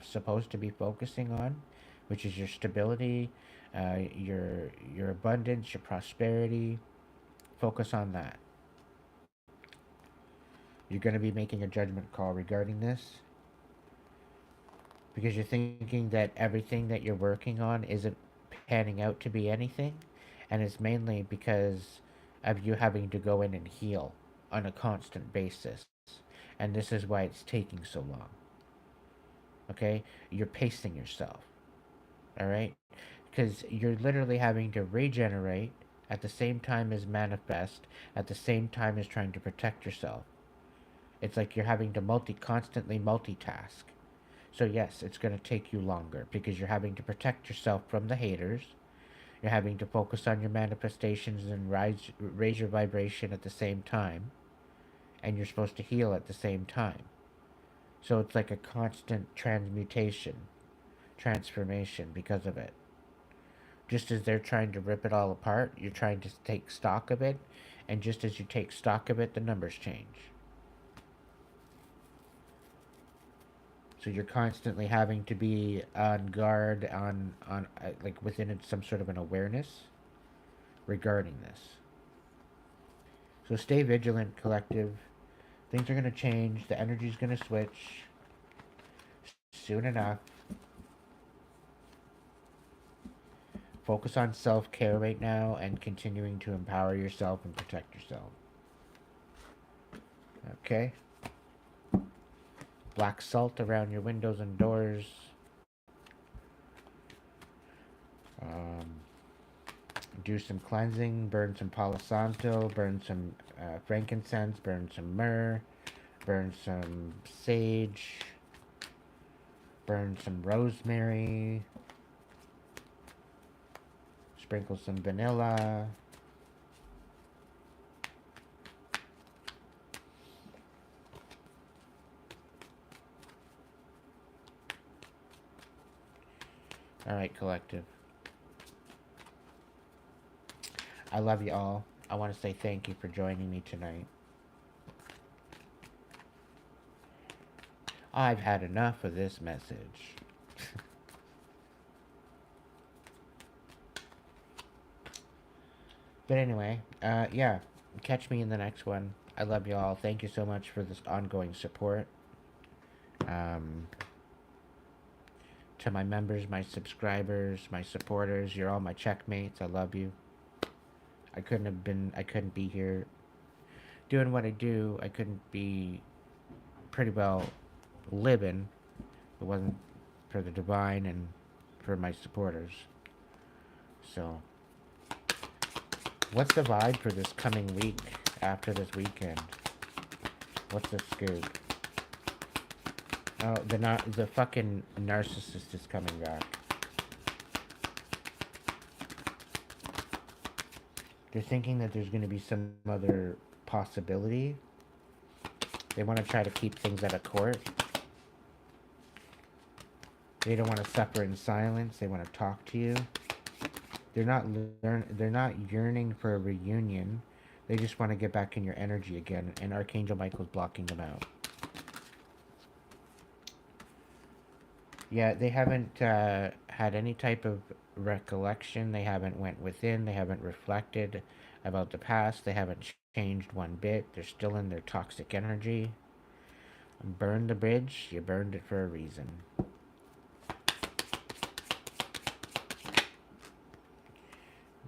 supposed to be focusing on, which is your stability, your abundance, your prosperity, focus on that. You're going to be making a judgment call regarding this because you're thinking that everything that you're working on isn't panning out to be anything, and it's mainly because of you having to go in and heal on a constant basis. And this is why it's taking so long. Okay? You're pacing yourself. Alright? Because you're literally having to regenerate at the same time as manifest, at the same time as trying to protect yourself. It's like you're having to constantly multitask. So yes, it's going to take you longer because you're having to protect yourself from the haters. You're having to focus on your manifestations and raise your vibration at the same time. And you're supposed to heal at the same time. So it's like a constant transformation because of it. Just as they're trying to rip it all apart, you're trying to take stock of it. And just as you take stock of it, the numbers change. So you're constantly having to be on guard, on like within some sort of an awareness regarding this. So stay vigilant, collective. Things are going to change. The energy's going to switch soon enough. Focus on self-care right now and continuing to empower yourself and protect yourself. Okay. Black salt around your windows and doors. Do some cleansing. Burn some Palo Santo. Burn some frankincense. Burn some myrrh. Burn some sage. Burn some rosemary. Sprinkle some vanilla. Alright, collective. I love you all. I want to say thank you for joining me tonight. I've had enough of this message. But anyway, yeah, catch me in the next one. I love you all. Thank you so much for this ongoing support. To my members, my subscribers, my supporters, you're all my checkmates. I love you. I couldn't be here doing what I do. I couldn't be pretty well living if it wasn't for the divine and for my supporters. So, what's the vibe for this coming week after this weekend? What's the scoop? Oh, the fucking narcissist is coming back. They're thinking that there's going to be some other possibility. They want to try to keep things out of court. They don't want to suffer in silence. They want to talk to you. They're not yearning for a reunion. They just want to get back in your energy again, and Archangel Michael's blocking them out. Yeah, they haven't had any type of recollection. They haven't went within. They haven't reflected about the past. They haven't changed one bit. They're still in their toxic energy. Burn the bridge. You burned it for a reason.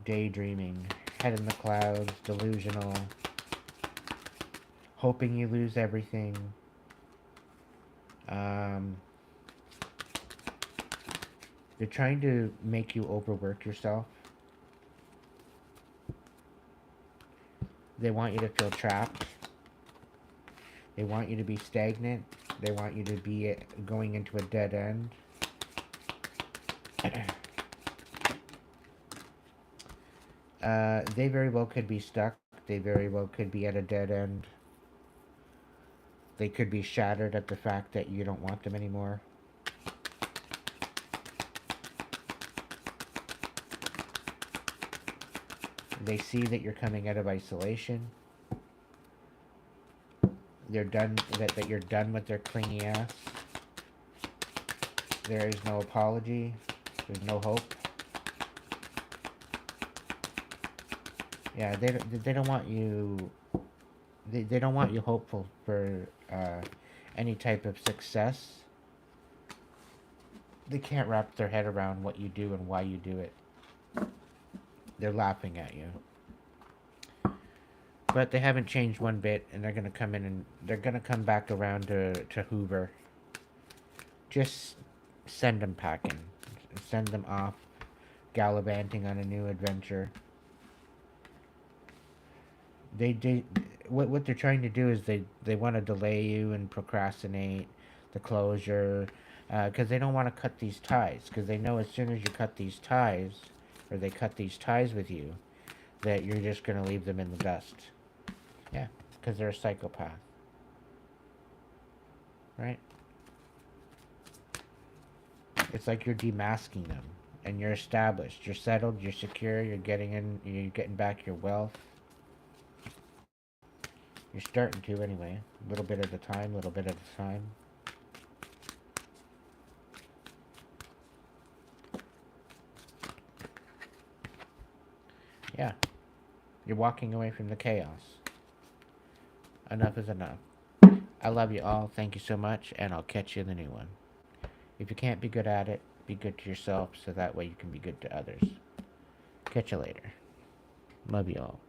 Daydreaming. Head in the clouds. Delusional. Hoping you lose everything. They're trying to make you overwork yourself. They want you to feel trapped. They want you to be stagnant. They want you to be going into a dead end. They very well could be stuck. They very well could be at a dead end. They could be shattered at the fact that you don't want them anymore. They see that you're coming out of isolation. They're done that you're done with their clingy ass. There is no apology. There's no hope. Yeah, they don't want you. They don't want you hopeful for any type of success. They can't wrap their head around what you do and why you do it. They're laughing at you. But they haven't changed one bit, and they're going to come in and they're going to come back around to Hoover. Just send them packing. Send them off gallivanting on a new adventure. What they're trying to do is they want to delay you and procrastinate the closure, because they don't want to cut these ties, because they know as soon as you cut these ties, or they cut these ties with you, that you're just going to leave them in the dust. Yeah, because they're a psychopath. Right? It's like you're demasking them, and you're established, you're settled, you're secure, you're getting back your wealth. You're starting to anyway. A little bit at a time, Yeah. You're walking away from the chaos. Enough is enough. I love you all. Thank you so much, and I'll catch you in the new one. If you can't be good at it, be good to yourself so that way you can be good to others. Catch you later. Love you all.